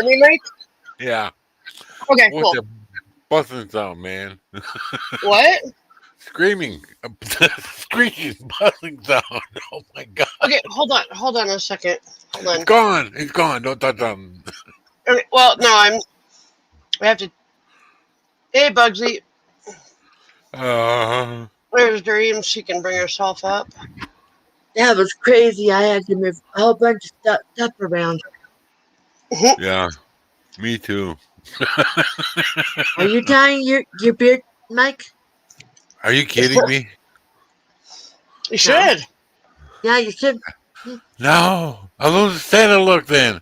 hear me, Mike? Yeah. Okay, What's cool. that buzzing sound, man? What? Screaming, screeching, buzzing sound. Oh my god! Okay, hold on a second. Hold It's on. gone. It's gone. Don't touch them. Okay, well, no, I have to. Hey, Bugsy, Uh, there's Dream. She can bring herself up. That was crazy. I had to move a whole bunch of stuff around. yeah. Me too. Are you tying your beard, Mike? Are you kidding me? You No. should. Yeah, you should. No. I'll lose the Santa look then.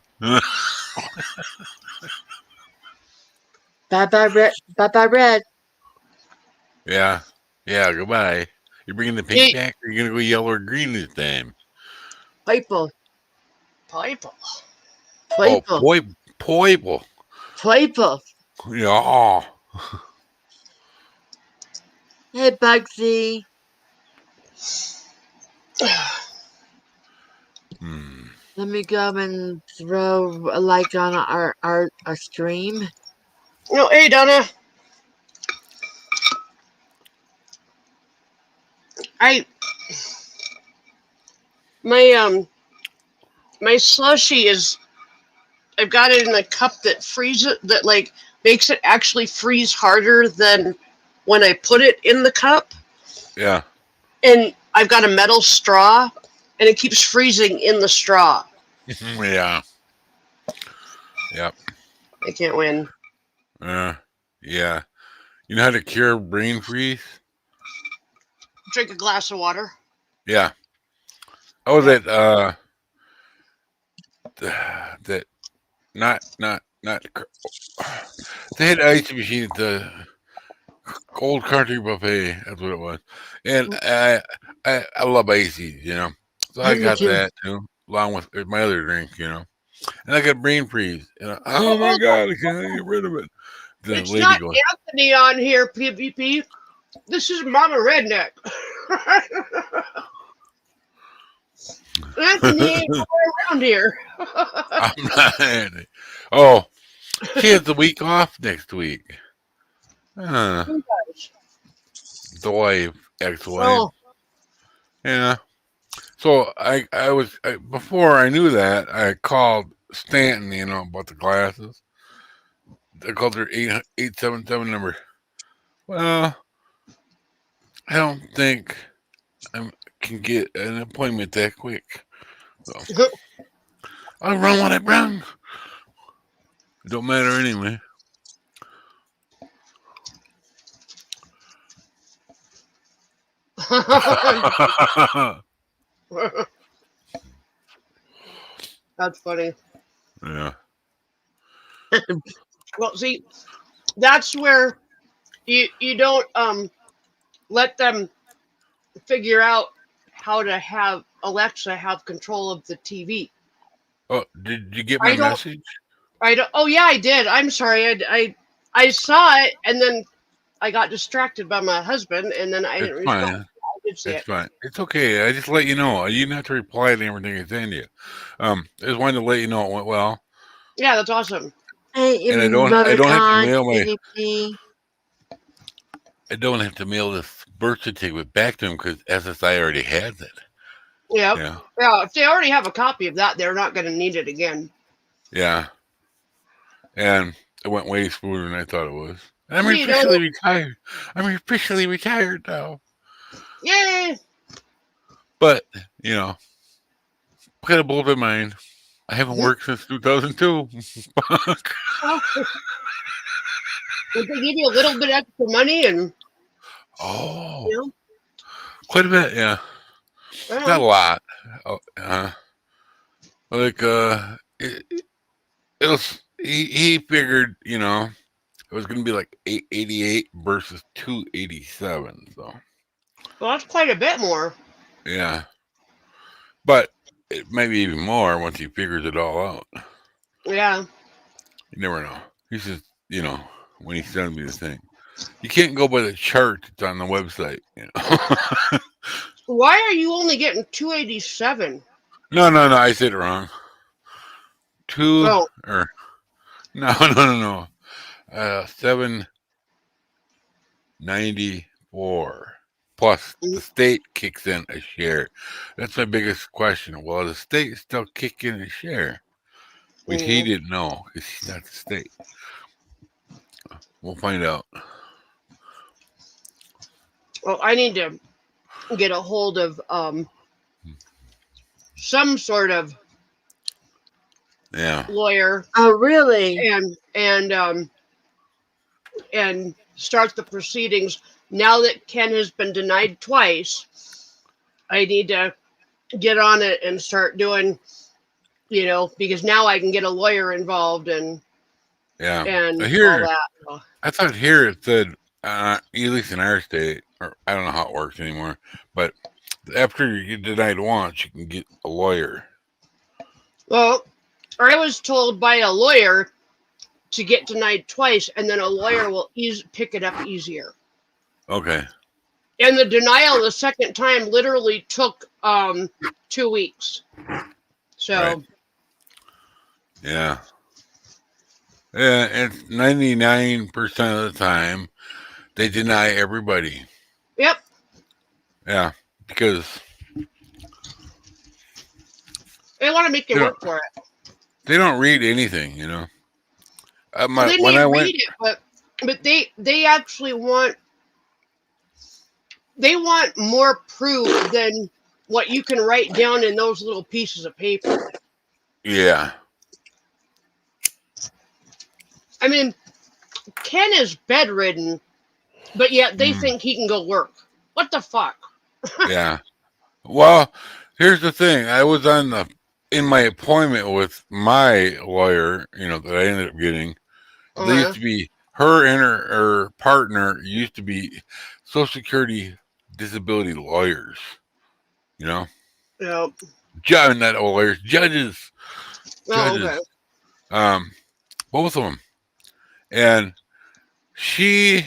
Bye bye red. Bye bye red. Yeah. Yeah. Goodbye. You bringing the pink Hey, back, or you gonna go yellow or green this time? Purple. Piper. Oh, Purple. poiple. Purple. Yeah. Hey, Bugsy. Hmm. Let me go and throw a like on our stream. No, hey, Donna. I my slushy is. I've got it in a cup that freezes that like makes it actually freeze harder than when I put it in the cup. Yeah. And I've got a metal straw, and it keeps freezing in the straw. Yeah. Yep. I can't win. Yeah. You know how to cure brain freeze? Drink a glass of water. Yeah. Oh, Yep. that not. They had ice machine at the Old Country Buffet. That's what it was. And I love icy, So I Me got too. that too, along with my other drink, And I got brain freeze. And oh my god, I can't get rid of it. The It's lady not goes, Anthony on here, PvP. This is Mama Redneck. Anthony ain't around here. I'm not. Oh, she has the week off next week. The wife, ex-wife. Oh, Yeah. So before I knew that, I called Stanton, about the glasses. I called her 877 number. Well, I don't think I can get an appointment that quick. So I'll run what I run. It don't matter anyway. that's funny. Yeah. Well, see, that's where you don't let them figure out how to have Alexa have control of the TV. Oh, did you get my I don't. message? I don't. Oh yeah, I did. I'm sorry. I saw it, and then I got distracted by my husband, and then I It's didn't respond. fine. I did see It's it. fine. It's okay. I just let you know. You didn't have to reply to everything I send you. I just wanted to let you know it went well. Yeah, that's awesome. Hey, And I don't have to Motorcon, mail PvP. I don't have to mail this birth certificate back to him because SSI already has it. Yep. Yeah. Yeah. If they already have a copy of that, they're not going to need it again. Yeah. And it went way smoother than I thought it was. I'm See, officially retired. I'm officially retired now. Yay! But, got a bullet in mind. I haven't worked since 2002. Would they give you a little bit extra money and Oh, you quite a bit, yeah. know? Not a lot. Oh, like, he figured, it was going to be like 888 versus 287. So, Well, that's quite a bit more. yeah. But it may be even more once he figures it all out. Yeah. You never know. He says, when he sends me the thing, you can't go by the chart that's on the website. Why are you only getting 287? No, I said it wrong. Oh, No. 794 plus the state kicks in a share. That's my biggest question. Well, the state still kick in a share, which he Mhm. didn't know because he's not the state. We'll find out. Well, I need to get a hold of some sort of Yeah. lawyer Oh, really? and start the proceedings. Now that Ken has been denied twice, I need to get on it and start doing, because now I can get a lawyer involved and Yeah. all Here, that. So, I thought here it said, at least in our state, or I don't know how it works anymore, but after you get denied once, you can get a lawyer. well, I was told by a lawyer to get denied twice, and then a lawyer will pick it up easier. Okay. And the denial the second time literally took 2 weeks. So Right. Yeah. Yeah, it's 99% of the time they deny everybody. yep. Yeah, because They want to make you Yeah. work for it. they don't read anything, Well, they when may I read went, it, but they actually want more proof than what you can write down in those little pieces of paper. yeah, I mean, Ken is bedridden, but yet they mm, think he can go work. What the fuck? yeah. Well, here's the thing. I was in my appointment with my lawyer, that I ended up getting. They used Uh-huh. to be her and her partner used to be Social Security disability lawyers. You know, Yep. not lawyers, judges. Oh, okay. Um, both of them. And she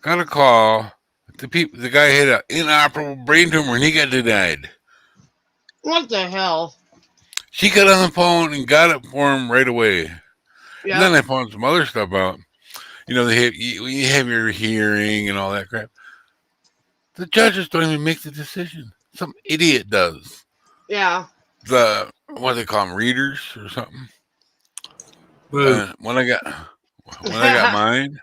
got a call. The guy had an inoperable brain tumor and he got denied. What the hell? She got on the phone and got it for him right away. And then Yep. I found some other stuff out. You have your hearing and all that crap. The judges don't even make the decision. Some idiot does. Yeah. What do they call them, readers or something. Boo. When I got mine,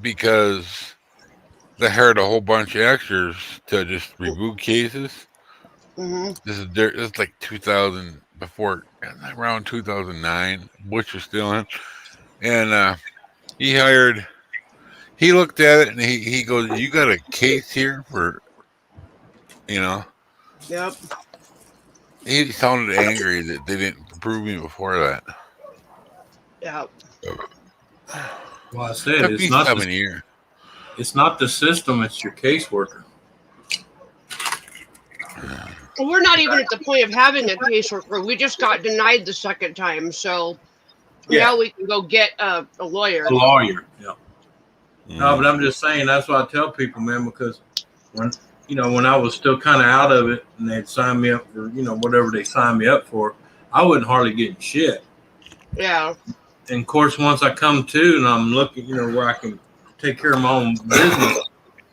because they hired a whole bunch of extras to just review cases. hmm This is like 2000, around 2009. Bush was still in, and he looked at it and he goes, "You got a case here for, you know." Yep. He sounded angry that they didn't approve me before that. Yep. Well, I said Took me 7 years. it's not the system; it's your caseworker. We're not even at the point of having a caseworker. We just got denied the second time, so now we can go get a lawyer. A lawyer. Yeah. No, Mm. but I'm just saying that's what I tell people, man, because when I was still kind of out of it and they'd sign me up for, whatever they signed me up for, I wasn't hardly getting shit. Yeah. And of course, once I come to and I'm looking, where I can take care of my own business,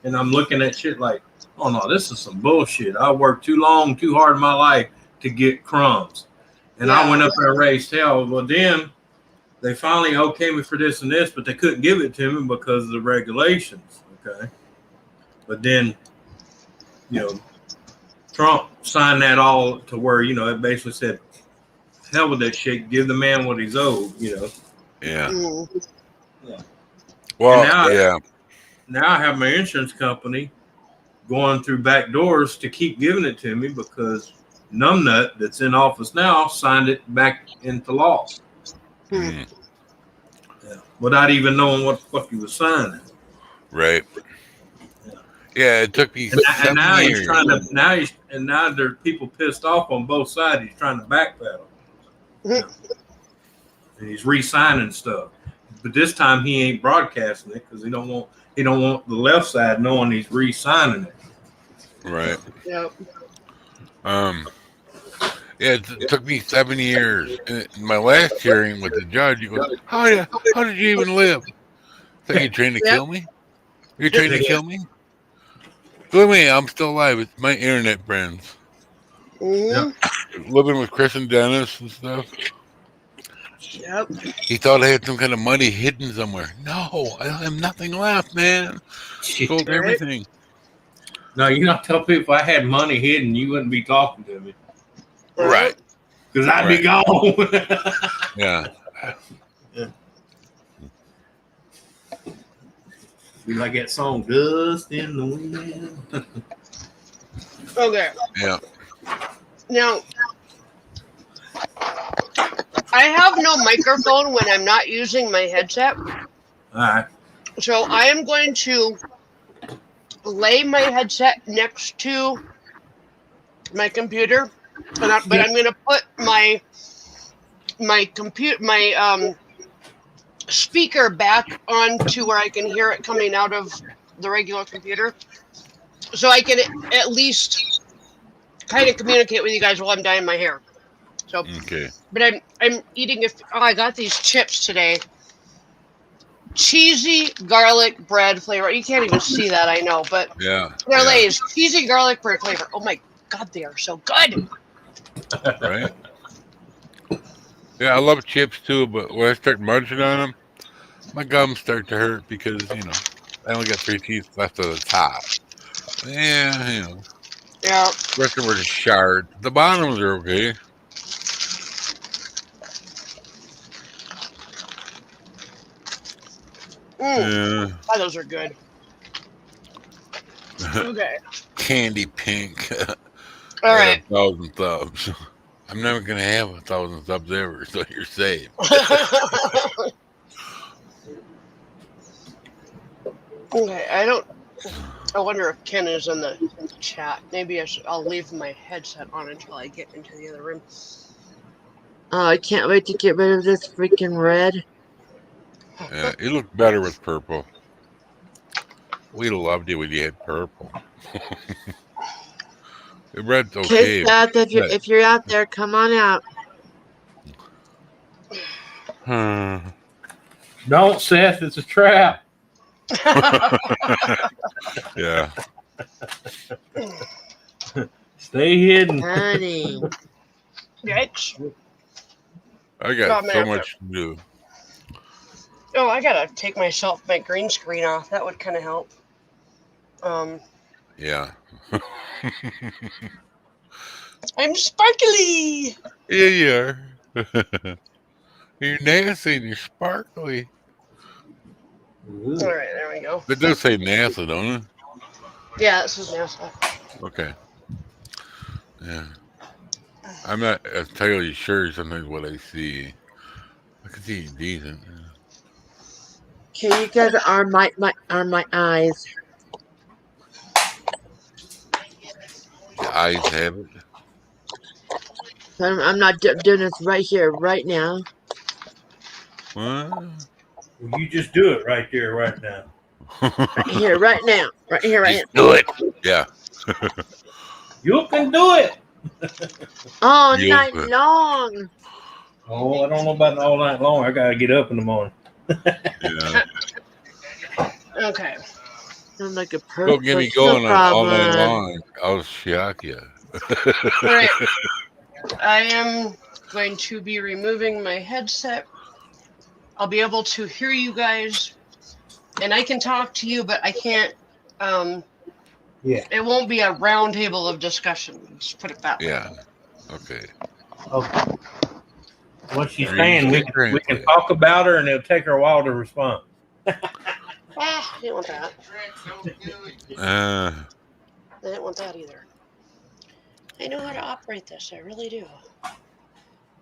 and I'm looking at shit like, oh no, this is some bullshit. I worked too long, too hard in my life to get crumbs. And I went up there and raised hell. Well, then they finally okayed me for this and this, but they couldn't give it to me because of the regulations. Okay. But then, Trump signed that all to where, it basically said, hell with that shit, give the man what he's owed, Yeah. Mm. Well, Now I have my insurance company going through back doors to keep giving it to me because Numbnut that's in office now signed it back into law. Mm. Yeah. Without even knowing what the fuck he was signing. Right. Yeah, it took me And now 7 he's years. trying to now there are people pissed off on both sides. He's trying to backpedal. Mhm. And he's re-signing stuff. But this time he ain't broadcasting it because he don't want the left side knowing he's re-signing it. Right. Yep. Yeah, it took me 7 years. And in my last hearing with the judge, he goes, how did you even live? So you trying to Yep. kill me? You're trying to kill me? Look at me, I'm still alive. It's my internet friends. Hmm. Living with Chris and Dennis and stuff. Yep. He thought I had some kind of money hidden somewhere. No, I have nothing left, man. Sold Right. everything. No, you not tell people if I had money hidden, you wouldn't be talking to me Right. because I'd be gone. Yeah. Be like that song, Dust in the Wind. Okay. Yeah. Now, I have no microphone when I'm not using my headset, All right. so I am going to lay my headset next to my computer, but I'm going to put my speaker back onto where I can hear it coming out of the regular computer, so I can at least kind of communicate with you guys while I'm dyeing my hair. So, Okay. but I'm eating. I got these chips today. Cheesy garlic bread flavor. You can't even see that, I know, but Yeah. they're Yeah. Lay's cheesy garlic bread flavor. Oh my god, they are so good. Right? Yeah, I love chips too, but when I start munching on them, my gums start to hurt because, I only got 3 teeth left at the top. Yeah, Yeah. the rest of them were just shards. The bottoms are okay. Oh, those are good. Yeah. Okay. Candy pink. All right. 1,000 subs. I'm never going to have 1,000 subs ever, so you're safe. Okay. I wonder if Ken is in the chat. Maybe I'll leave my headset on until I get into the other room. Oh, I can't wait to get rid of this freaking red. Yeah, you look better with purple. We loved you when you had purple. The red's okay. Okay, Seth, if you're out there, come on out. Don't, Seth. It's a trap. Yeah. Stay hidden. Honey. Yikes. I got Oh, so man. much to do. Oh, I gotta take my green screen off. That would kind of help. Yeah. I'm sparkly. Yeah, you are. You're nasty and you're sparkly. All right, there we go. It does say NASA, don't it? Yeah, this is NASA. Okay. Yeah. I'm not entirely sure sometimes what I see. I can see decent. Okay, you guys are my eyes. The eyes have it. I'm not doing this right here, right now. What? You just do it right there, right now. Right here, right now. Right here, right Just do it. Yeah. You can do it. now. All You night can. long. Oh, I don't know about all night long. I gotta get up in the morning. Yeah. Okay. I'm like a perfect. Don't get me going on all night long. I'll shock you. All right. I am going to be removing my headset. I'll be able to hear you guys, and I can talk to you, but I can't. Yeah. It won't be a round table of discussion. Let's put it that way. Yeah. Okay. Okay. What she's Are you saying, we sure? can talk about her, and it'll take her a while to respond. Ah, I didn't want that. I didn't want that either. I know how to operate this. I really do.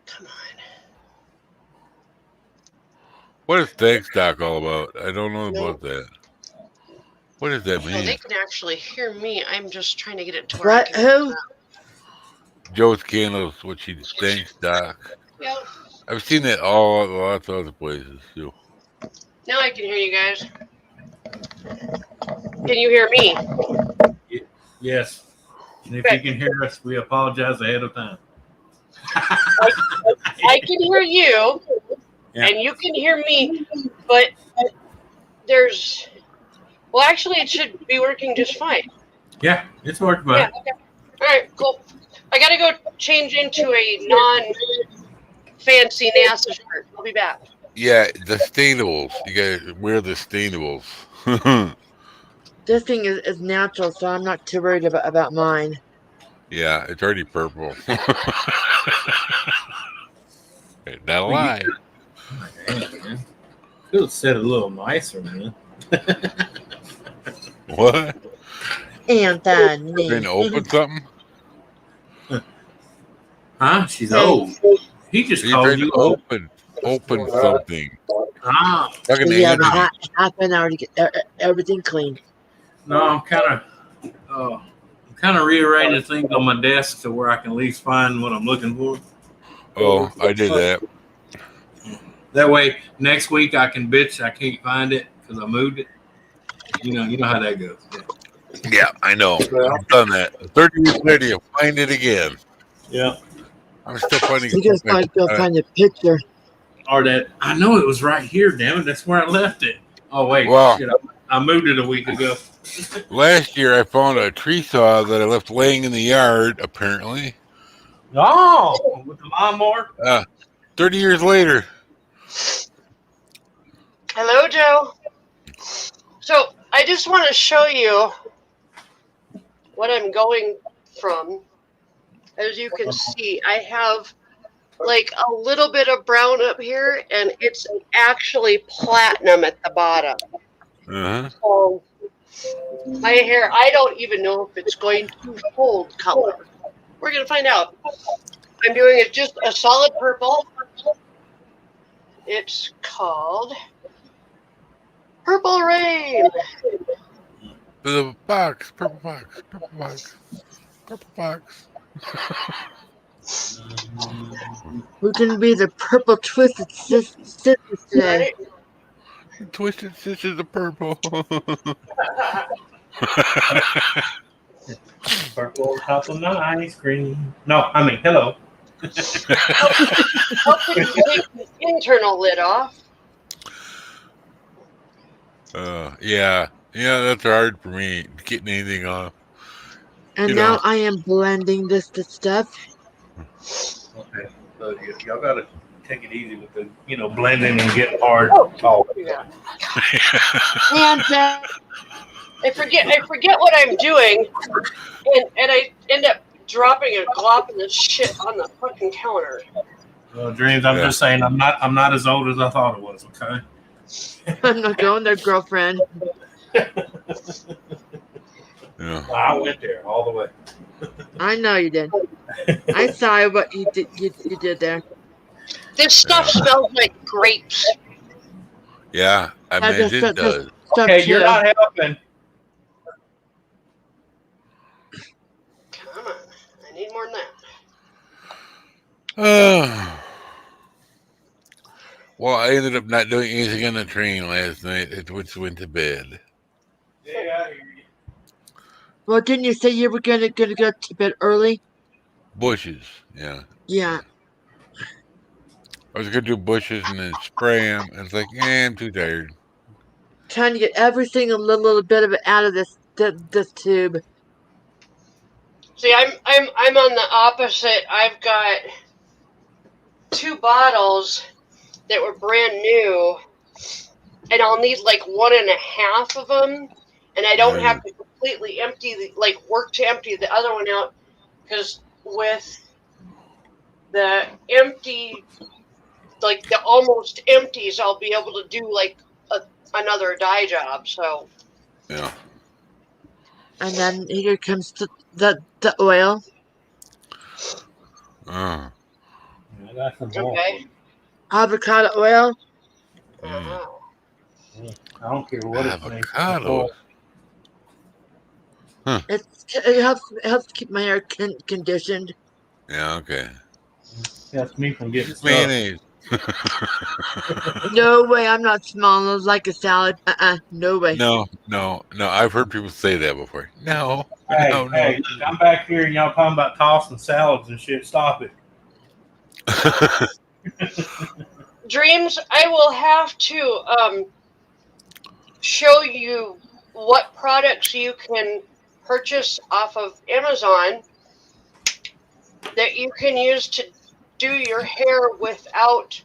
Come on. What is thanks doc all about? I don't know No. about that. What does that Well, they mean? can actually hear me. I'm just trying to get it to where I What? can. Who? Joe's Candles, what she thanks doc. Yep. I've seen that lots of other places too. Now I can hear you guys. Can you hear me? Yes. And if you can hear us, we apologize ahead of time. I can hear you, Yeah. and you can hear me, but there's. Well, actually, it should be working just fine. Yeah, it's working Yeah. fine. Okay. All right. Cool. I gotta go change into a non-fancy NASA shirt. I'll be back. Yeah, the stainables. You gotta wear the stainables. This thing is natural, so I'm not too worried about mine. Yeah, it's already purple. Not a Well, lie. Dang, man. Could have said a little nicer, man. What? Anthony. Trying to open something? Huh? She's Hey. old. He just Are you called trying you to old. open something? Ah, Talking to You have Anthony. half an hour to get everything clean. no, I'm kind of rearranging things on my desk to where I can at least find what I'm looking for. Oh, I did that. That way, next week I can bitch I can't find it because I moved it. You know how that goes. Yeah, I know. I've done that. 30 years later, you find it again. Yeah. I'm still finding You just gotta go find the picture. Or that I know it was right here. Damn it, that's where I left it. Oh wait, Wow. shit, I moved it a week ago. Last year, I found a tree saw that I left laying in the yard, apparently. Oh, with the lawnmower. 30 years later. Hello, Joe. So I just want to show you what I'm going from. As you can see, I have like a little bit of brown up here, and it's actually platinum at the bottom. Uh-huh. So my hair, I don't even know if it's going to hold color. We're going to find out. I'm doing it just a solid purple. It's called Purple Rain. The box, purple box, purple box, purple box. We're gonna be the purple twisted sisters today. Right? Twisted Sisters of Purple. Purple top of my ice cream. No, I mean hello. Helping to take the internal lid off. Yeah, that's hard for me, getting anything off. And You now know. I am blending this stuff. Okay, so y'all gotta take it easy with the blending and get hard. Oh, yeah. And I forget what I'm doing, and I end up dropping a glop of this shit on the fucking counter. Well, Dreams, I'm just saying I'm not as old as I thought it was. Okay. I'm not going there, girlfriend. Yeah. I went there all the way. I know you did. I saw what you did. You did there. This stuff smells like grapes. Yeah, I That's mean, just- it does. Stuff Okay, too. you're not helping. Come on, I need more than that. Well, I ended up not doing anything on the train last night. I just went to bed. Yeah, I hear you. Well, didn't you say you were gonna go to bed early? Bushes, yeah. Yeah. I was gonna do bushes and then spray them. And it's like, I'm too tired. Trying to get every single little bit of it out of this tube. See, I'm on the opposite. I've got 2 bottles that were brand new, and I'll need like 1.5 of them, and I don't have to completely empty work to empty the other one out, because with the empty, like the almost empties, I'll be able to do like another dye job. So Yeah. And then here comes the oil. Uh, I got some more. okay. Avocado oil. Uh-huh. I don't care what it's made avocado. It helps keep my hair conditioned. Yeah, okay. That's me from getting stuff. Mayonnaise. No way, I'm not smelling like a salad. No way. No. I've heard people say that before. No. Hey, No. hey, I'm back here and y'all talking about tossing salads and shit. Stop it. Dreams, I will have to show you what products you can purchase off of Amazon that you can use to do your hair without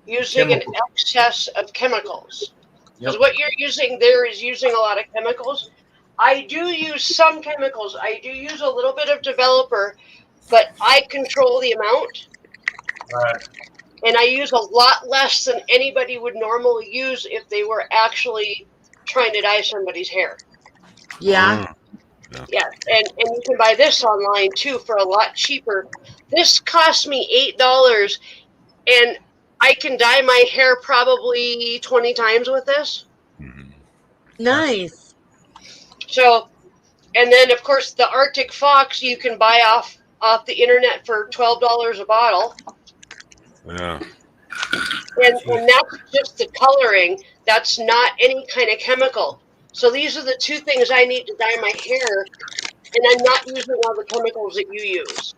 using an Chemical. excess of chemicals. Because Yep. what you're using there is using a lot of chemicals. I do use some chemicals. I do use a little bit of developer, but I control the amount. Right. And I use a lot less than anybody would normally use if they were actually trying to dye somebody's hair. Yeah. Yeah, and you can buy this online too for a lot cheaper. This cost me $8, and I can dye my hair probably 20 times with this. Mhm. Nice. So, and then of course the Arctic Fox you can buy off the internet for $12 a bottle, Yeah. and that's just the coloring. That's not any kind of chemical. So these are the two things I need to dye my hair, and I'm not using all the chemicals that you use.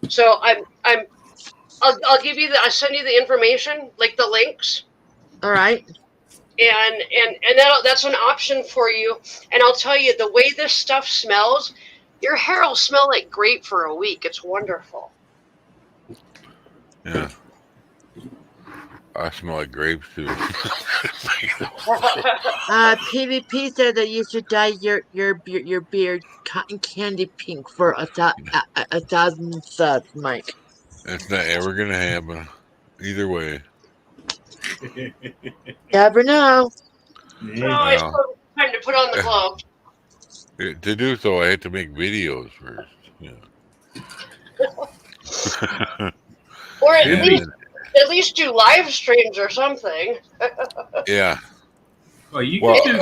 So I'll give you I'll send you the information, like the links, All right. and that's an option for you. And I'll tell you, the way this stuff smells, your hair will smell like grape for a week. It's wonderful. Yeah. I smell like grapes too. PvP said that you should dye your beard cotton candy pink for a 1,000 subs, Mike. It's not ever gonna happen. Either way. Never know. Oh, it's time to put on the glove. To do so, I had to make videos first. Yeah. Or And at least do live streams or something. yeah. Well, you Well, can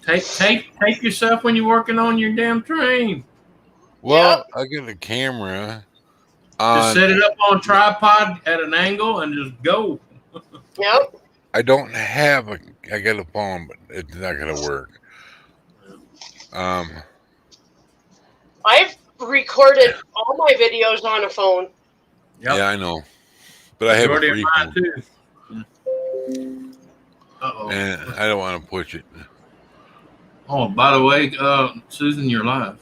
do take yourself when you're working on your damn train. Well, I got a camera. Just set it up on a tripod at an angle and just go. Yep. I don't have I got a phone, but it's not gonna work. I've recorded all my videos on a phone. Yep. Yeah, I know, but I have a Majority of free mine phone, too. Uh-oh. and I don't want to push it. Oh, by the way, Susan, you're live.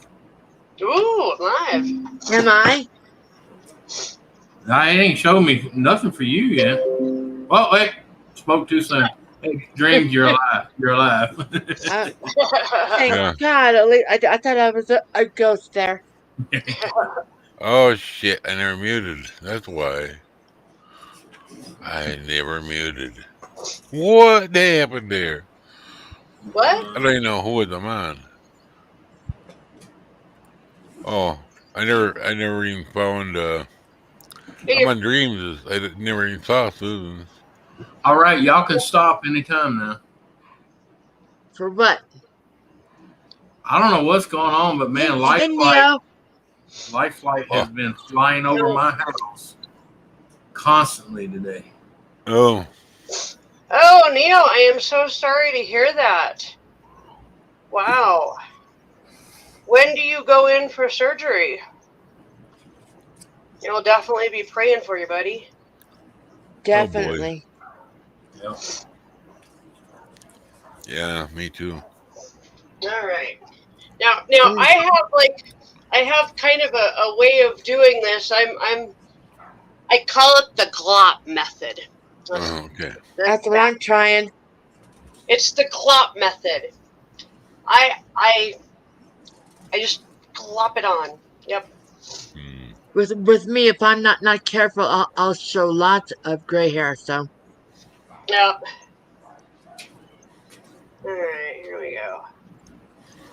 Ooh, live. Am I? I ain't showed me nothing for you yet. Oh, wait. Spoke too soon. Hey, Dreams, you're alive. You're alive. Thank Yeah. God. At least I thought I was a ghost there. Oh shit! I never muted. That's why. I never muted. What happened there? What? I don't even know who I'm on. Oh, I never even found. I'm on Dreams. I never even saw Susan. All right, y'all can stop anytime now. For what? I don't know what's going on, but man, Life Flight has been flying over my house constantly today. Oh, Oh, Neil, I am so sorry to hear that. Wow. When do you go in for surgery? I'll definitely be praying for you, buddy. Definitely. Yep. yeah, me too. All right. Now I have kind of a way of doing this. I call it the glop method. Oh, okay. That's what I'm trying. It's the glop method. I just glop it on. Yep. Hmm. With me, if I'm not careful, I'll show lots of gray hair. So Yep. All right, here we go.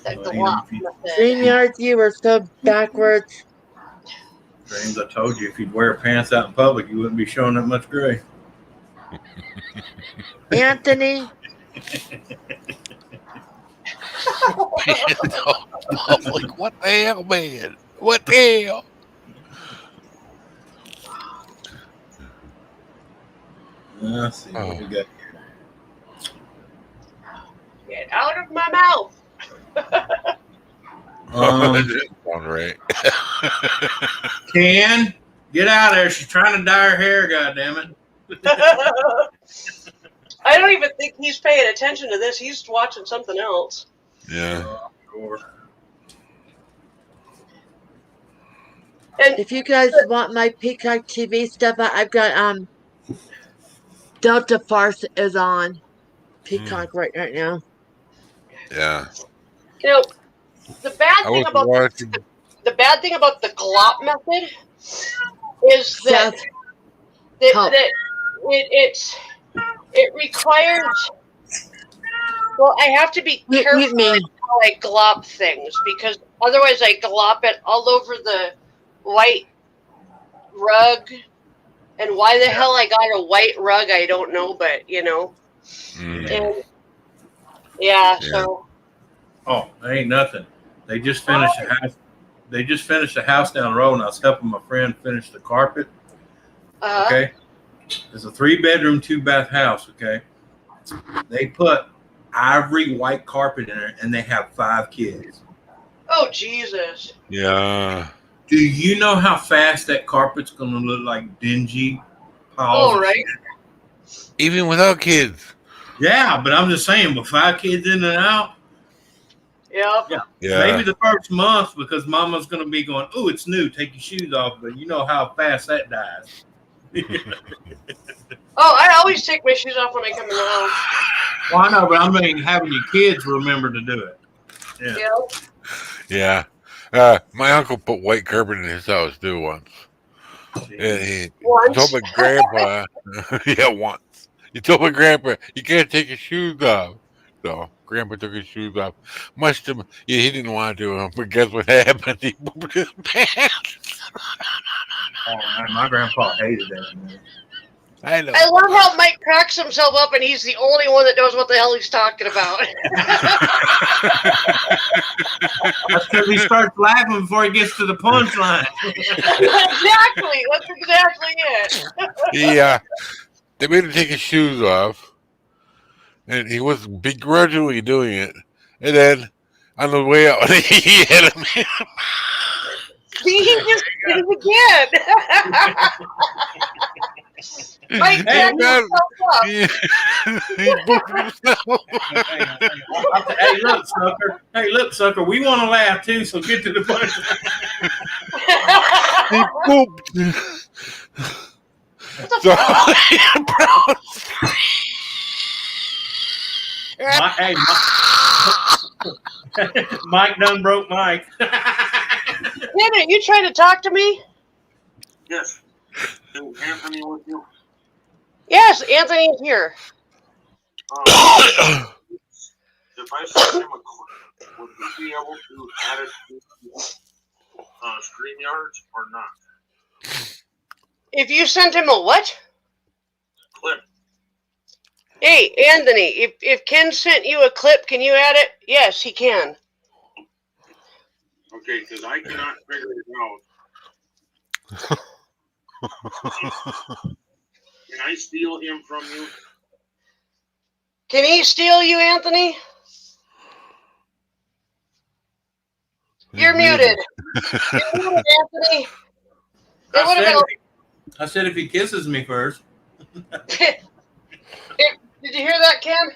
The glop method. StreamYard, you are so backwards. Dreams, I told you if you'd wear pants out in public, you wouldn't be showing that much gray. Anthony, I'm like, what the hell, man? What the hell? Let's see what we got here. Get out of my mouth. That doesn't sound right. Ken, Get out of there. She's trying to dye her hair, goddammit. I don't even think he's paying attention to this. He's watching something else. Yeah. Sure. And If you guys want my Peacock TV stuff, I've got Delta Farce is on Peacock right now. Yeah. you know, the bad I thing was about watching. the glop method is that Help. it requires. Well, I have to be Mute careful me. how I glop things because otherwise I glop it all over the white rug. And why the hell I got a white rug, I don't know, but Mm. And yeah, Yeah. so Oh, there ain't nothing. They just finished a house. They just finished a house down the road, and I was helping my friend finish the carpet. Okay, it's a 3-bedroom, 2-bath house. Okay, they put ivory white carpet in it, and they have 5 kids. oh Jesus. Yeah. Do you know how fast that carpet's gonna look like dingy piles? Oh of right. shit? Even without kids. Yeah, but I'm just saying, with 5 kids in and out, Yep. Yeah. maybe the first month because Mama's gonna be going, "Oh, it's new. Take your shoes off." But you know how fast that dies. Oh, I always take my shoes off when I come in the house. Well, I know, but I mean, having your kids remember to do it. Yeah. Yep. Yeah. My uncle put white carpet in his house too once. And he Once. told my grandpa, yeah, once. He told my grandpa, you can't take your shoes off. So grandpa took his shoes off. He didn't want to, but guess what happened? He pooped his pants. Oh, man, my grandpa hated that. Man. I know. I love how Mike cracks himself up and he's the only one that knows what the hell he's talking about. That's because he starts laughing before he gets to the punchline. Exactly. That's exactly it. Yeah. They made him take his shoes off. And he was begrudgingly doing it. And then on the way out, he hit him. See, he just did it again. Mike He cracked got- himself up. he pooped himself. Hey, look, sucker. Hey, look, sucker. We want to laugh too, so get to the punchline. He pooped. Mike done broke Mike. Anthony, you trying to talk to me? Yes. Is Anthony with you? Yes, Anthony's here. If I send him a clip, would we be able to add it to StreamYards or not? If you sent him a what? Clip. Hey, Anthony, if Ken sent you a clip, can you add it? Yes, he can. Okay, because I cannot figure it out. Can I steal him from you? Can he steal you, Anthony? You're muted. You're muted, Anthony. It would have I said if he kisses me first. been. Did you hear that, Ken?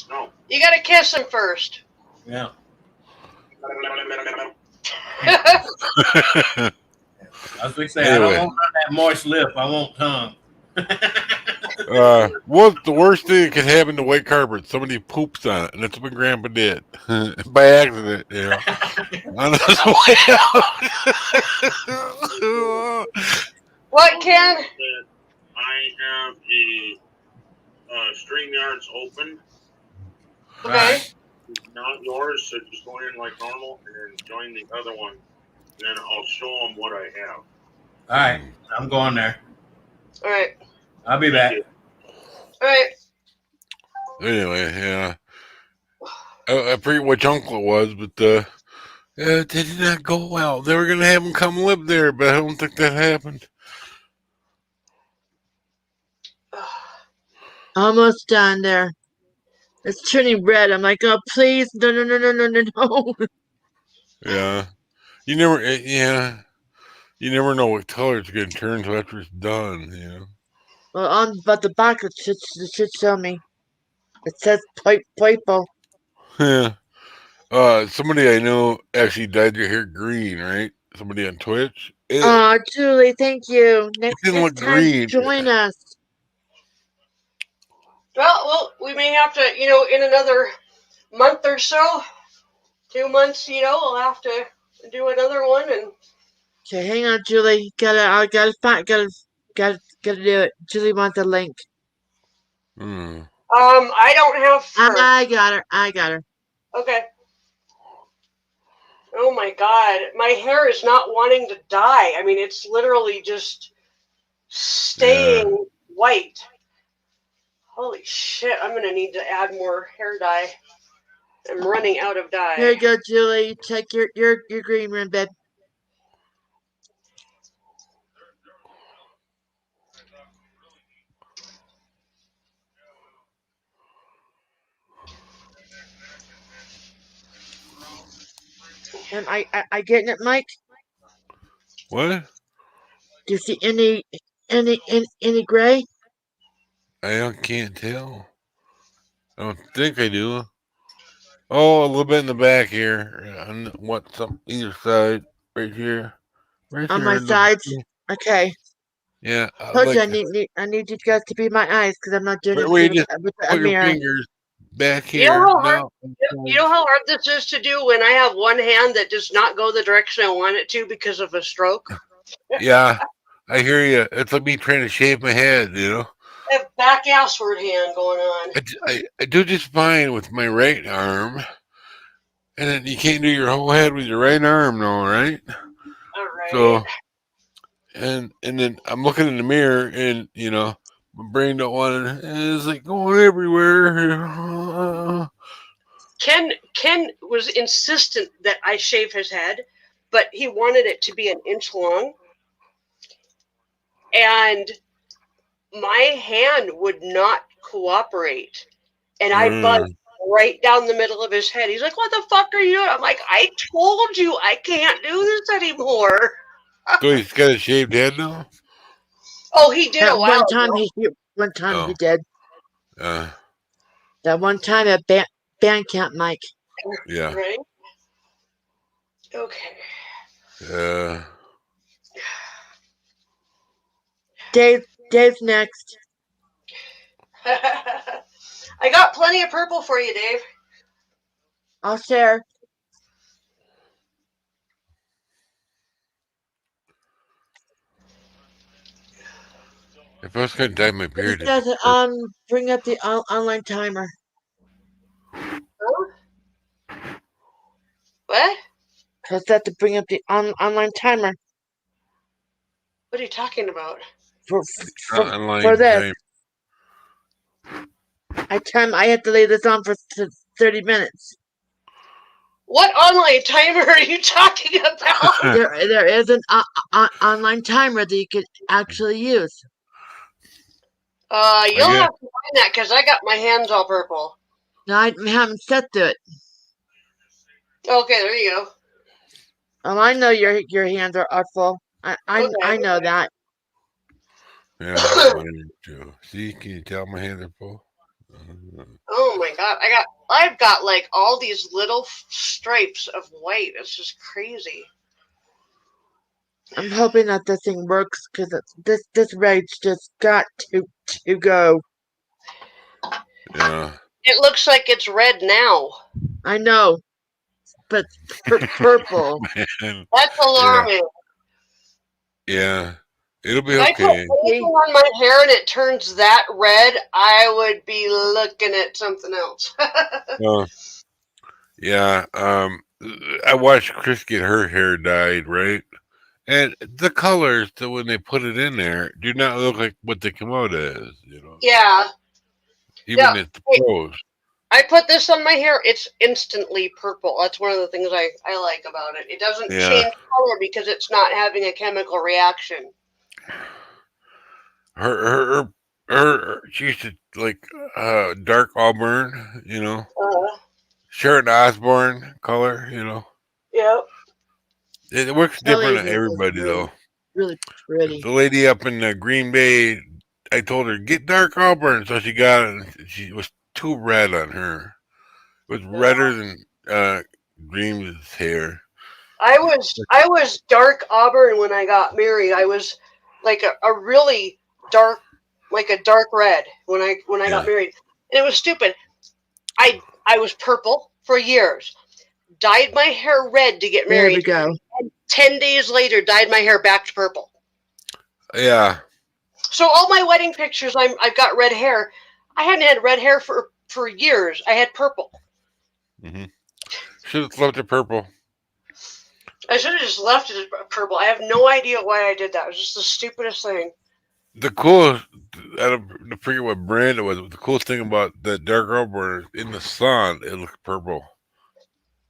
No. You got to kiss him first. Yeah. I was going to say, Anyway. I don't want that moist lip. I want tongue. What's the worst thing that could happen to white carpet? Somebody poops on it, and that's what Grandpa did by accident. You know, on his way out. What, Ken? I have a StreamYards open. Okay. It's not yours, so just go in like normal and then join the other one. And then I'll show them what I have. All right. I'm going there. All right. I'll be back. All right. Anyway, yeah, I forget which uncle it was, but it did not go well. They were gonna have him come live there, but I don't think that happened. Almost done there. It's turning red. I'm like, oh, please. No. Yeah, you never. Yeah, You never know what color it's gonna turn until after it's done. You know. Well, but the box it should show me. It says purple. Yeah. Somebody I know actually dyed their hair green, right? Somebody on Twitch. Julie, thank you. It didn't look Next time, green. join us. Well, we may have to, in another month or so, 2 months, we'll have to do another one. And Okay, hang on, Julie. Gotta do it. Julie wants the link. Hmm. I don't have her. I got her. Okay. Oh my God, my hair is not wanting to dye. I mean, it's literally just staying white. Holy shit, I'm gonna need to add more hair dye. I'm running out of dye. Here you go, Julie. Check your green room, babe. Am I getting it, Mike? What? Do you see any gray? Can't tell. I don't think I do. Oh, a little bit in the back here. On either side, right here. Right On there. my sides? Okay. Yeah. Told you I need you guys to be my eyes because I'm not doing where you this just with a put your mirror. fingers back You here. know how hard- No. You know how hard this is to do when I have one hand that does not go the direction I want it to because of a stroke? Yeah, I hear you. It's like me trying to shave my head, you know. I have back assward hand going on. I do just fine with my right arm. And then you can't do your whole head with your right arm, though, right? All right. So, and then I'm looking in the mirror, and my brain don't want it. And it's like going everywhere. Ken was insistent that I shave his head, but he wanted it to be an inch long. And my hand would not cooperate. And I buzzed right down the middle of his head. He's like, "What the fuck are you doing?" I'm like, "I told you I can't do this anymore." So he's got a shaved head now? Oh, he did a while One time ago. he did. That one time at band camp, Mike. Yeah. Right? Okay. Dave's next. I got plenty of purple for you, Dave. I'll share. If I was going to dye my beard, It says, bring up the online timer. Huh? What? Because that to bring up the online timer What are you talking about? for online this. time. I had to lay this on for 30 minutes. What online timer are you talking about? There is an online timer that you can actually use. You'll have to find that because I got my hands all purple. No, I haven't set to it. Okay, there you go. Oh, I know your hands are full. I know that. Yeah, mine too. See, can you tell my hands are full? Oh my God, I've got like all these little stripes of white. It's just crazy. I'm hoping that this thing works because this rage just got to go. Yeah. It looks like it's red now. I know, but purple. Man. That's alarming. Yeah. It'll be If I put okay. anything on my hair and it turns that red, I would be looking at something else. Yeah. I watched Chris get her hair dyed, right? And the colors, that when they put it in there, do not look like what they come out as, Yeah. Even Yeah. at the pros. I put this on my hair. It's instantly purple. That's one of the things I like about it. It doesn't change color because it's not having a chemical reaction. Her she used to like dark auburn, Sharon Osbourne color, Yep. It works different on everybody though. really pretty. The lady up in Green Bay, I told her get dark auburn, so she got it. And she was too red on her. It was redder than Dream's hair. I was dark auburn when I got married. I was like a really dark, like a dark red when I got married, and it was stupid. I was purple for years. Dyed my hair red to get There we married. go. And 10 days later, dyed my hair back to purple. Yeah. So all my wedding pictures, I've got red hair. I hadn't had red hair for years. I had purple. Mm-hmm. Should have left it purple. I should have just left it as purple. I have no idea why I did that. It was just the stupidest thing. The coolest, I don't forget what brand it was. The coolest thing about that dark auburn in the sun, it looked purple.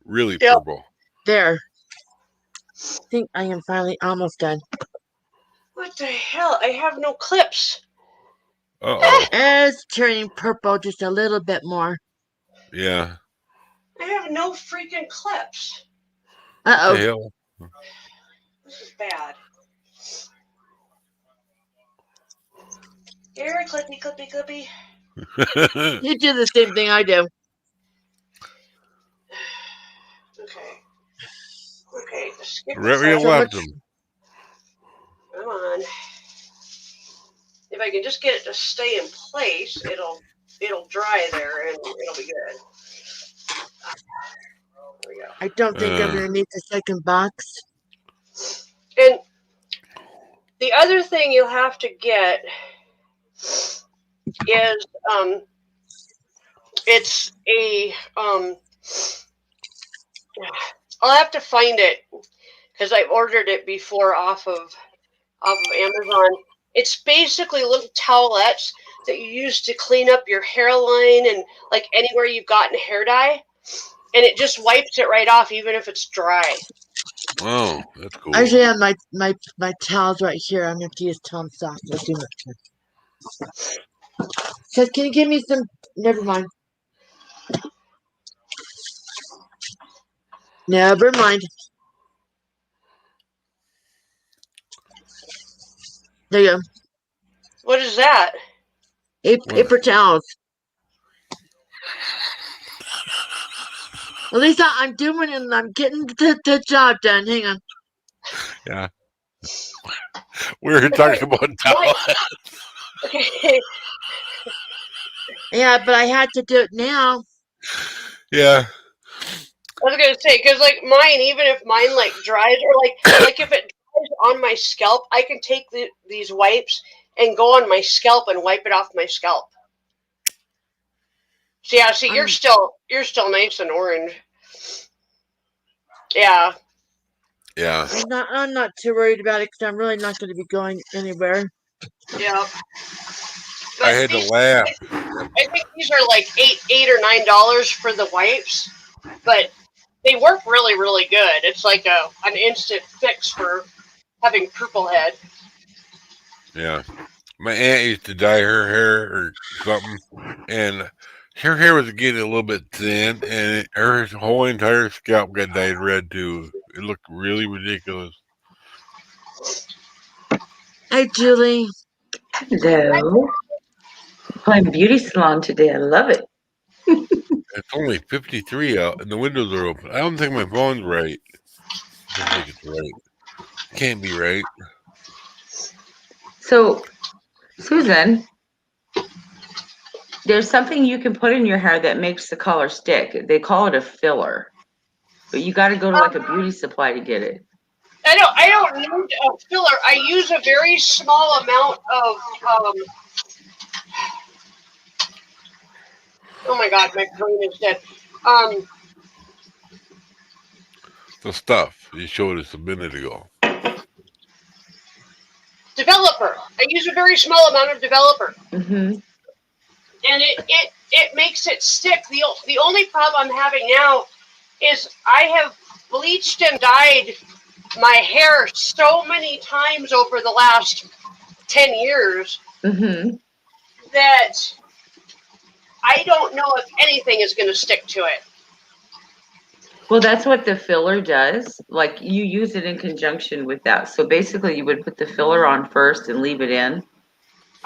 Really Yep. purple. There. I think I am finally almost done. What the hell? I have no clips. Uh-oh. It's turning purple just a little bit more. Yeah. I have no freaking clips. What Uh-oh. the hell? This is bad. Here, clippy, clippy, clippy. You do the same thing I do. Okay. Okay. Skip Right this where you out. So left much- them. Come on. If I can just get it to stay in place, it'll dry there and it'll be good. There we go. I don't think I'm going to need the second box. And the other thing you'll have to get is it's a I'll have to find it because I've ordered it before off of Amazon. It's basically little towelettes that you use to clean up your hairline and like anywhere you've gotten hair dye, and it just wipes it right off even if it's dry. Oh, that's cool. I actually have my towels right here. I'm going to use Tom Soft. Let's do it. So can you give me some? Never mind. Never mind. There you go. What is that? Paper towels. At least I'm doing it and I'm getting the job done. Hang on. Yeah. We were talking about towels. Okay. Yeah, but I had to do it now. Yeah. I was gonna say because like mine, even if mine like dries or like if it dries on my scalp, I can take these wipes and go on my scalp and wipe it off my scalp. So yeah, see, you're still nice and orange. Yeah. Yeah. I'm not too worried about it because I'm really not going to be going anywhere. Yeah. I had to laugh. I think these are like $8 or $9 for the wipes, but they work really, really good. It's like an instant fix for having purple head. Yeah. My aunt used to dye her hair or something, and her hair was getting a little bit thin, and her whole entire scalp got dyed red too. It looked really ridiculous. Hey, Julie. Hello. I'm beauty salon today. I love it. It's only 53 out, and the windows are open. I don't think my phone's right. I don't think it's right. Can't be right. So, Susan, there's something you can put in your hair that makes the color stick. They call it a filler, but you got to go to like a beauty supply to get it. I don't need a filler. I use a very small amount of oh my god, my brain is dead. The stuff you showed us a minute ago. Developer. I use a very small amount of developer. Mm-hmm. And it makes it stick. The only problem I'm having now is I have bleached and dyed my hair so many times over the last 10 years Mm-hmm. that I don't know if anything is going to stick to it. Well, that's what the filler does. Like you use it in conjunction with that. So basically, you would put the filler on first and leave it in.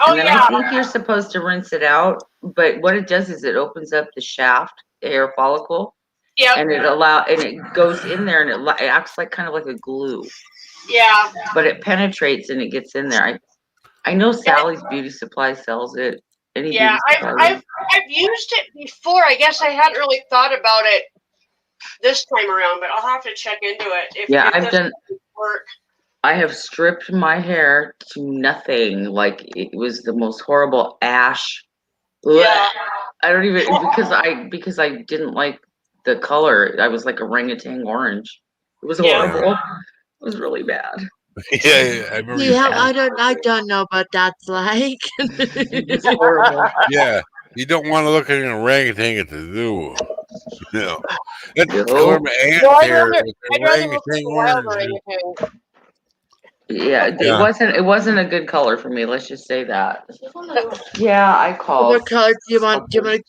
Oh And then yeah. I think you're supposed to rinse it out. But what it does is it opens up the shaft, the hair follicle, Yep. and it goes in there and it acts like kind of like a glue. Yeah. But it penetrates and it gets in there. I know Sally's Beauty Supply sells it. Any Yeah. beauty supply I've used it before. I guess I hadn't really thought about it this time around, but I'll have to check into it. If I've this done. work. I have stripped my hair to nothing. Like it was the most horrible ash. Yeah. I don't even because I didn't like the color. I was like orangutan orange. It was Yeah. horrible. It was really bad. Yeah, I remember. Yeah, I don't know what that's like. It's horrible. Yeah, you don't want to look at an orangutan at the zoo. No, that's No. the color of my aunt's No, I'd hair. rather with look at orangutan the wild orange. orangutan. Yeah, Yeah. it wasn't a good color for me. Let's just say that. Yeah, I called. What color do you want to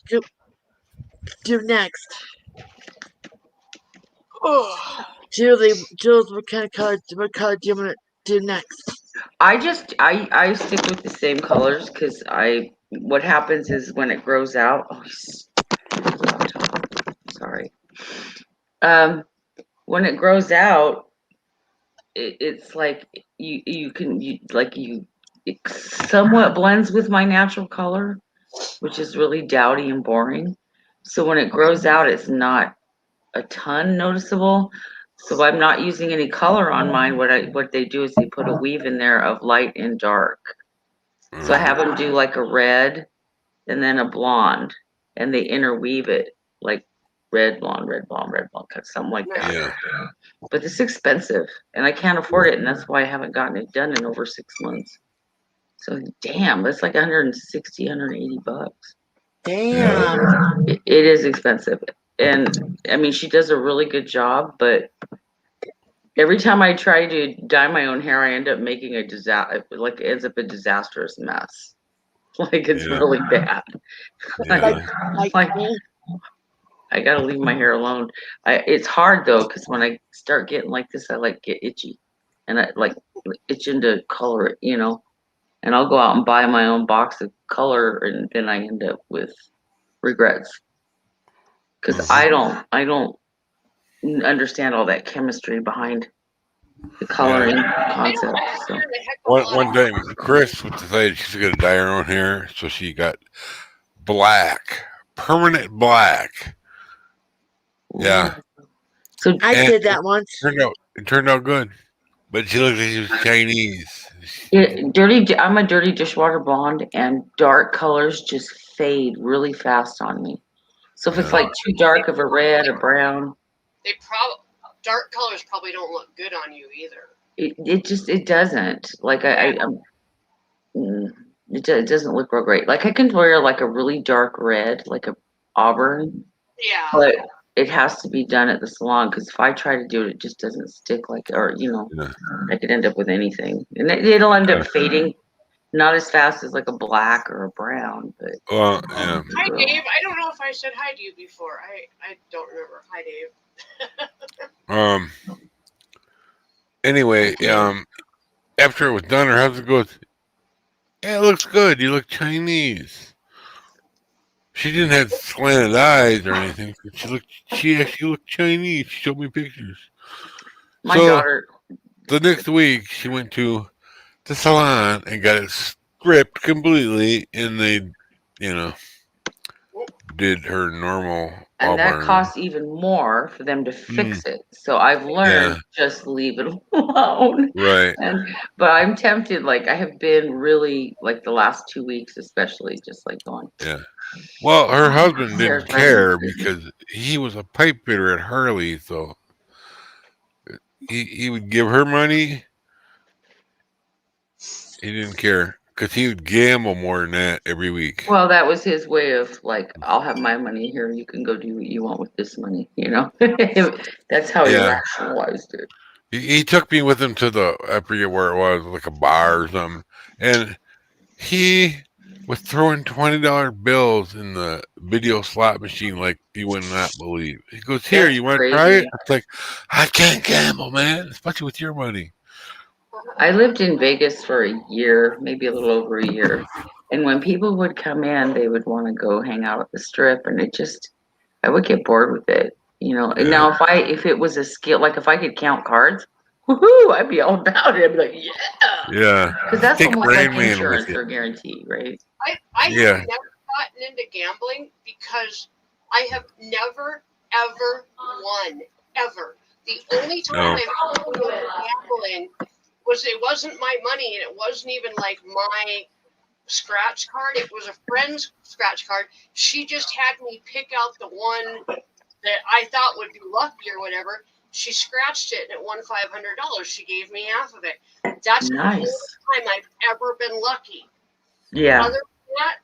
do next? Jules, what color do you want to do next? I stick with the same colors because what happens is when it grows out. Oh, sorry. When it grows out, it's like it somewhat blends with my natural color, which is really dowdy and boring. So when it grows out, it's not a ton noticeable. So I'm not using any color on mine. What they do is they put a weave in there of light and dark. So I have them do like a red and then a blonde, and they interweave it like red, blonde, something like that. Yeah. But it's expensive, and I can't afford it, and that's why I haven't gotten it done in over 6 months. So damn, that's like 160, 180 bucks. Damn. It is expensive. And I mean, she does a really good job, but every time I try to dye my own hair, I end up making a disaster. Like it ends up a disastrous mess. Like it's Yeah. really bad. Yeah. Like I gotta leave my hair alone. It's hard though, because when I start getting like this, I like get itchy, and I like itching to color it, you know. And I'll go out and buy my own box of color, and then I end up with regrets because I don't understand all that chemistry behind the coloring concept. So One time, Chris decided she's gonna dye her own hair, so she got black, permanent black. Yeah, So I And did that once. it turned out good, but she looked like she was Chinese. I'm a dirty dishwater blonde, and dark colors just fade really fast on me. So if it's like too dark of a red or brown, Dark colors probably don't look good on you either. it doesn't. Like it doesn't look real great. Like I can wear like a really dark red, like a auburn, Yeah. but it has to be done at the salon because if I try to do it, it just doesn't stick like, or Yeah. I could end up with anything, and it'll end up fading, not as fast as like a black or a brown, but. Well, yeah. Hi, Dave. I don't know if I said hi to you before. I don't remember. Hi, Dave. Anyway, after it was done, her husband goes, "Yeah, it looks good. You look Chinese." She didn't have slanted eyes or anything. But she actually looked Chinese. She showed me pictures. My So- daughter, The next week, she went to the salon and got it stripped completely, and they, did her normal and that auburn. costs even more for them to fix it. So I've learned just leave it alone. Right. But I'm tempted. Like I have been really like the last 2 weeks, especially, just like going. Yeah. Well, her husband Hair's didn't care ready. because he was a pipe fitter at Hurley, so he would give her money. He didn't care because he would gamble more than that every week. Well, that was his way of like, I'll have my money here. You can go do what you want with this money. That's how he Yeah. rationalized it. He took me with him to I forget where it was, like a bar or something, and he was throwing $20 bills in the video slot machine like you would not believe. He goes, "Here, That's you want to try crazy. it?" It's like, I can't gamble, man, especially with your money. I lived in Vegas for a year, maybe a little over a year. And when people would come in, they would want to go hang out at the strip, and I would get bored with it, you know. And Yeah. now if it was a skill, like if I could count cards, woohoo, I'd be all about it. I'd be like, yeah, Yeah. because that's Take almost like Rain Man insurance with or you. guarantee, right? I Yeah. have never gotten into gambling because I have never, ever won. Ever. The only time I've ever been gambling was it wasn't my money and it wasn't even like my scratch card. It was a friend's scratch card. She just had me pick out the one that I thought would be lucky or whatever. She scratched it and it won $500. She gave me half of it. That's the only Nice. time I've ever been lucky. Yeah. Other than that,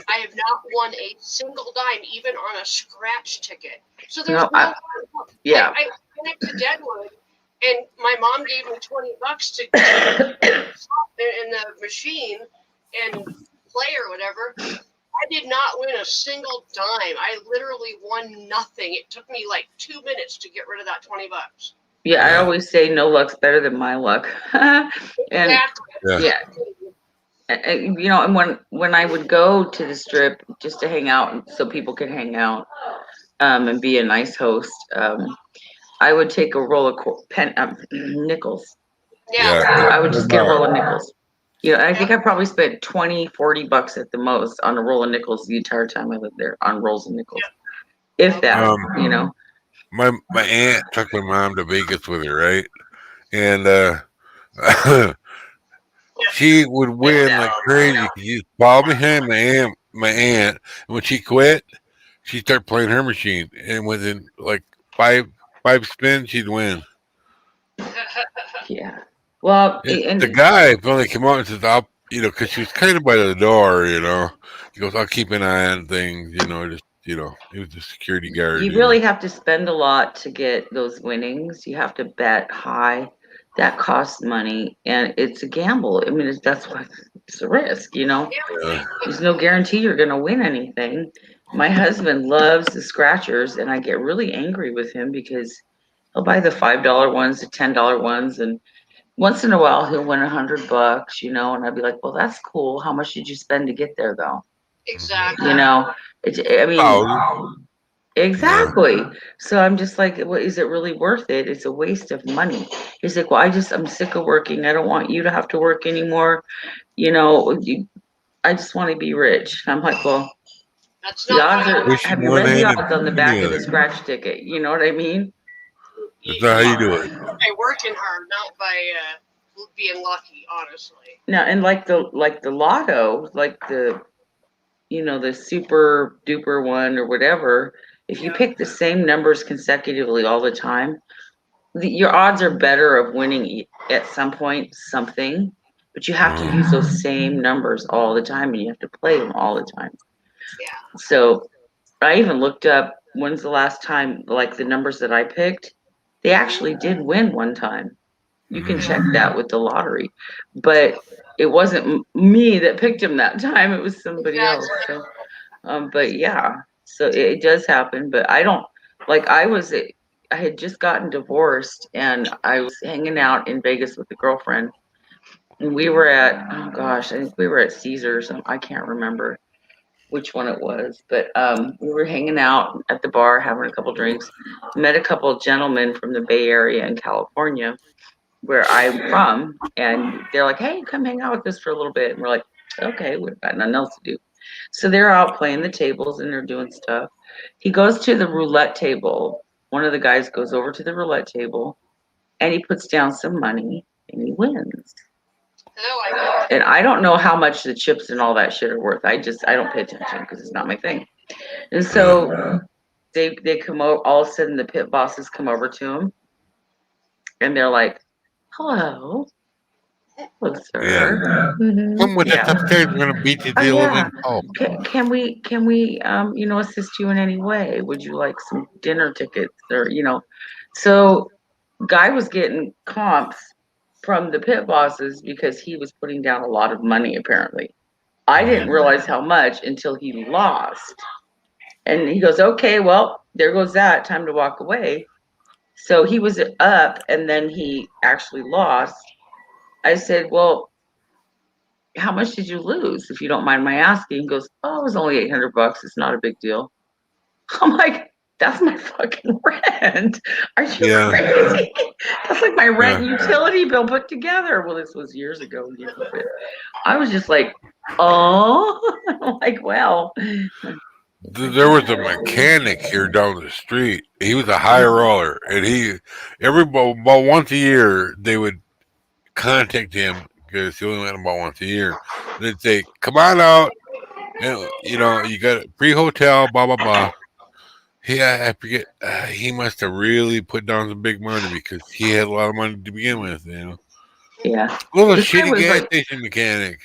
I have not won a single dime, even on a scratch ticket. So there's No, yeah. I went to Deadwood, and my mom gave me $20 to in the machine and play or whatever. I did not win a single dime. I literally won nothing. It took me like 2 minutes to get rid of that $20. Yeah, I Yeah. always say no luck's better than my luck. And Exactly. Yeah. yeah, you know, and when I would go to the strip just to hang out, so people could hang out, and be a nice host, I would take a roll of nickels. Yeah. I would just get a roll of nickels. You know, I think I probably spent $20-$40 at the most on a roll of nickels the entire time I lived there, on rolls of nickels, if that. You know, My aunt took my mom to Vegas with her, right? And she would win like crazy. She'd fall behind my aunt, and when she quit, she started playing her machine, and within like five spins, she'd win. yeah. Well, The guy finally came out and says, "I'll," because she was kind of by the door, He goes, "I'll keep an eye on things," just, he was the security guard. you really have to spend a lot to get those winnings. You have to bet high. That costs money, and it's a gamble. I mean, that's why it's a risk, Yeah. There's no guarantee you're going to win anything. My husband loves the scratchers, and I get really angry with him because he'll buy the $5 ones, the $10 ones, and once in a while he'll win $100, and I'd be like, well, that's cool. How much did you spend to get there, though? Exactly. I mean, Oh, exactly. So I'm just like, well, is it really worth it? It's a waste of money. He's like, well, I'm sick of working. I don't want you to have to work anymore. I just want to be rich. I'm like, well, That's the not odds how are, Wish have you you one read the hand odds on the and back the of the other. scratch ticket? You know what I mean? That's not how you do it. by working hard, not by being lucky, honestly. Now, and like the lotto, like the super duper one or whatever, if you pick the same numbers consecutively all the time, your odds are better of winning at some point something, but you have to use those same numbers all the time, and you have to play them all the time. Yeah. So I even looked up when's the last time, like the numbers that I picked, they actually did win one time. You can check that with the lottery, but it wasn't me that picked him that time. It was somebody else. So, but yeah, so it does happen. But I don't like. I had just gotten divorced, and I was hanging out in Vegas with a girlfriend, and we were at, oh gosh, I think we were at Caesars. I can't remember which one it was, but we were hanging out at the bar, having a couple drinks. Met a couple of gentlemen from the Bay Area in California, where I'm from, and they're like, "Hey, come hang out with us for a little bit." And we're like, "Okay, we've got nothing else to do." So they're out playing the tables and they're doing stuff. He goes to the roulette table. One of the guys goes over to the roulette table, and he puts down some money, and he wins. And I don't know how much the chips and all that shit are worth. I don't pay attention because it's not my thing. And so they come over. All of a sudden, the pit bosses come over to him, and they're like, "Hello, sir. Yeah. Come with us upstairs. We're gonna beat you to the living pulp." Can we assist you in any way? Would you like some dinner tickets or So, guy was getting comps from the pit bosses because he was putting down a lot of money. Apparently, I didn't realize how much until he lost. And he goes, okay, well, there goes that. Time to walk away. So he was up and then he actually lost. I said, well, how much did you lose, if you don't mind my asking? He goes, oh, it was only $800. It's not a big deal. I'm like, that's my fucking rent. Are you Yeah. crazy? That's like my rent and utility bill put together. Well, this was years ago. I was just like, oh, I'm like, well. There was a mechanic here down the street. He was a high roller, and about once a year they would contact him because he only went about once a year. They'd say, "Come on out, and you got a free hotel, blah blah blah." Yeah, I forget. He must have really put down some big money because he had a lot of money to begin with. Yeah. Little This guy shitty was gas like- station mechanic.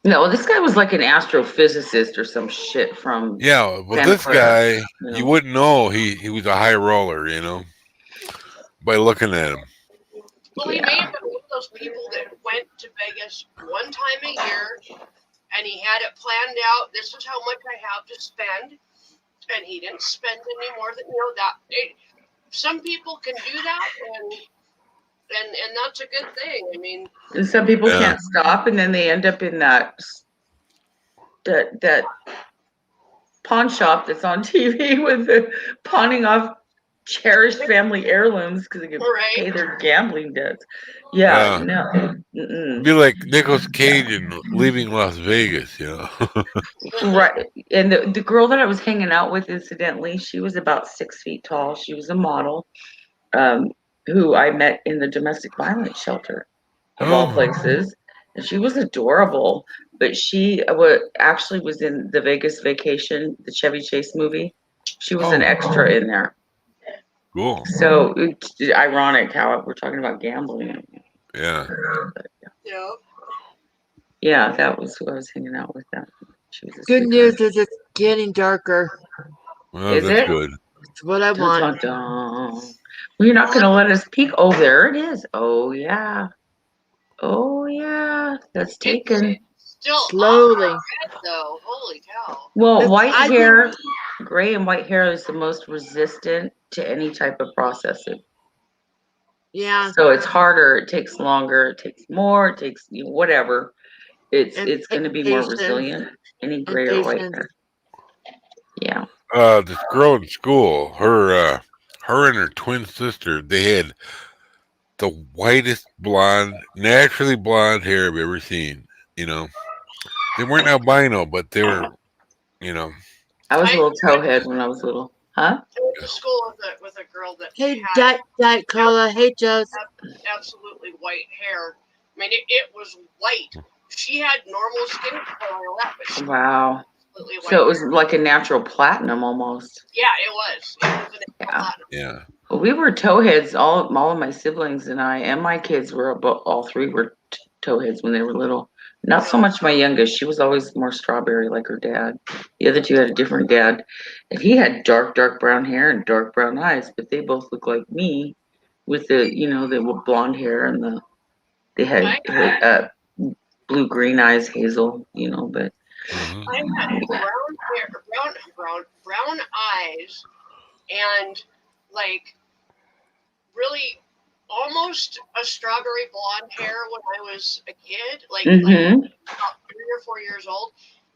No, this guy was like an astrophysicist or some shit from. Yeah, but Santa this Clara, guy, you wouldn't know he was a high roller, by looking at him. Well, he may have been one of those people that went to Vegas one time a year, and he had it planned out. This is how much I have to spend, and he didn't spend any more than that. Some people can do that, and that's a good thing. I mean, And some people can't stop, and then they end up in that pawn shop that's on TV with the pawning off cherished family heirlooms because they can pay their gambling debts. Yeah. No. Mm-mm. Be like Nicolas Cage in Leaving Las Vegas, Right. And the girl that I was hanging out with, incidentally, she was about 6 feet tall. She was a model, who I met in the domestic violence shelter, of all places. And she was adorable, but she actually was in the Vegas Vacation, the Chevy Chase movie. She was an extra in there. Cool. So it's ironic how we're talking about gambling. Yeah. Yeah, that was who I was hanging out with. That she was. Good news is it's getting darker. Well, Is that's it? good. That's what I want. Dun, dun, dun. Well, you're not going to let us peek. Oh, there it is. Oh, yeah. Oh, yeah. That's taken. still Slowly. red, though. Holy cow! Well, It's- white I hair, gray and white hair is the most resistant to any type of processing. Yeah. So it's harder. It takes longer. It takes more. It takes whatever. It's And going to be more patience. resilient. Any gray or white patience. hair. Yeah. This girl in school, her and her twin sister, they had the whitest blonde, naturally blonde hair I've ever seen. They weren't albino, but they were, I was a little towhead when I was little. Huh? I went to school with a girl that Hey, had Diet Cola. Hey, Joe. absolutely white hair. I mean, it was white. She had normal skin color and all that, but she Wow. was completely white. So it was like a natural platinum almost. Yeah, it was. It was an platinum. yeah. Well, we were towheads. All of my siblings and I, and my kids were all three were towheads when they were little. Not so much my youngest. She was always more strawberry like her dad. The other two had a different dad. And he had dark brown hair and dark brown eyes, but they both looked like me with the blonde hair and they had blue-green eyes, hazel, but. Mhm. I had brown hair, brown eyes, and like really almost a strawberry blonde hair when I was a kid, like Mhm. about 3 or 4 years old,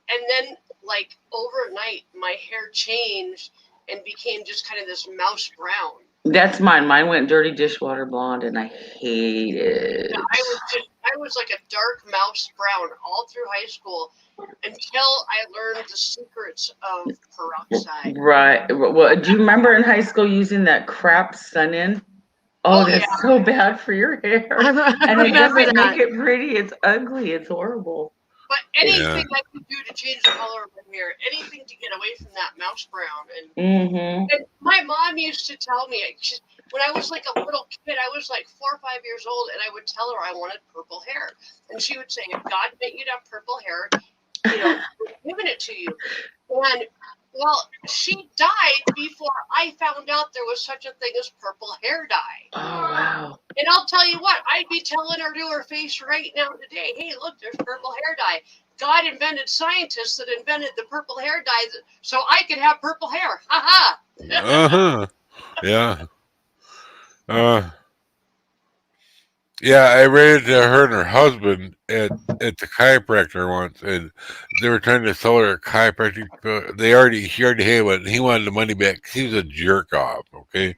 and then like overnight my hair changed and became just kind of this mouse brown. That's mine. Mine went dirty dishwater blonde, and I hate it. I was like a dark mouse brown all through high school until I learned the secrets of peroxide. Right. Well, do you remember in high school using that crap Sun-In? Oh, that's so bad for your hair. And it doesn't make it pretty. It's ugly. It's horrible. But anything I could do to change the color of my hair, anything to get away from that mouse brown. And my mom used to tell me, when I was like a little kid, I was like 4 or 5 years old, and I would tell her I wanted purple hair. And she would say, if God meant you to have purple hair, we're giving it to you. And well, she died before I found out there was such a thing as purple hair dye. Oh, wow. And I'll tell you what, I'd be telling her to her face right now today, hey, look, there's purple hair dye. God invented scientists that invented the purple hair dye so I could have purple hair. Ha ha. Uh-huh. Yeah. Yeah, I ran into her and her husband at the chiropractor once, and they were trying to sell her a chiropractic. She already had one. And he wanted the money back 'cause he was a jerk off. Okay,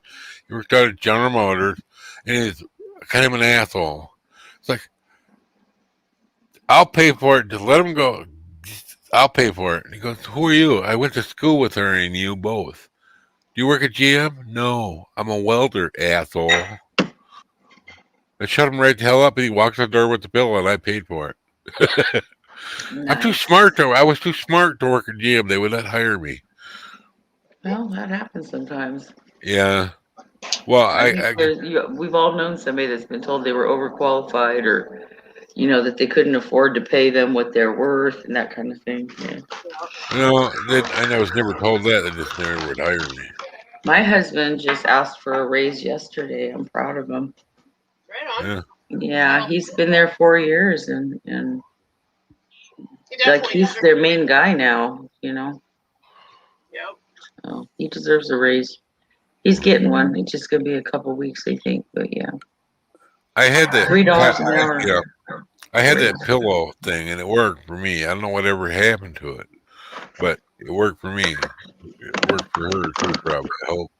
he worked out at General Motors, and he's kind of an asshole. It's like, I'll pay for it. Just let him go. I'll pay for it. And he goes, "Who are you?" I went to school with her and you both. Do you work at GM? No, I'm a welder, asshole. I shut him right the hell up, and he walks out the door with the bill, and I paid for it. I'm too Nice. smart to. I was too smart to work at GM. They would not hire me. Well, that happens sometimes. Yeah. Well, I think we've all known somebody that's been told they were overqualified, or that they couldn't afford to pay them what they're worth and that kind of thing. Yeah. and I was never told that. They just never would hire me. My husband just asked for a raise yesterday. I'm proud of him. Right on. Yeah. Yeah, he's been there 4 years, and He like definitely he's deserves their it. main guy now. Yep. So he deserves a raise. He's getting one. It's just gonna be a couple weeks, I think. But yeah, I had that. $3 an hour. Yeah. I had that pillow thing, and it worked for me. I don't know whatever happened to it, but it worked for me. It worked for her too, probably. I hope.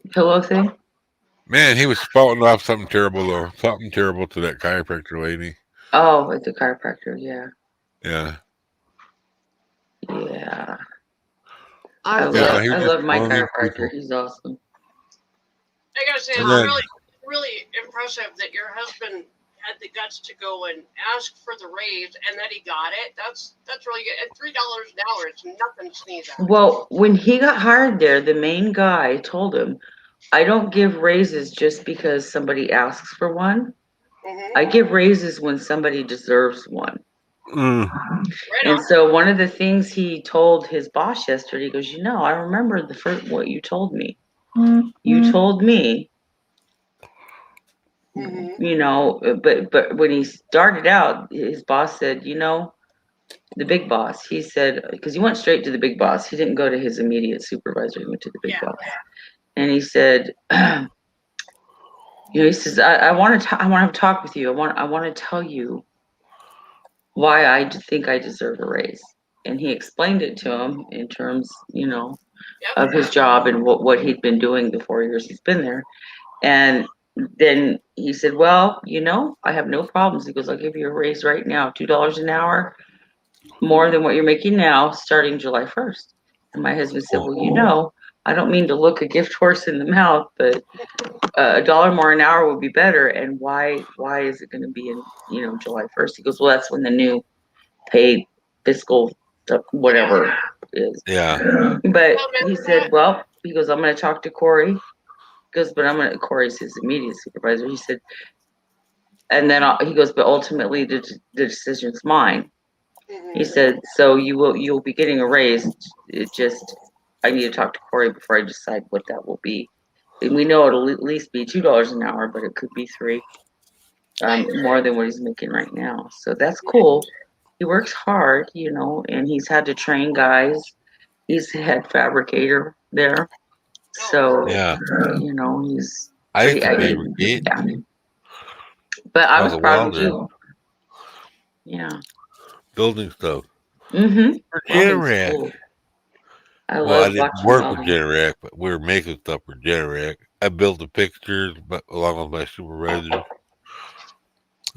Pillow thing. Man, he was spouting off something terrible though. Something terrible to that chiropractor lady. Oh, at the chiropractor. Yeah. Yeah. Yeah. I I Yeah, love, he I was love my one of them chiropractor. people. He's awesome. I gotta say, And it's then- really, really impressive that your husband had the guts to go and ask for the raise and that he got it. That's really good. At $3 an hour, it's nothing to sneeze at. Well, when he got hired there, the main guy told him, I don't give raises just because somebody asks for one. Mhm. I give raises when somebody deserves one. Mm. Right And on. so one of the things he told his boss yesterday, he goes, I remember the first what you told me. You told me, Mhm. but when he started out, his boss said, the big boss, he said, because he went straight to the big boss. He didn't go to his immediate supervisor. He went to the big Yeah. boss. And he said, he says, I want to talk with you. I want to tell you why I think I deserve a raise. And he explained it to him in terms, Yep. of his job and what he'd been doing the 4 years he's been there. And then he said, well, I have no problems. He goes, I'll give you a raise right now, $2 an hour, more than what you're making now, starting July 1st. And my husband said, well, I don't mean to look a gift horse in the mouth, but $1 more an hour would be better. And why is it going to be in, July 1st? He goes, well, that's when the new paid fiscal whatever is. Yeah. But he said, well, he goes, I'm going to talk to Corey. He goes, but Corey's his immediate supervisor. He said, and then he goes, but ultimately the decision's mine. He said, so you'll be getting a raise. I need to talk to Corey before I decide what that will be. And we know it'll at least be $2 an hour, but it could be $3, more than what he's making right now. So that's cool. He works hard, and he's had to train guys. He's the head fabricator there. So, Yeah. he's. I used to fabricate. Yeah. But I was a proud of welder. you. Yeah. Building stuff. Mm-hmm. For Generac. I Well, I love didn't watching work welding. with Generac, but we were making stuff for Generac. I built the fixtures, but along with my supervisors. And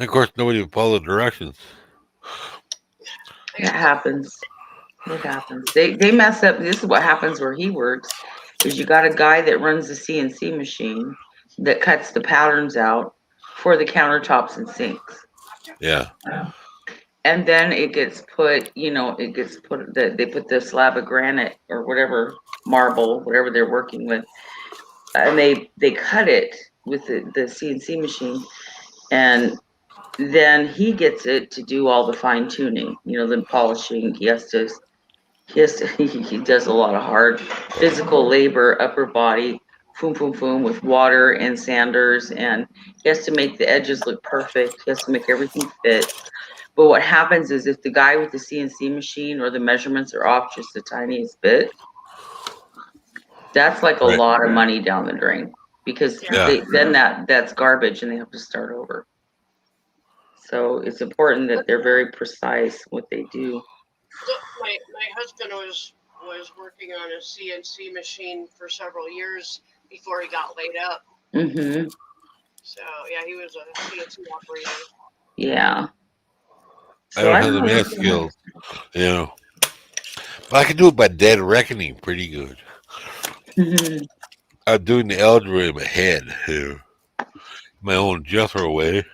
of course, nobody would follow the directions. It happens. It happens. They mess up. This is what happens where he works. Is you got a guy that runs the CNC machine that cuts the patterns out for the countertops and sinks. Yeah. And then it gets put, they put the slab of granite or whatever, marble, whatever they're working with, and they cut it with the CNC machine, and then he gets it to do all the fine tuning, the polishing. He does a lot of hard physical labor, upper body, with water and sanders, and he has to make the edges look perfect. He has to make everything fit. But what happens is if the guy with the CNC machine or the measurements are off just the tiniest bit, that's like a Right. lot of money down the drain because Yeah. then that's garbage and they have to start over. So it's important that they're very precise what they do. So my husband was working on a CNC machine for several years before he got laid up. Mm-hmm. So yeah, he was a CNC operator. Yeah. I don't have the math skills, you know. But I can do it by dead reckoning pretty good. Mhm. I'm doing the algebra in my head, you know, my own Jethro way.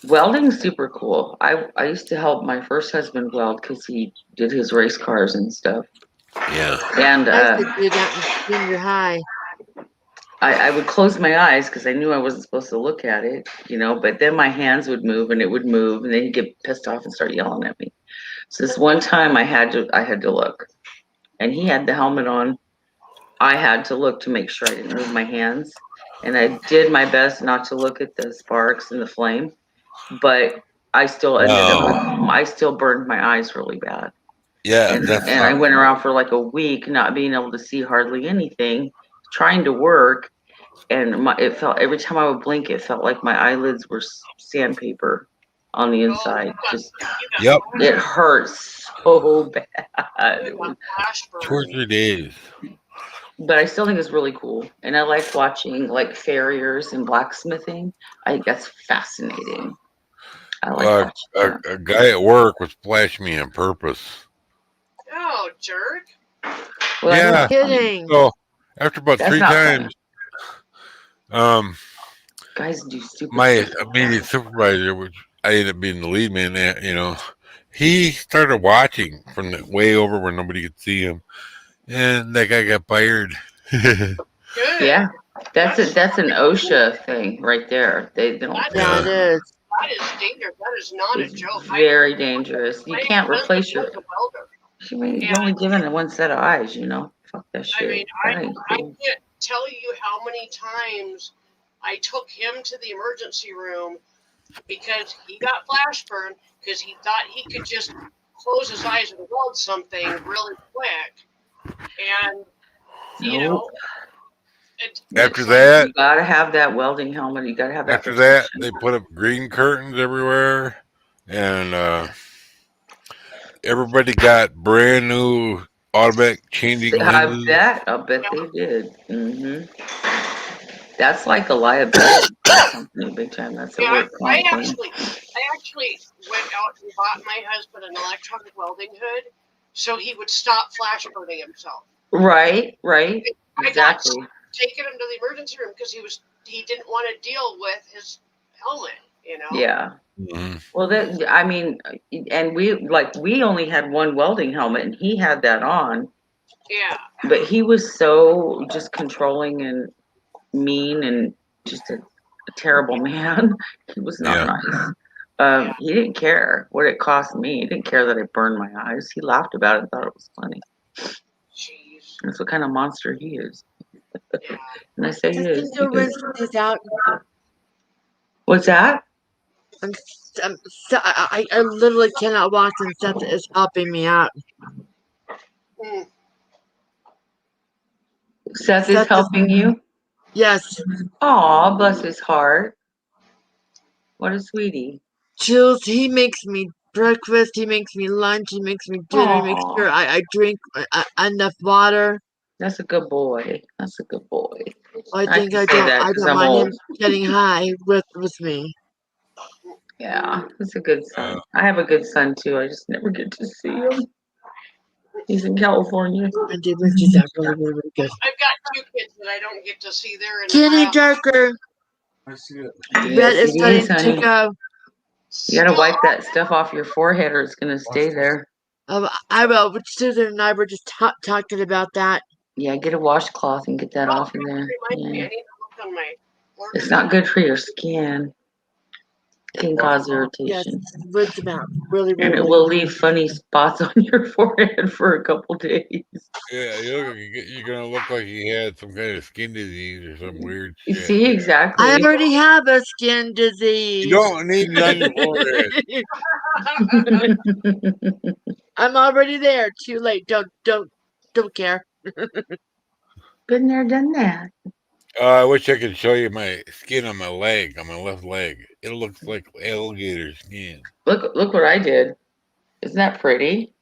Welding's super cool. I used to help my first husband weld because he did his race cars and stuff. Yeah. And I used to do that in junior high. I would close my eyes because I knew I wasn't supposed to look at it, you know, but then my hands would move and it would move and then he'd get pissed off and start yelling at me. So this one time I had to look. And he had the helmet on. I had to look to make sure I didn't move my hands. And I did my best not to look at the sparks and the flame, but I still I still burned my eyes really bad. Yeah, And that's I went around for like a week not being able to see hardly anything, trying to work. And it felt every time I would blink, it felt like my eyelids were sandpaper on the inside. Just Yep. it hurts so bad. You got flash 2 or burn. 3 days. But I still think it's really cool, and I like watching like farriers and blacksmithing. I think that's fascinating. I like watching that. A guy at work was flashing me on purpose. Oh, jerk! Well, Yeah. that's not funny. Kidding. So after about That's 3 not funny. times, Guys do stupid my stuff. immediate supervisor, which I ended up being the lead man at, you know, he started watching from the way over where nobody could see him, and that guy got fired. Good. Yeah, that's an OSHA thing right there. They don't. Yeah, it is. That is dangerous. That is not a It's joke. very dangerous. You My can't husband replace your. was a welder. I mean, you're only given one set of eyes, you know. Fuck that shit. I mean, That I ain't I cool. can't tell you how many times I took him to the emergency room because he got flash burn because he thought he could just close his eyes and weld something really quick, and you know, After that, You gotta have that welding helmet. You gotta have that. after that, protection. they put up green curtains everywhere, and everybody got brand new automatic changing I lenses. bet they did. That's like a liability for the company, big time. That's a yeah, work I comp thing. actually went out and bought my husband an electronic welding hood so he would stop flash burning himself. Right, I exactly. got taking him to the emergency room because he didn't want to deal with his helmet, you know. Yeah. Mhm. Well, I mean, and we only had one welding helmet, and he had that on. Yeah. But he was so just controlling and mean and just a terrible man. He was not nice. He didn't care what it cost me. He didn't care that I burned my eyes. He laughed about it and thought it was funny. Jeez. That's what kind of monster he is. Yeah. And I say he Just is. think your Because, rinse is out. what's that? I literally cannot watch and Seth is helping me out. Mm. Seth Seth is is- helping you? Yes. Aw, bless his heart. What a sweetie. Jules, he makes me breakfast, he makes me lunch, he makes me dinner, he makes Aw. sure I drink enough water. That's a good boy. That's a good boy. I I think can I say don't that I 'cause don't I'm mind him old. getting high with me. Yeah, he's a good son. I have a good son too. I just never get to see him. He's in California. And did Richie's out really, really, really good. I've got 2 kids that I don't get to see. They're in Kenny the Darker. I see it. The vet is Yes, starting it is, to go. You gotta wipe that stuff off your forehead or it's gonna stay there. I will. Susan and I were just talking about that. Yeah, get a washcloth and get that off in there. Reminds me, Yeah. I need to look on my order. It's not good for your skin. can cause Yes, irritation. woods about really, And really, it will leave funny spots on your forehead for a couple days. Yeah, you're gonna look like you had some kind of skin disease or some weird You shit. see, I exactly. already have a skin You disease. don't need it on your forehead. I'm already there. Too late. Don't care. Been there, done that. I wish I could show you my skin on my leg, on my left leg. It looks like alligator skin. Look what I did. Isn't that pretty?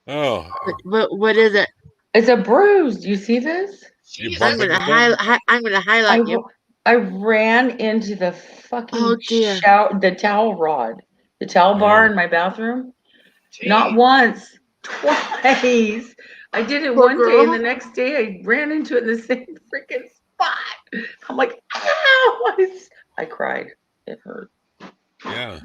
Oh, What is it? It's a bruise. You see this? you Jesus. I'm bumping gonna your thumb? I'm gonna highlight you. I ran into the fucking Oh dear. the towel rod, the towel bar in my bathroom. Not Gee. once, twice. I did it Poor one day, and girl. the next day I ran into it in the same freaking spot. I'm like, ow! I cried. It hurt. Yeah.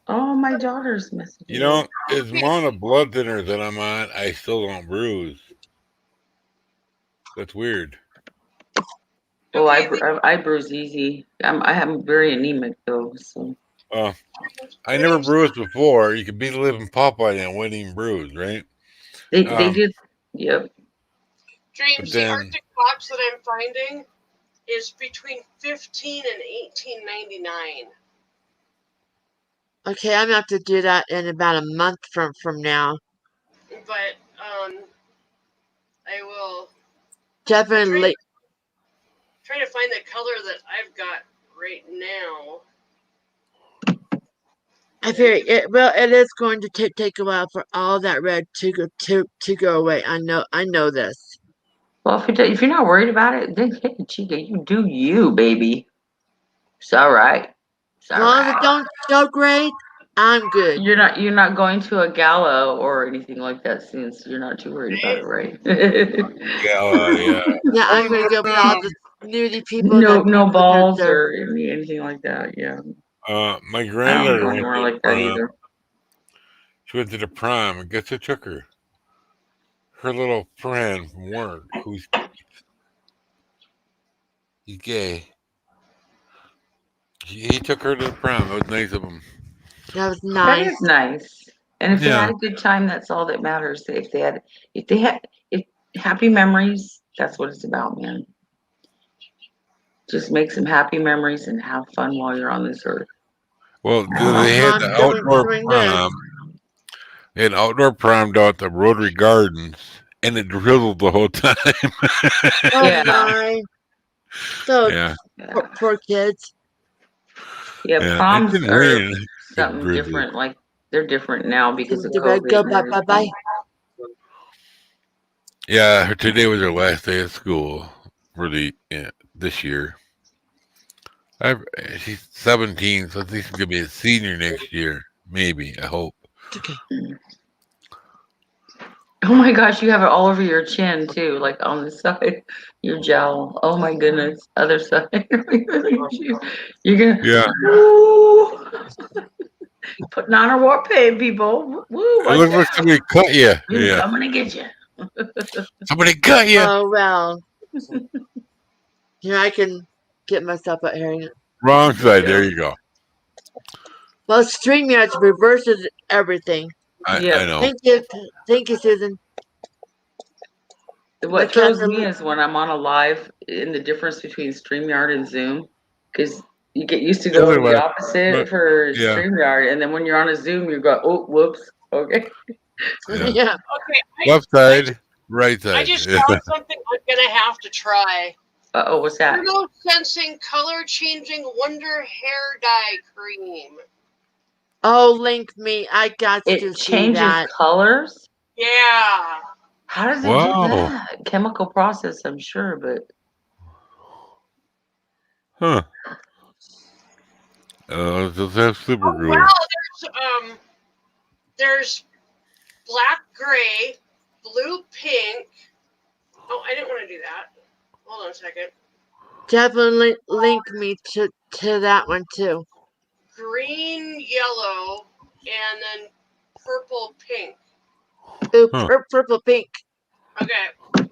Oh, my daughter's messaging You me. know, as amount of blood thinner that I'm on, I still don't bruise. That's weird. Well, I bruise easy. I'm very anemic though, so I never bruised before. You could beat the living pop out and wouldn't even bruise, right? they Um, did. Yep. Dreams, But the then- Arctic box that I'm finding is between $15 and $18.99. Okay, I'm gonna have to do that in about a month from now. But I will Definitely. try to find the color that I've got right now. I fear it. Well, it is going to take a while for all that red to go away. I know this. Well, if you're not worried about it, then hey, Chica, you do you, baby. It's all right. It's As all long as it right. don't show great, I'm good. You're not going to a gala or anything like that since you're not too worried about it, right? Yeah. Yeah, I'm gonna go with all the nudie people. No that balls they're- or anything like that. Yeah. My I don't granddaughter go went anywhere to like the that prom. either. She went to the prom, and guess who took her? Her little friend from work, he's gay. He took her to the prom. It was nice of him. That was That nice. is nice. And if they Yeah. had a good time, that's all that matters. If happy memories, that's what it's about, man. Just make some happy memories and have fun while you're on this earth. Well, they had the outdoor prom. They had outdoor prom down at the Rotary Gardens, and it drizzled the whole time. Oh Yeah. my. So Yeah. poor kids. Yeah, Yeah, it proms didn't are rain. something drizzled. different. Like they're different now because of You better COVID. go and bye everything. bye. Yeah, today was her last day of school for this year. She's 17, so I think she's gonna be a senior next year. Maybe, I hope. Okay. Oh my gosh, you have it all over your chin too, like on the side, your jowl. Oh my goodness, other side. You're gonna. Yeah. Woo! Putting on a war paint, people. Woo! It watch looks like out. somebody cut you. I'm Yeah, gonna get you. somebody cut you. Oh well. Here I can get myself out here. Wrong side. There you go. Well, StreamYard reverses everything. I know. Thank you, Susan. What But throws Catherine- me is when I'm on a live and the difference between StreamYard and Zoom, because you get used to going the opposite for yeah. StreamYard, and then when you're on a Zoom, you go, oh, whoops, okay. Yeah. Okay, Left side, right side. I just found something I'm gonna have to try. Uh-oh, what's that? Thermo Sensing Color Changing Wonder Hair Dye Cream. Oh, link me. I got to It see changes that. colors? Yeah. How does it Wow. do that? Chemical process, I'm sure, but Huh. Does have super Oh, glue. wow, there's black gray, blue pink. Oh, I didn't want to do that. Hold on a second. Definitely link me to that one too. Green, yellow, and then purple, pink. Ooh, Huh. purple pink. Okay.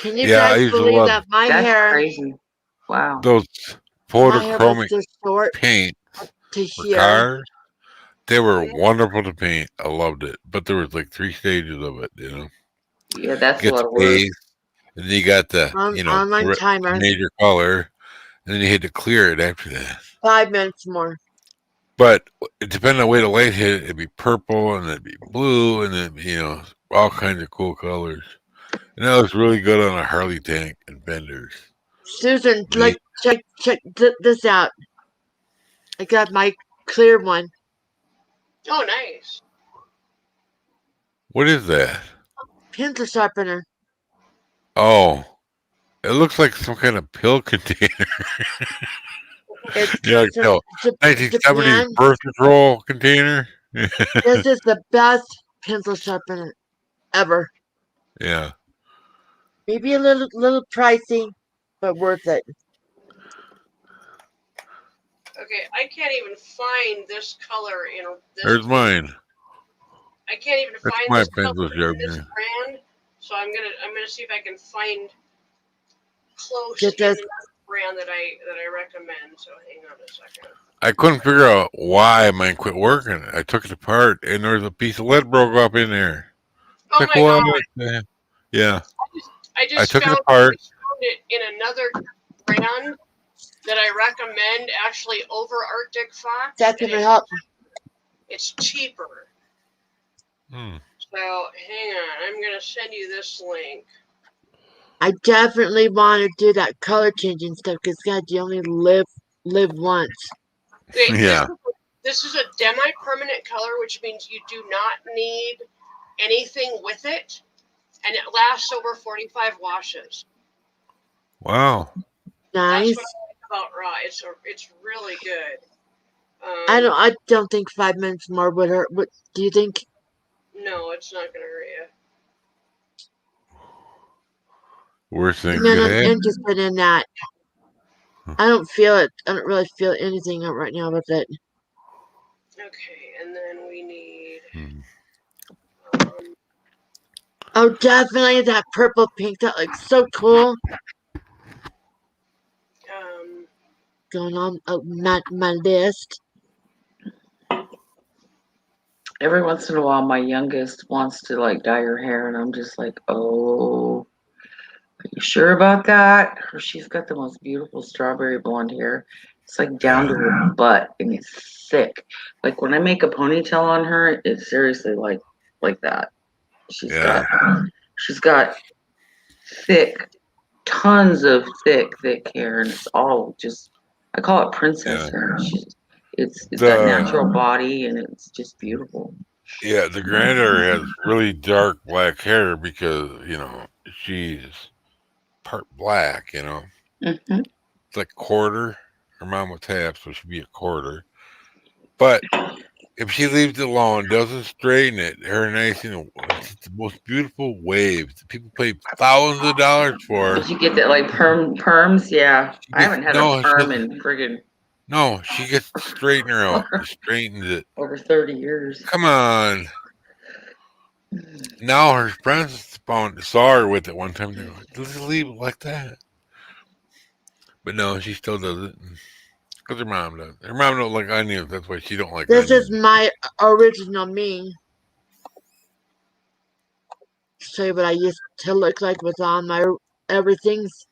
Can you Yeah, I guys used to believe love- that my that's hair? crazy. Wow. Those My hair was photochromic too short paint to for here. cars. They were Oh, yeah. wonderful to paint. I loved it. But there was like 3 stages of it, Yeah, that's You a got lot the of work. base, and then you got the, Online the timer. major color, and then you had to clear it after that. 5 minutes more. But it depending on the way the light hit it, it'd be purple, and it'd be blue, and then, all kinds of cool colors. And that looks really good on a Harley tank and fenders. Susan, Neat. check this out. I got my clear one. Oh, nice. What is that? Pencil sharpener. Oh, it looks like some kind of pill container. It's Yeah, I can tell. 1970s Japan. birth control container. This is the best pencil sharpener ever. Yeah. Maybe a little pricey, but worth it. Okay, I can't even find this color in this. There's mine. I can't even That's find my this pencil color in this sharpener. brand. So I'm gonna see if I can find close Get in this. another brand that I recommend. So hang on a second. I couldn't figure out why mine quit working. I took it apart, and there was a piece of lead broke up in there. Oh Like, my what? god! Yeah. I just took it found apart. it in another brand that I recommend, actually over Arctic Fox. That's and gonna help. it's cheaper. Hmm. So hang on, I'm gonna send you this link. I definitely want to do that color changing stuff because God, you only live once. Wait, Yeah. This is a demi-permanent color, which means you do not need anything with it, and it lasts over 45 washes. Wow. Nice. That's what I like about Raw. It's really good. I don't think 5 minutes more would hurt. What do you think? No, it's not gonna hurt you. Worst thing Man, could I'm happen. interested in that. I don't feel it. I don't really feel anything right now with it. Okay, and then we need. Hmm. Oh, definitely that purple pink. That looks so cool. Going on my list. Every once in a while, my youngest wants to like dye her hair, and I'm just like, oh, are you sure about that? She's got the most beautiful strawberry blonde hair. It's like down to her butt, and it's thick. Like when I make a ponytail on her, it's seriously like that. She's got thick, tons of thick hair, and it's all just. I call it princess hair. It's got natural body, and it's just beautiful. Yeah, the granddaughter has really dark black hair because, she's part black, Mm-hmm. It's like quarter. Her mom was half, so she'd be a quarter. But if she leaves it alone, doesn't straighten it, her nice, it's the most beautiful waves. People pay thousands of dollars for. Did you get that like perms? Yeah, I haven't had a perm in friggin' No, she gets the straightener out. She straightens it. over 30 years. Come on. Now her friends saw her with it one time. They go, "Just leave it like that." But no, she still does it because her mom does. Her mom don't like onions. That's why she don't like This onions. is my original me. Show you what I used to look like with all my everything's.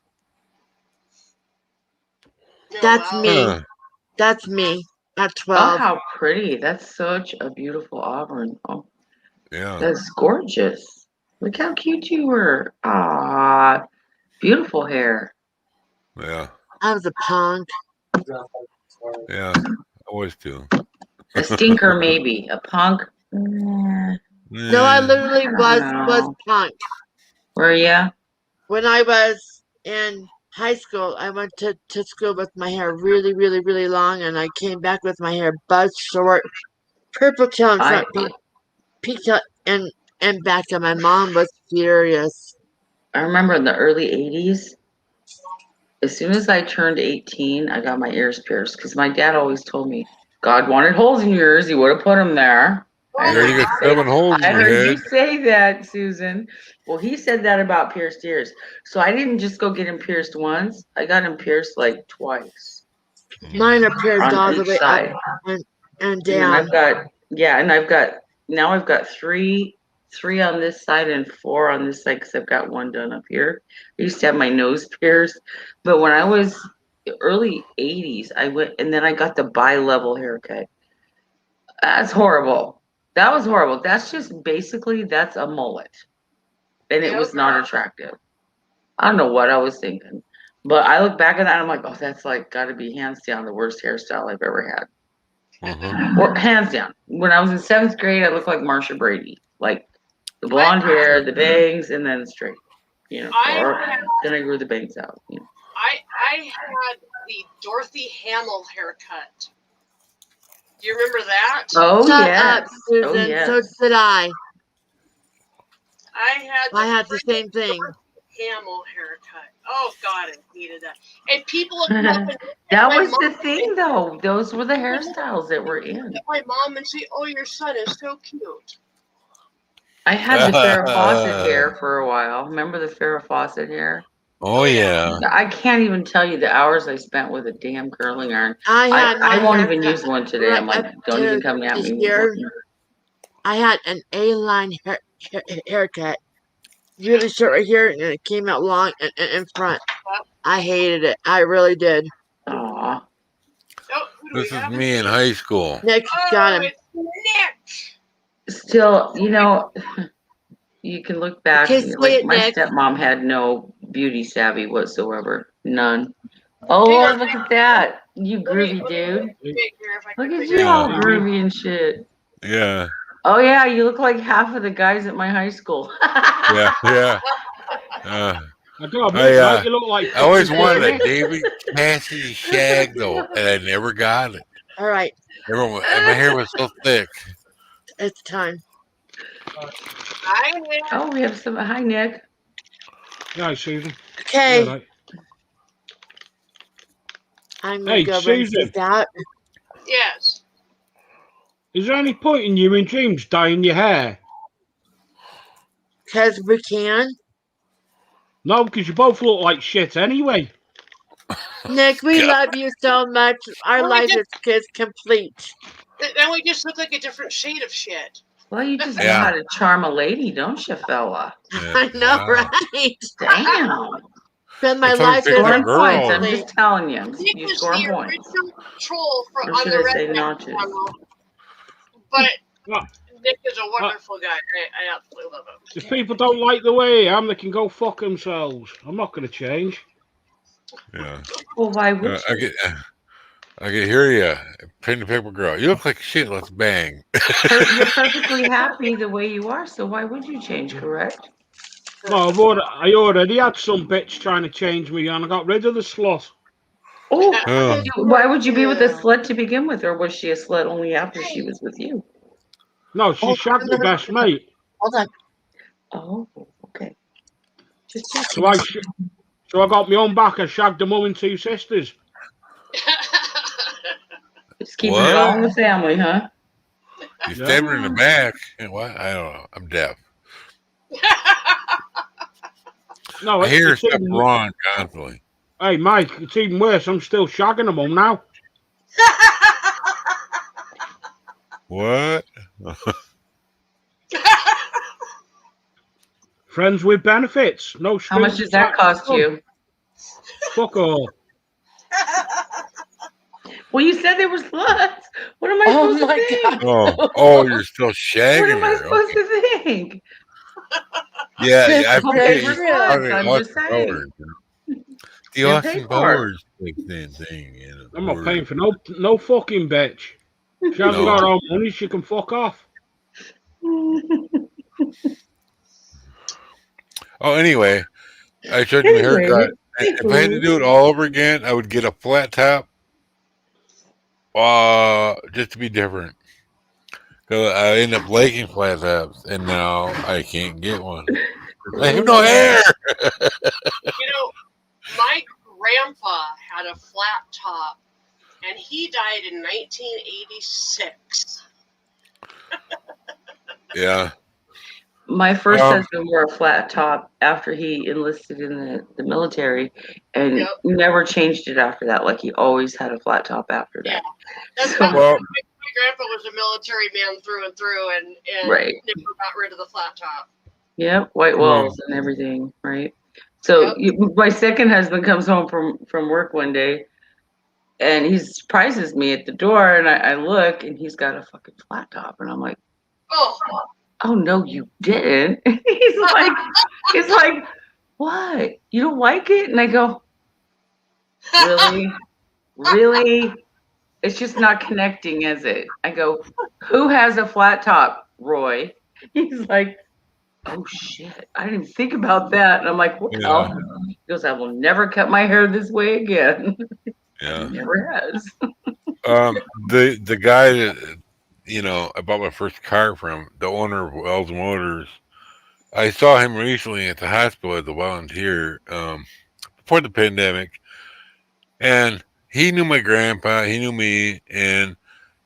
That's me. Huh. That's me at Oh, 12. how pretty. That's such a beautiful auburn. Oh, Yeah. that's gorgeous. Look how cute you were. Ah, beautiful hair. Yeah. I was a punk. Yeah. I always do. A stinker, maybe. A punk. Nah, No, I literally was know. punk. Were ya? When I was in high school, I went to school with my hair really, really, really long, and I came back with my hair buzzed short, purple tail in front, pink tail and back, and my mom was furious. I remember in the early 80s, as soon as I turned 18, I got my ears pierced because my dad always told me, God wanted holes in your ears, he would have put them there. You already got 7 holes in I your heard you head. say that, Susan. Well, he said that about pierced ears. So I didn't just go get him pierced once. I got him pierced like twice. Mine are paired all on the each way side. up and And then down. I've got three on this side and 4 on this side because I've got one done up here. I used to have my nose pierced, but when I was early 80s, I went and then I got the bi-level haircut. That's horrible. That was horrible. That's just basically that's a mullet. And it was not attractive. I don't know what I was thinking. But I look back at that and I'm like, oh, that's like gotta be hands down the worst hairstyle I've ever had. Or hands down. When I was in 7th grade, I looked like Marsha Brady. Like the blonde hair, the bangs, and then straight. You know. Then I grew the bangs out. You know. I had the Dorothy Hamill haircut. Do you remember that? Oh Shut yes. up, Susan. yes. So did I. I had the same thing. Hamill haircut. Oh God, I hated that. And people would come up and look at That my was the mom thing though. Those were the hairstyles that were in. at my mom and say, "Oh, your son is so cute." I had the Farrah Fawcett hair for a while. Remember the Farrah Fawcett hair? Oh yeah. I can't even tell you the hours I spent with a damn curling iron. I won't even use one today. I'm right like, up don't even to come at me. here. I had an A-line haircut. Really short right here, and it came out long and in front. I hated it. I really did. Aw. Oh, who do we This is have? me in high school. Nick got him. It's Nick. Still, you know, you can look back. Okay, and say like it, my Nick. stepmom had no beauty savvy whatsoever. None. Oh, Hang on. look at that. You groovy Let me dude. big here if I Look can at figure you it all Yeah. groovy and shit. Yeah. Oh yeah, you look like half of the guys at my high school. Yeah. Yeah. I gotta admit, I mate, you look like I always fucking wanted a Nick. David Cassidy shag though, and I never got it. All right, Everyone, my hair was so thick. it's time. Hi, Nick. Oh, we have some. Hi, Nick. Yeah, Susan. Okay, Yeah, right. I'm gonna Hey, go rinse Susan. this out. Yes. Is there any point in you and James dyeing your hair? Because we can. No, because you both look like shit anyway. Nick, we Yeah. love you so much. Our Well, life is complete. Then we just look like a different shade of shit. Well, you just know Yeah. how to charm a lady, don't you, fella? Yeah. I know, Wow. right? Damn. But my That's why you life picked is a Scoring girl. points. I'm complete. just telling you. Nick You is score the points. original troll Or on should the I say Redneck notches? channel. But Well, Nick is a wonderful guy. I absolutely love him. if people don't like the way I am, they can go fuck themselves. I'm not going to change. Yeah. Well, why would you? I can hear you. Pen and paper girl. You look like shit. Let's bang. You're perfectly happy the way you are, so why would you change, correct? No, I already had some bitch trying to change me, and I got rid of the slut. Oh, Oh. why would you be with a slut to begin with, or was she a slut only after she was with you? No, she shagged my best mate. Hold on. Oh, okay. Just checking. So I got my own back. I shagged a mum and 2 sisters. Just keeping What? it all in the family, huh? You stabbed her in the back. And what? I don't know. I'm deaf. No, I hear it's stuff even, wrong constantly. Hey, Mike, it's even worse. I'm still shagging a mum now. What? Friends with benefits. No How much strings does that cost you? Fuck all. Well, you said they were sluts. What am I Oh supposed my to think? Oh, you're still What shagging am I her. supposed Okay. to think? Yeah, This I is I'll forget pay very for you. true. sluts. I'm just saying. The You're Austin paid for it. Powers thing, you know. I'm not paying for no fucking bitch. She hasn't No. got her own money. She can fuck off. Oh, anyway, I showed you my haircut. If I had to do it all over again, I would get a flat top, just to be different. Because I end up liking flat tops, and now I can't get one. I have no hair. You know, my grandpa had a flat top, and he died in 1986. Yeah. My first Um, husband wore a flat top after he enlisted in the military, and Yep. never changed it after that. Like he always had a flat top after Yeah. that. That's So, my well, grandpa was a military man through and through, and right. never got rid of the flat top. Yep. White walls and everything. Right. So Yep. my second husband comes home from work one day, and he surprises me at the door, and I look, and he's got a fucking flat top, and I'm like, Oh, oh no, you didn't. he's like, what? You don't like it? And I go, really? Really? It's just not connecting, is it? I go, who has a flat top? Roy. He's like, oh shit, I didn't even think about that. And I'm like, well, yeah, he goes, I will never cut my hair this way again. yeah. Never has. The guy that I bought my first car from, the owner of Wells Motors. I saw him recently at the hospital as a volunteer before the pandemic, and he knew my grandpa. He knew me, and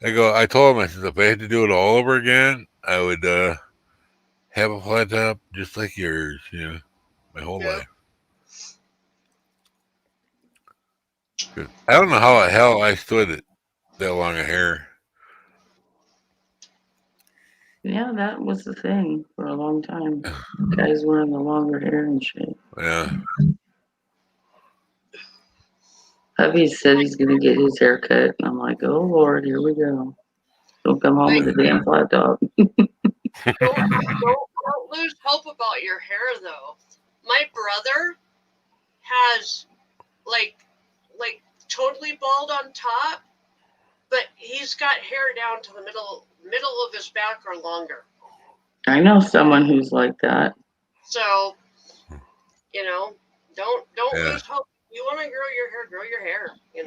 I told him, I said, if I had to do it all over again, I would have a flat top just like yours, my whole Yep. life. 'Cause I don't know how the hell I stood it that long of hair. Yeah, that was the thing for a long time. Guys wearing the longer hair and shit. Yeah, Hubby said he's gonna get his hair cut, and I'm like, oh Lord, here we go. Don't come home with a damn flat top. don't lose hope about your hair, though. My brother has like totally bald on top, but he's got hair down to the middle of his back or longer. I know someone who's like that. So, don't Yeah. lose hope. You want to grow your hair. You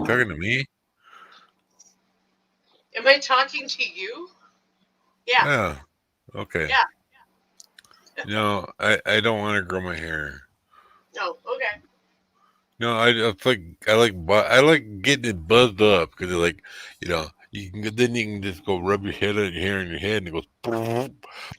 talking to me? Am I talking to you? Yeah. Yeah. Okay. Yeah. No, I don't want to grow my hair. No. Okay. No, I like getting it buzzed up because you can just go rub your head on your hair in your head and it goes.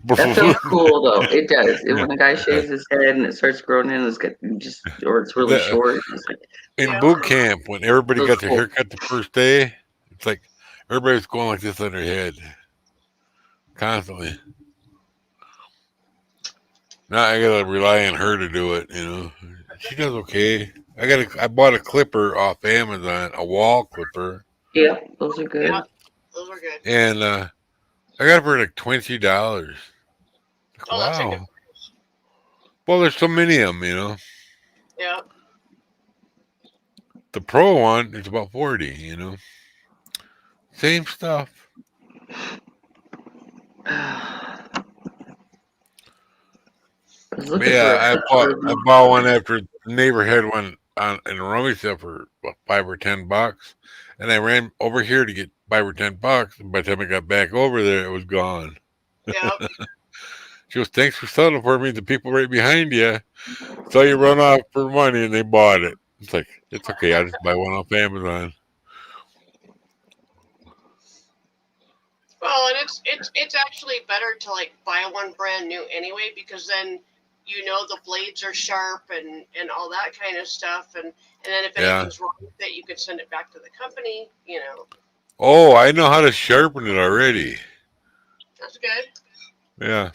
That feels cool though. It does. Yeah. When a guy shaves his head and it starts growing in, or it's really short. It's like, In boot camp, when everybody Feels got their cool. haircut the first day, it's like everybody's going like this on their head constantly. Now I gotta rely on her to do it. She does okay. I bought a clipper off Amazon, a wall clipper, yeah, those are good. Yeah. Those are good. and I got it for like $22. Oh, that's a good Wow. price. Well, there's so many of them, Yeah. The pro one is about 40, Same stuff. Yeah, I bought one after the neighbor had one in a rummage sale for about $5 or $10, and I ran over here to get $5 or $10. And by the time I got back over there, it was gone. Yeah. She goes, "Thanks for selling for me. The people right behind you saw you run off for money, and they bought it." It's like, it's okay. I'll just buy one off Amazon. Well, and it's actually better to buy one brand new anyway, because then the blades are sharp and all that kind of stuff, and then if anything's wrong with it, you can send it back to the company. Oh, I know how to sharpen it already. That's good. Yeah,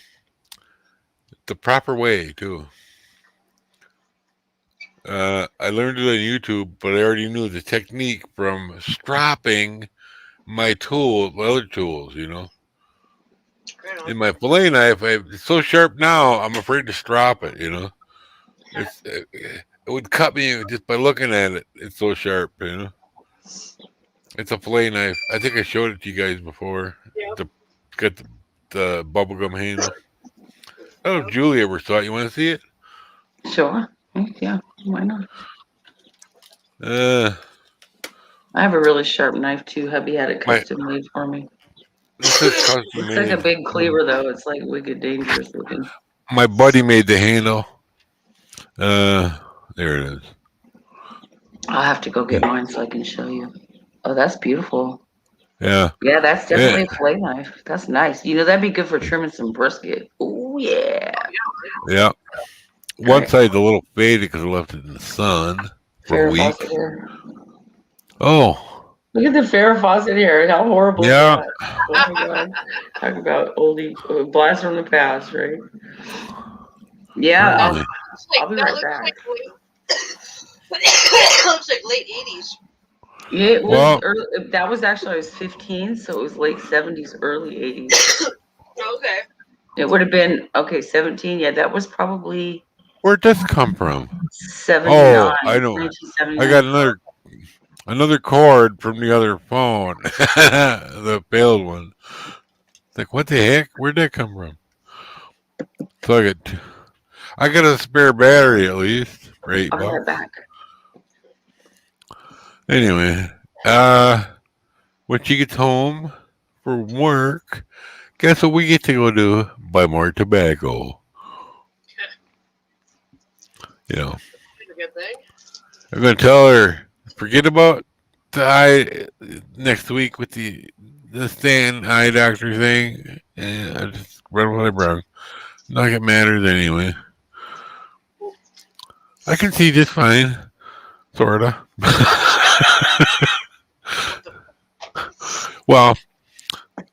the proper way too. I learned it on YouTube, but I already knew the technique from stropping my other tools, Right on. In my fillet knife, it's so sharp now, I'm afraid to strop it, It would cut me just by looking at it. It's so sharp, It's a fillet knife. I think I showed it to you guys before. Yeah. It's got the bubblegum handle. I don't know if Julie ever saw it. You want to see it? Sure. Yeah, why not? I have a really sharp knife too. Hubby had it custom made for me. It's like a big cleaver though. It's like wicked dangerous looking. My buddy made the handle. There it is. I'll have to go get mine so I can show you. Oh, that's beautiful. Yeah. Yeah, that's definitely a flay knife. That's nice. You know, that'd be good for trimming some brisket. Oh yeah. Yeah. One side's a little faded because I left it in the sun for a Farrah week. Fawcett hair. Oh. Look at the Farrah Fawcett hair. How horrible Yeah. is that? Oh my god. Talk about oldie blast from the past, right? Yeah, Really? I'll be right back. Looks like late 80s. Yeah, it was Well- early, that was actually I was 15, so it was late 70s, early 80s. Okay. It would have been 17. Yeah, that was probably Where'd this come from? 79. I know. 1979. I got another cord from the other phone, the failed one. Like, what the heck? Where'd that come from? So I got a spare battery at least for $8. I'll be right back. Anyway, when she gets home from work, guess what we get to go do? Buy more tobacco. You know, That's a good thing. I'm gonna tell her forget about the eye next week with the Stan eye doctor thing, and I just run what I brought. Not like it matters anyway. I can see just fine, sorta. Well,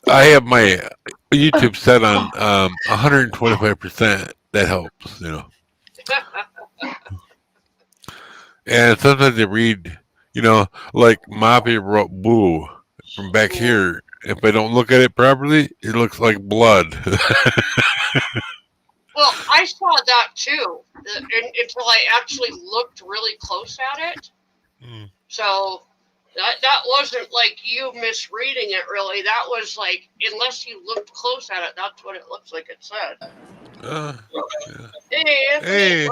I have my YouTube set on 125%. That helps, you know. And sometimes they read, you know, like Mafia wrote "boo" from back here. If I don't look at it properly, it looks like blood. Well, I saw that too until I actually looked really close at it. Mm. So that wasn't like you misreading it really. That was like, unless you looked close at it, that's what it looks like it said. Hey, Anthony. Hey.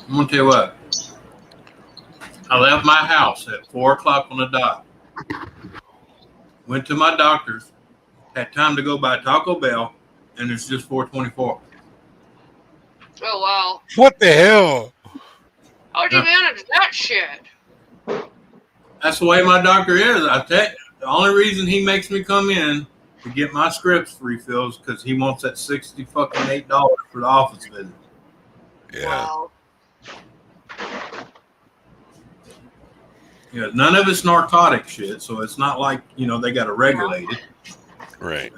I'm gonna tell you what. I left my house at 4:00 on the dot. Went to my doctor's. Had time to go by Taco Bell, and it's just 4:24. Oh wow. What the hell? How'd you manage that shit? That's the way my doctor is. I tell you, the only reason he makes me come in to get my scripts refills because he wants that $8 for the office visit. Yeah. Wow. Yeah, none of it's narcotic shit, so it's not like, you know, they got to regulate it. Right.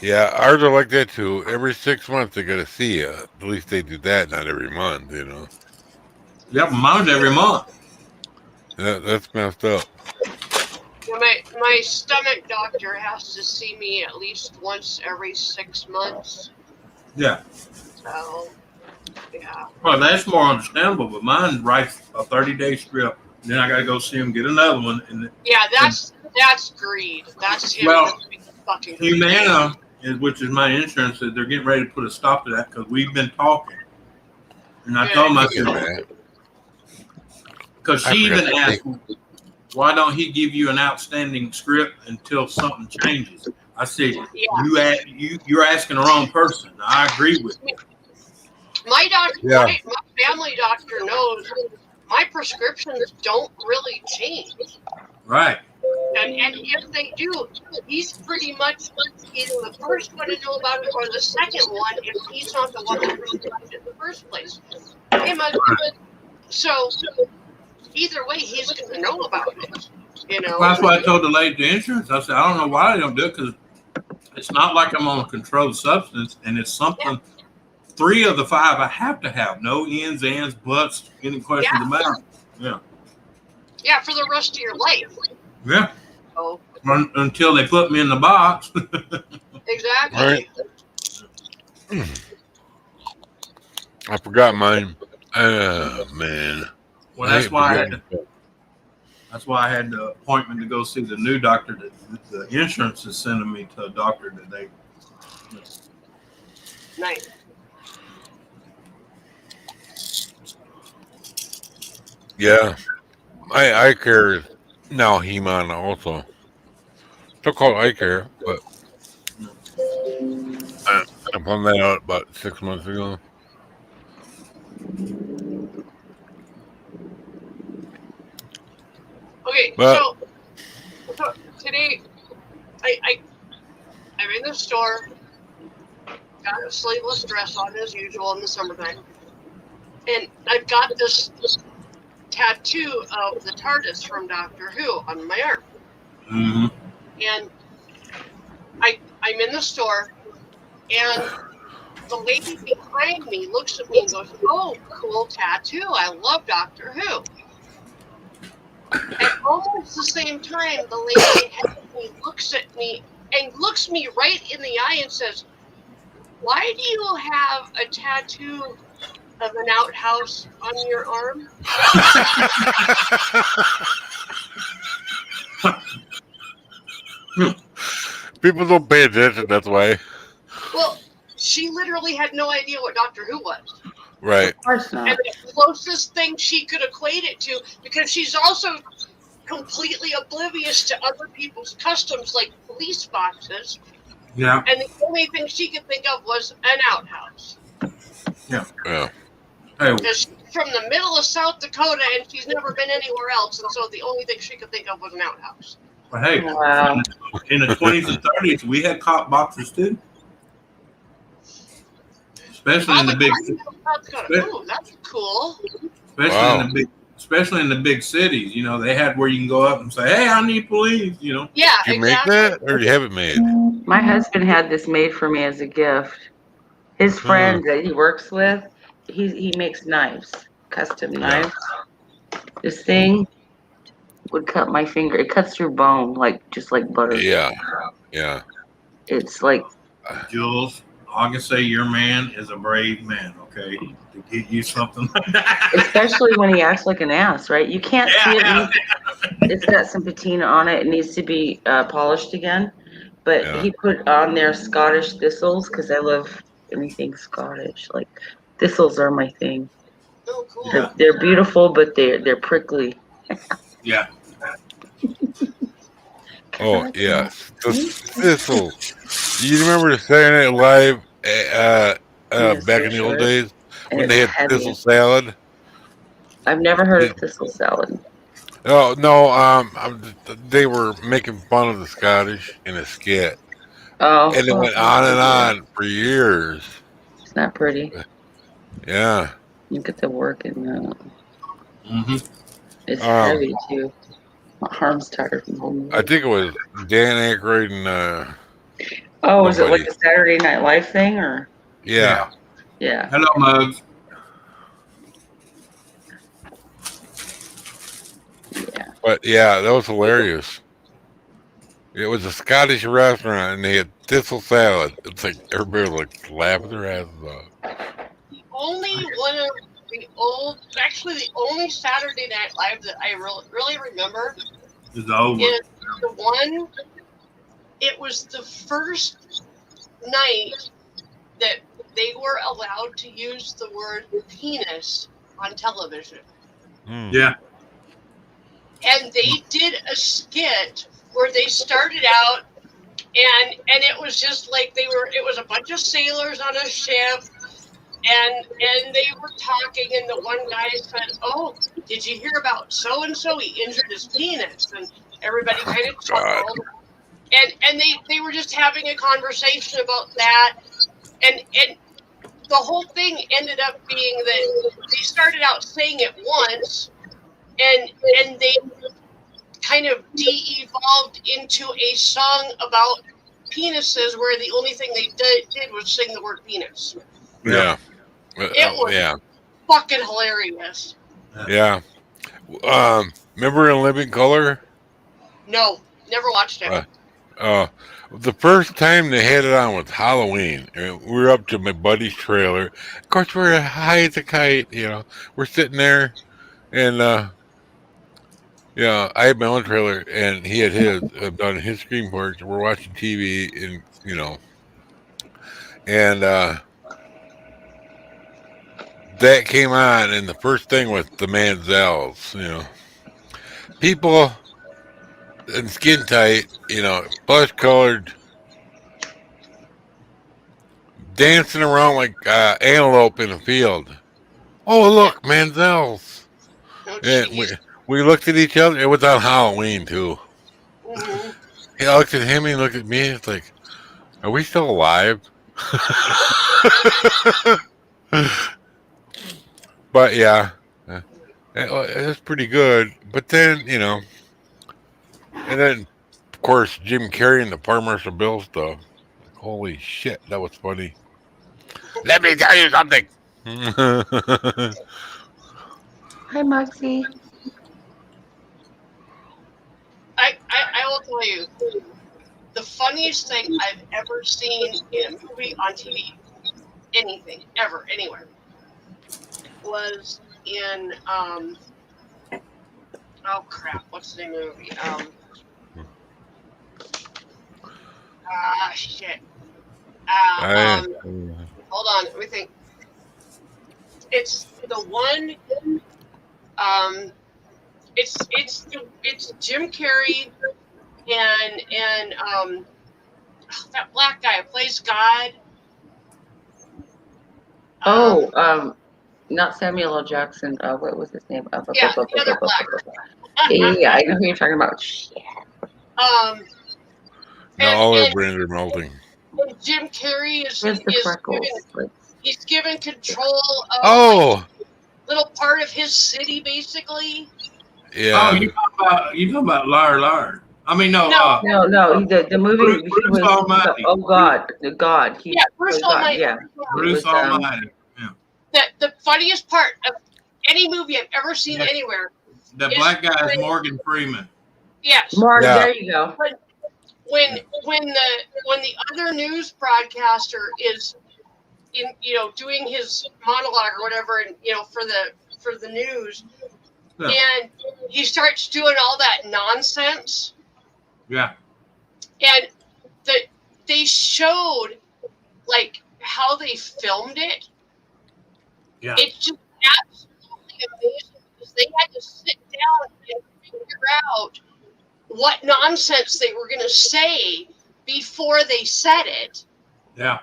Yeah, ours are like that too. Every 6 months they gotta see you. At least they do that, not every month, you know. Yep, mine's every month. That's messed up. Yeah, my stomach doctor has to see me at least once every 6 months. Yeah. So, yeah. Well, that's more understandable, but mine writes a 30-day script. Then I got to go see him get another one. And Yeah, that's greed. That's him Well, fucking greedy. Humana, which is my insurance, said they're getting ready to put a stop to that because we've been talking. And I told him, I said, because she even asked, why don't he give you an outstanding script until something changes? I said, you're asking the wrong person. I agree with you. My doctor, Yeah. my family doctor knows my prescriptions don't really change. Right. And if they do, he's pretty much either the first one to know about it or the second one if he's not the one that prescribed it in the first place. So either way, he's going to know about it. You know. That's why I told the lady the insurance. I said, I don't know why they don't do it because it's not like I'm on a controlled substance, and it's something. 3 of the 5 I have to have. No ins, ands, buts, any questions about it. Yeah. Yeah, for the rest of your life. Yeah. Oh. Until they put me in the box. Exactly. Right. I forgot mine. Oh man. Well, that's why I had the appointment to go see the new doctor that the insurance is sending me to a doctor today. Nice. Yeah. My eye care is now Humana also. Still called eye care, but I found that out about 6 months ago. Well, So today, I'm in the store, got a sleeveless dress on as usual in the summertime, and I've got this tattoo of the TARDIS from Doctor Who on my arm. Mm-hmm. And I'm in the store, and the lady behind me looks at me and goes, "Oh, cool tattoo. I love Doctor Who." At almost the same time, the lady behind me looks at me and looks me right in the eye and says, "Why do you have a tattoo of an outhouse on your arm?" people don't pay attention. That's why. Well, she literally had no idea what Doctor Who was. Right. Of course not. And the closest thing she could equate it to, because she's also completely oblivious to other people's customs like police boxes, Yeah. and the only thing she could think of was an outhouse. Yeah. Hey, Because she's from the middle of South Dakota and she's never been anywhere else, and so the only thing she could think of was an outhouse. but hey, Wow. in the 20s and 30s, we had cop boxes too. Especially in the big, South Dakota. Ooh, that's cool. especially in the big cities. You know, they had where you can go up and say, "Hey, I need police." You know. Yeah, Did you exactly. make that, or you have it made? My husband had this made for me as a gift. His friend that he works with, he makes knives, custom knives. This thing would cut my finger. It cuts through bone, just like butter. Yeah. Yeah. It's like, Jules, I can say your man is a brave man. Okay, to get you something like that. especially when he acts like an ass, right? You can't see it. Yeah. It's got some patina on it. It needs to be polished again. But Yeah. he put on there Scottish thistles because I love anything Scottish. Like thistles are my thing. Oh, cool. Yeah. They're beautiful, but they're prickly. Yeah. Oh yeah. The thistle. You remember the Saturday Night Live Yes, back for in the old sure. days And when they it's had heavy. thistle salad? I've never heard of thistle salad. Oh no. They were making fun of the Scottish in a skit, Oh, and it went on and on for years. It's not pretty. Yeah. Look at the work in that. Mm-hmm. It's heavy too. My arm's tired from holding it. I think it was Dan Aykroyd and Oh, is it like somebody. a Saturday Night Live thing or? Yeah. Yeah. Hello, Mugs. Yeah. But yeah, that was hilarious. It was a Scottish restaurant, and they had thistle salad. It's like everybody was like laughing their asses off. Only one of the actually the only Saturday Night Live that I really remember It's over. is the one. It was the first night that they were allowed to use the word penis on television. Yeah. And they did a skit where they started out and it was just like it was a bunch of sailors on a ship and they were talking and the one guy said, "Oh, did you hear about so and so? He injured his penis." And everybody kind of chuckled. And they were just having a conversation about that. And the whole thing ended up being that they started out saying it once and they kind of de-evolved into a song about penises where the only thing they did was sing the word penis. Yeah. It was yeah. fucking hilarious. Yeah. Remember In Living Color? No, never watched it. The first time they had it on was Halloween. And we were up to my buddy's trailer. Of course, we're high as a kite. You know, we're sitting there, and I had my own trailer, and he had his on his screen porch. And we're watching TV, and and that came on, and the first thing was the Manzels. People in skin tight, flesh colored, dancing around like antelope in a field. Oh, look, Manzels. Oh, And jeez. We looked at each other. It was on Halloween too. Mhm. I looked at him. He looked at me. It's like, are we still alive? But yeah, it's pretty good. But then and then of course Jim Carrey and the Par Marshal Bill stuff. Holy shit, that was funny. Let me tell you something. Hi, Moxie. I will tell you, the funniest thing I've ever seen in a movie, on TV, anything, ever, anywhere, was in, oh crap, what's the name of the movie? Shit. Hold on, let me think. It's the one, it's Jim Carrey and that black guy who plays God. Not Samuel L. Jackson. What was his name? Yeah, the other black. Yeah, I know who you're talking about. Shit. Now all our brains are melting. And Jim Carrey is freckles. he's given control of little part of his city, basically. Yeah. Oh, you talking about Liar Liar? I mean, no. No. The movie. Bruce Almighty. Oh God, the God. Bruce Almighty. Yeah. Bruce Almighty. The funniest part of any movie I've ever seen anywhere. The black guy is Morgan Freeman. Yes. There you go. When the other news broadcaster is doing his monologue or whatever, and for the news, and he starts doing all that nonsense. Yeah. And they showed like how they filmed it. Yeah. It's just absolutely amazing because they had to sit down and figure out what nonsense they were going to say before they said it. Yeah.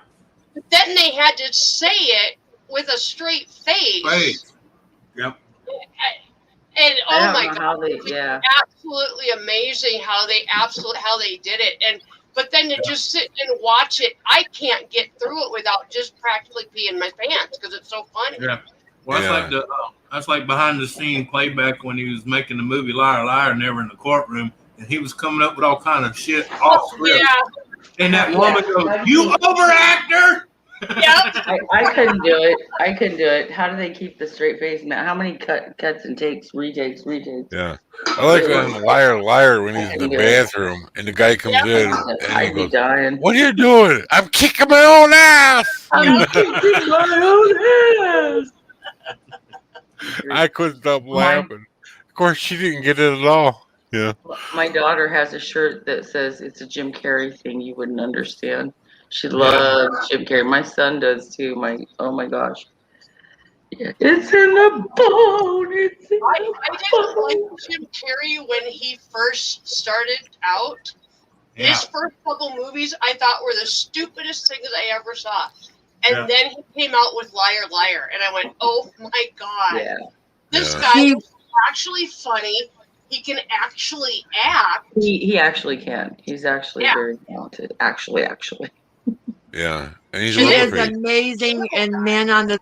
But then they had to say it with a straight face. Yep. And oh my God, absolutely amazing how they did it. But then to just sit and watch it, I can't get through it without just practically peeing my pants because it's so funny. Yeah. Well, that's like behind the scene playback when he was making the movie Liar Liar, and they were in the courtroom, and he was coming up with all kind of shit off script. Yeah. And that woman goes, "You overactor!" Yep. I couldn't do it. How do they keep the straight face? How many cuts and retakes? Yeah. I like when Liar Liar when he's in the bathroom and the guy comes in and he goes, dying. "What are you doing?" "I'm kicking my own ass." I'm kicking my own ass. I couldn't stop laughing. Of course, she didn't get it at all. Yeah. My daughter has a shirt that says it's a Jim Carrey thing. You wouldn't understand. She loves Jim Carrey. My son does too. Oh my gosh. Yeah. It's in the bone. I didn't like Jim Carrey when he first started out. Yeah. His first couple movies I thought were the stupidest things I ever saw. And then he came out with Liar Liar, and I went, oh my God. Yeah. This guy is actually funny. He can actually act. He actually can. He's actually very talented. Actually. Yeah. And he's He is amazing and Man on the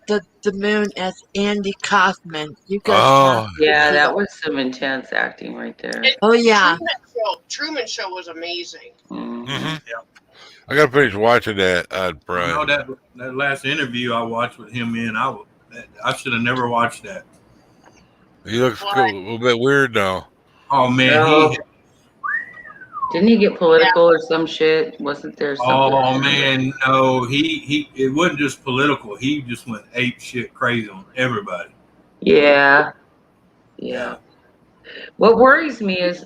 Moon as Andy Kaufman. You guys that was some intense acting right there. Oh yeah. Truman Show was amazing. Mm-hmm. Yeah. I gotta finish watching that on Prime. That last interview I watched with him I should have never watched that. He looks cool, a little bit weird now. Oh man, didn't he get political or some shit? Wasn't there something? Oh man, no, he it wasn't just political. He just went ape shit crazy on everybody. Yeah. What worries me is,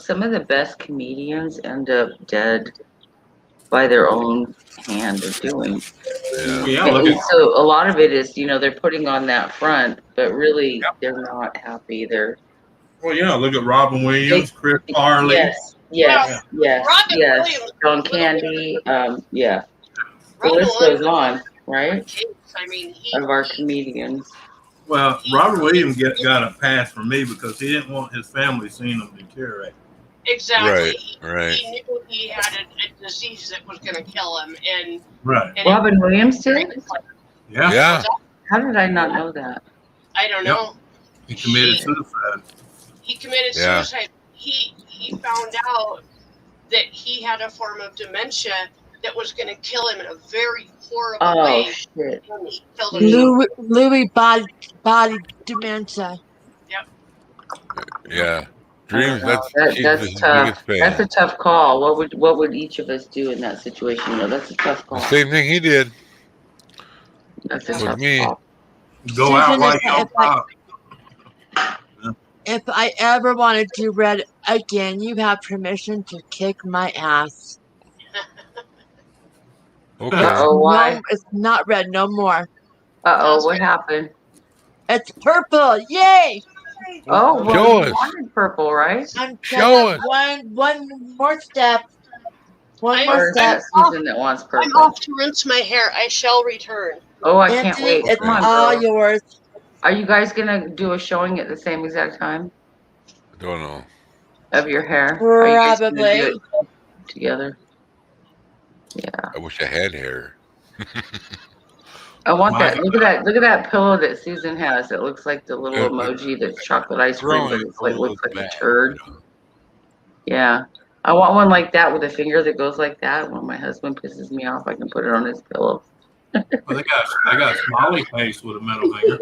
some of the best comedians end up dead by their own hand of doing. So a lot of it is, they're putting on that front, but really they're not happy. Look at Robin Williams, Chris Farley. Yes. John Candy. The list goes on, right? I mean, of our comedians. Well, Robert Williams got a pass from me because he didn't want his family seeing him deteriorate. Exactly. Right. He knew he had a disease that was going to kill him, and Right. Robin Williams did? Yeah. Yeah. How did I not know that? I don't Yep. know. He committed suicide. He committed Yeah. suicide. He found out that he had a form of dementia that was going to kill him in a very horrible Oh way. shit. And he killed himself. Louis body dementia. Yeah. Dreams. That's she's That's his tough. biggest fan. That's a tough call. What would each of us do in that situation? You know, that's a tough call. The same thing he did That's a with tough me. call. Go out Susan, like y'all pop. If I ever want to do red again, you have permission to kick my ass. Okay. Uh-oh, why? No, it's not red no more. Uh-oh, what happened? It's purple. Yay! Oh, Show well, you us. wanted purple, right? I'm Show gonna us. one more step. One I'm- Or more is that step. Susan that wants I'm purple? off to rinse my hair. I shall return. Oh, I can't Anthony, wait. it's Come on, all girl. yours. Are you guys gonna do a showing at the same exact time Don't know. of your hair? Are you guys gonna Probably. do it together? Yeah. I wish I had hair. I want My that. Look at that pillow that Susan has. It looks like the little Yeah, emoji that's chocolate ice cream, but Growing it's like a looks like little a bad, turd. you know. Yeah. I want one like that with a finger that goes like that. When my husband pisses me off, I can put it on his pillow. Well, they got Smiley face with a middle finger.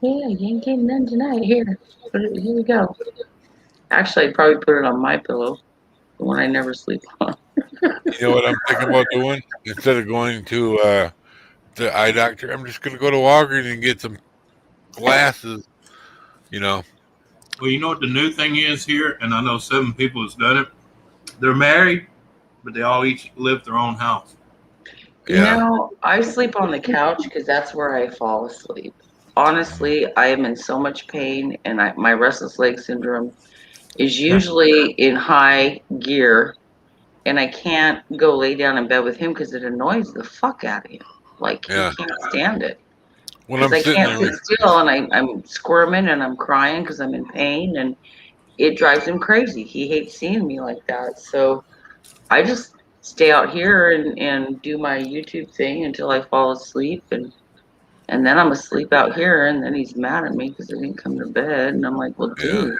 Yeah, you ain't getting none tonight. Here we go. Actually, I'd probably put it on my pillow, the one I never sleep on. You know what I'm thinking about doing? Instead of going to the eye doctor, I'm just gonna go to Walgreens and get some glasses. You know. Well, you know what the new thing is here, and I know 7 people has done it. They're married, but they all each live their own house. You Yeah. know, I sleep on the couch because that's where I fall asleep. Honestly, I am in so much pain, and my restless leg syndrome is usually in high gear, and I can't go lay down in bed with him because it annoys the fuck out of him. Like, Yeah. he can't stand it. When I'm Because I sitting can't there, sit still, and I'm squirming and I'm crying because I'm in pain, and it drives him crazy. He hates seeing me like that. So I just stay out here and do my YouTube thing until I fall asleep, and then I'm asleep out here, and then he's mad at me because I didn't come to bed, and I'm like, well, dude,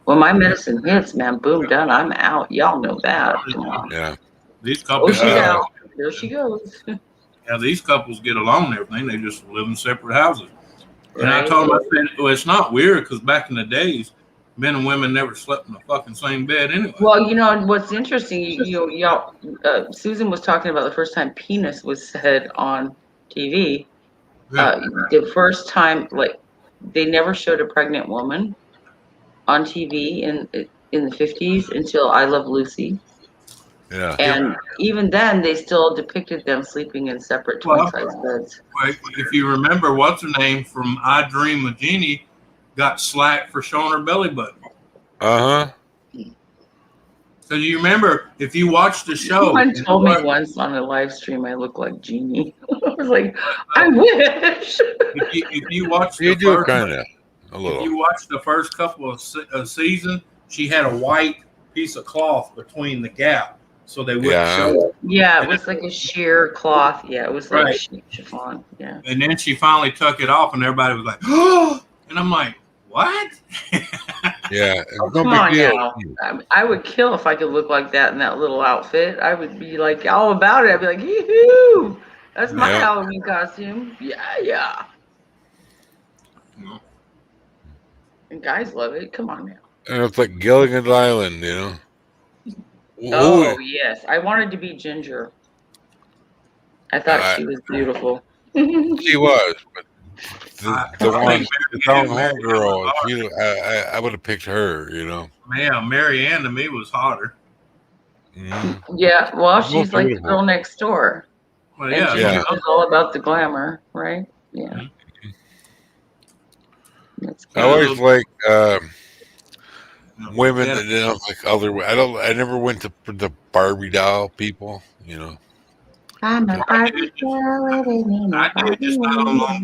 when my medicine hits, man, boom, done, I'm out. Y'all know that. Come on. yeah. These Oh, couples, she's out. There she goes. yeah, these couples get along and everything. They just live in separate houses. And I Right. told them, I said, well, it's not weird because back in the days, men and women never slept in the fucking same bed anyway. Well, you know what's interesting, y'all, Susan was talking about the first time penis was said on TV. Yeah. The first time, like, they never showed a pregnant woman on TV in the 50s until I Love Lucy. Yeah. And even then, they still depicted them sleeping in separate twin-size beds. Like, if you remember, what's her name from I Dream of Jeannie got slapped for showing her belly button. Uh huh. So you remember, if you watch the show, Someone told me once on a live stream I look like Jeannie. I was like, I wish. if you watch You the do first, kind of a if little. you watch the first couple of seasons, she had a white piece of cloth between the gap, so they wouldn't Yeah. show it. Yeah, it was like a sheer cloth. Yeah, it was like Right. chiffon. Yeah. And then she finally took it off, and everybody was like, "Oh!" And I'm like, "What?" Yeah. Oh, It's no come big on deal. now. I would kill if I could look like that in that little outfit. I would be like all about it. I'd be like, yoo-hoo! That's my Yeah. Halloween costume. Yeah. No. And guys love it. Come on now. And it's like Gilligan's Island, you know. Oh, yes. I wanted to be Ginger. I thought she was beautiful. She was, but the I one, think the Mary down Ann home girl, was I would have picked her, you know. Man, Mary Ann to me was hotter. Mhm. Yeah, well, Most she's like the beautiful. girl next door. Well, And yeah, she's Yeah. all about the glamour, right? Yeah. That's I always like No, women yeah. that didn't like other. I never went to the Barbie doll people, you know. I'm a Barbie girl living in a I did, just not on long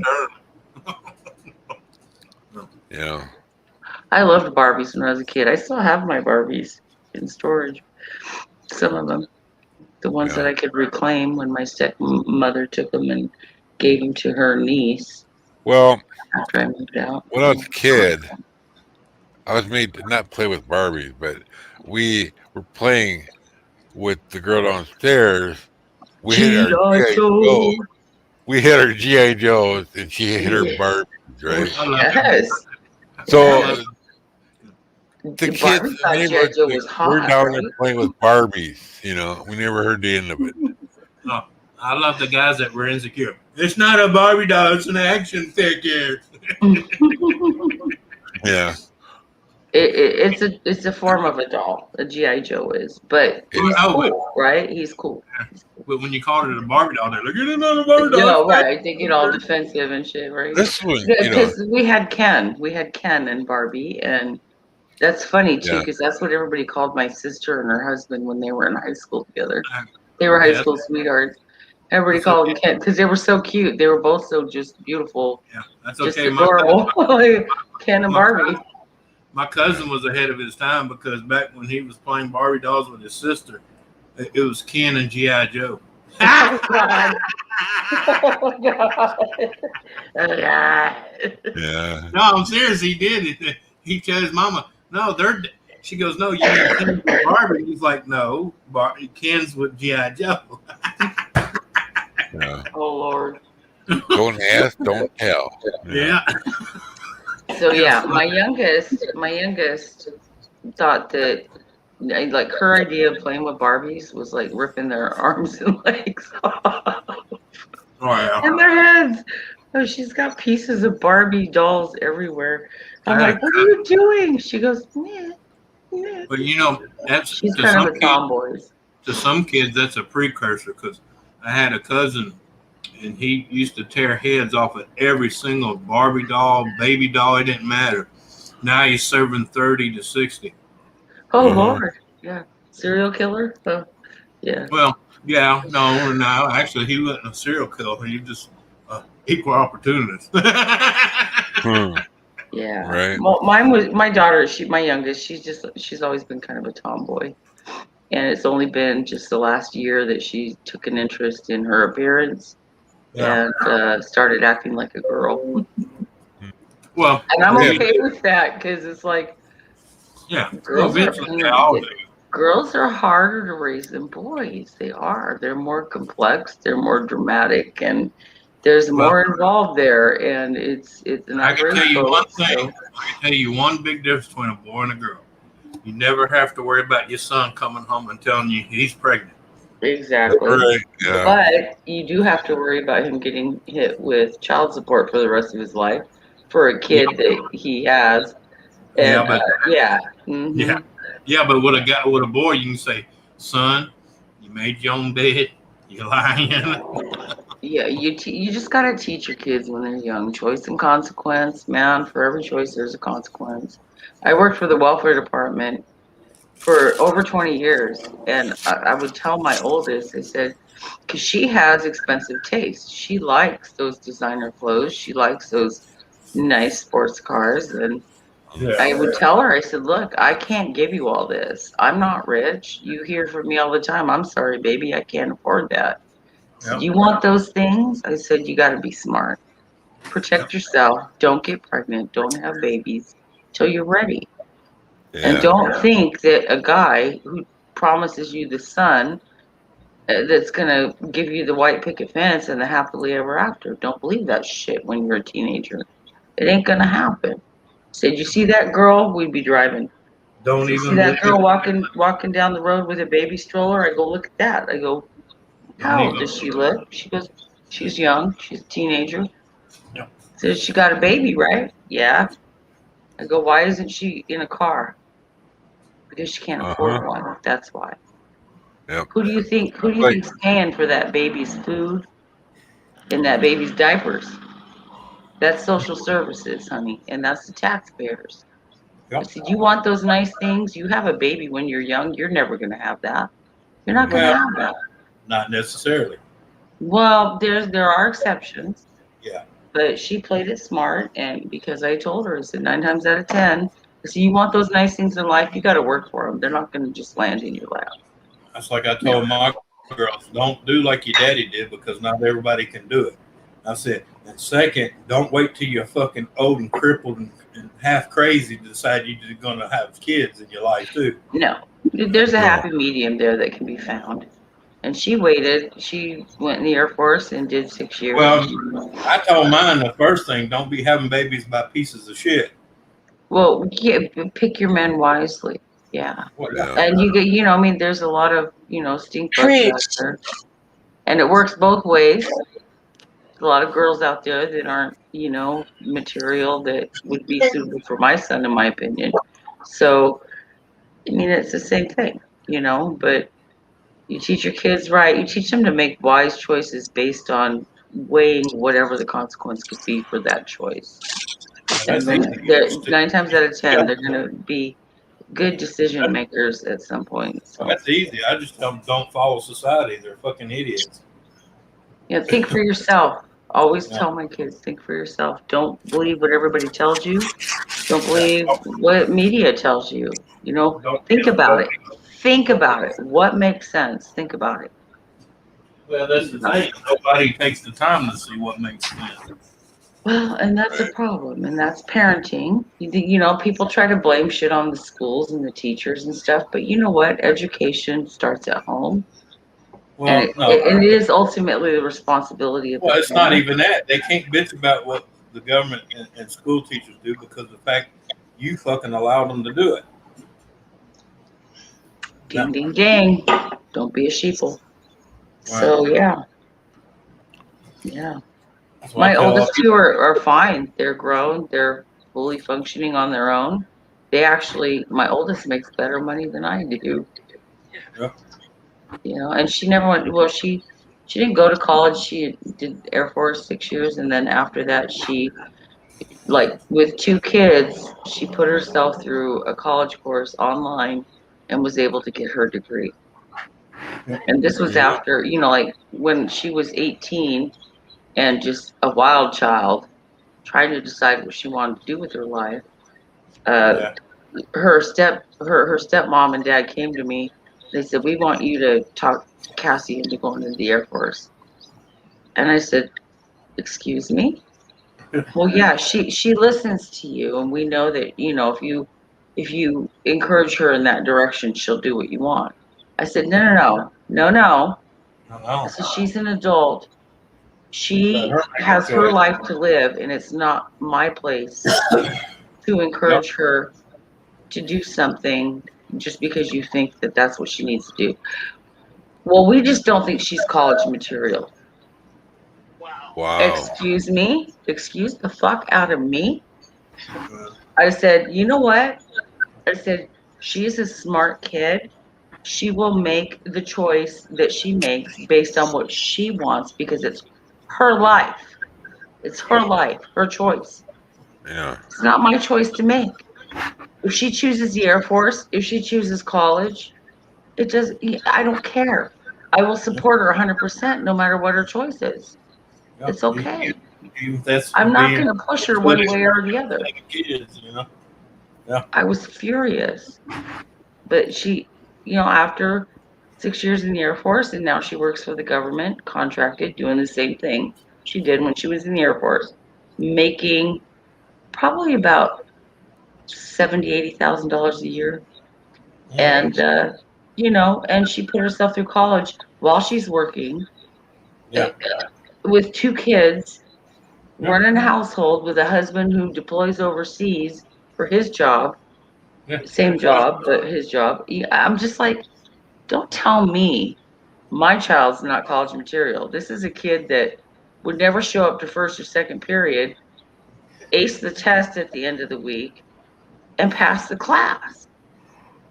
Barbie. term. Yeah. I loved Barbies when I was a kid. I still have my Barbies in storage. Some of them, the ones that Yeah. I could reclaim when my stepmother took them and gave them to her niece Well, after I moved out. when I was a kid, I was made to not play with Barbies, but we were playing with the girl downstairs. We hit our G.I. GI Joe. Joe. We hit our GI Joes, and she hit her Yeah. Barbies, right? I love Yes. So the The kids Barbie in the thought G.I. neighborhood, Joe like, was we're hot, down right? there playing with Barbies. You know, we never heard the end of it. I love the guys that were insecure. It's not a Barbie doll, it's an action figure. Yeah. It's a form of a doll. A GI Joe is, but he's Oh, but- cool, right? He's cool. But when you called it a Barbie doll, they're like, it's not a Barbie doll. No, it's right? They get all defensive and shit, right? This one, you know, Because we had Ken and Barbie, and that's funny too, Yeah. because that's what everybody called my sister and her husband when they were in high school together. They were high Yeah. school sweethearts. Everybody That's called okay. them Ken because they were so cute. They were both so just beautiful, Yeah, that's just okay. adorable. Ken and Barbie. My cousin was ahead of his time because back when he was playing Barbie dolls with his sister, it was Ken and G.I. Joe. Oh God! Oh God! Oh God! yeah. No, I'm serious. He did. He chose Mama. No, they're. She goes, no, you mean Ken with Barbie? He's like, no, Ken's with G.I. Joe. Yeah. Oh Lord! Don't ask, don't tell. Yeah. So yeah, my youngest thought that like her idea of playing with Barbies was like ripping their arms and legs off Oh, yeah. and their heads. Oh, she's got pieces of Barbie dolls everywhere. I'm I had like, what are you doing? She goes, yeah, yeah. But you know, that's She's to kind some of a tomboy. to some kids that's a precursor because I had a cousin and he used to tear heads off of every single Barbie doll, baby doll, it didn't matter. Now he's serving 30 to 60. Oh Mhm. Lord, yeah, serial killer. Oh, yeah. Well, yeah, no, actually he wasn't a serial killer. He was just equal opportunist. Hmm. Yeah. Right. Well, mine was my daughter. My youngest. She's always been kind of a tomboy, and it's only been just the last year that she took an interest in her appearance Yeah. and started acting like a girl. Well, And I'm Yeah. okay with that because it's like yeah. Well, girls are eventually they all do. girls are harder to raise than boys. They are. They're more complex. They're more dramatic, and there's Well, more involved there. And it's I not can raised tell you one both. thing. So I can tell you one big difference between a boy and a girl. You never have to worry about your son coming home and telling you he's pregnant. exactly. Right. Yeah. But you do have to worry about him getting hit with child support for the rest of his life for a kid that he has. Yeah, And but yeah. Mhm. yeah, but with a boy, you can say, "Son, you made your own bed. You lying." Yeah, you just gotta teach your kids when they're young. Choice and consequence, man. For every choice, there's a consequence. I worked for the welfare department for over 20 years, and I would tell my oldest, I said, because she has expensive taste. She likes those designer clothes. She likes those nice sports cars, and I would tell her, I said, look, I can't give you all this. I'm not rich. You hear from me all the time. I'm sorry, baby, I can't afford that. So Yep. you want those things? I said, you got to be smart. Protect yourself. Don't get pregnant. Don't have babies till you're ready. And Yeah. don't think that a guy who promises you the son that's going to give you the white picket fence and the happily ever after. Don't believe that shit when you're a teenager. It ain't going to happen. Said, you see that girl? We'd be driving. Don't You see even that look girl at- walking down the road with a baby stroller? I go, look at that. I go, how Don't old even- does she look? She goes, she's young. She's a teenager. Yep. So she got a baby, right? Yeah. I go, why isn't she in a car? Because she can't afford one. That's why. Yep. Who do you think think's paying for that baby's food and that baby's diapers? That's social services, honey, and that's the taxpayers. I Yep. said, you want those nice things? You have a baby when you're young. You're never going to have that. You're not going to Well, have that. Not necessarily. Well, there are exceptions. Yeah. But she played it smart, and because I told her, I said 9 times out of 10, I said you want those nice things in life, you got to work for them. They're not going to just land in your lap. That's like I told my girls, don't do like your daddy did because not everybody can do it. I said, and second, don't wait till you're fucking old and crippled and half crazy to decide you're going to have kids in your life too. No, there's a happy medium there that can be found. And she waited. She went in the Air Force and did 6 years. Well, I told mine the first thing, don't be having babies by pieces of shit. Well, yeah, pick your men wisely. Yeah. Yeah. And you get, I mean, there's a lot of, stink bugs out Preach. there. And it works both ways. A lot of girls out there that aren't, material that would be suitable for my son, in my opinion. So, I mean, it's the same thing, but you teach your kids right. You teach them to make wise choices based on weighing whatever the consequence could be for that choice. And then 9 times out of 10, they're going to be good decision makers at some point. So. That's easy. I just tell them don't follow society. They're fucking idiots. Think for yourself. Always tell my kids, think for yourself. Don't believe what everybody tells you. Don't believe what media tells you. Think about it. Think about it. What makes sense? Think about it. Well, that's the thing. Nobody takes the time to see what makes sense. Well, and that's a problem, and that's parenting. People try to blame shit on the schools and the teachers and stuff, but you know what? Education starts at home. Well, and it is ultimately the responsibility of the it's not even that. They can't bitch about what the government and school teachers do because of the fact you fucking allow them to do it. Ding, ding, ding. Don't be a sheeple. Wow. So, yeah. My oldest two are fine. They're grown. They're fully functioning on their own. My oldest makes better money than I do. Yeah. And she never went, she didn't go to college. She did Air Force 6 years. And then after that, she, with 2 kids, she put herself through a college course online and was able to get her degree. And this was after, when she was 18 and just a wild child trying to decide what she wanted to do with her life. Her stepmom and dad came to me. They said, we want you to talk Cassie into going into the Air Force. And I said, excuse me? Well, yeah, she listens to you. And we know that, if you encourage her in that direction, she'll do what you want. I said, no. I said, she's an adult. She has her life to live, and it's not my place to encourage her to do something just because you think that that's what she needs to do. Well, we just don't think she's college material. Wow. Excuse me? Excuse the fuck out of me? I said, you know what? I said, she's a smart kid. She will make the choice that she makes based on what she wants because it's her life. It's her life, her choice. Yeah. It's not my choice to make. If she chooses the Air Force, if she chooses college, I don't care. I will support her 100% no matter what her choice is. It's okay. I'm not going to push her one way or the other. I was furious. But she, after 6 years in the Air Force, and now she works for the government, contracted, doing the same thing she did when she was in the Air Force, making probably about $70,000, $80,000 a year. And, and she put herself through college while she's working with 2 kids, running a household with a husband who deploys overseas for his job. Same job, but his job. I'm just like, don't tell me my child's not college material. This is a kid that would never show up to first or second period, ace the test at the end of the week, and pass the class.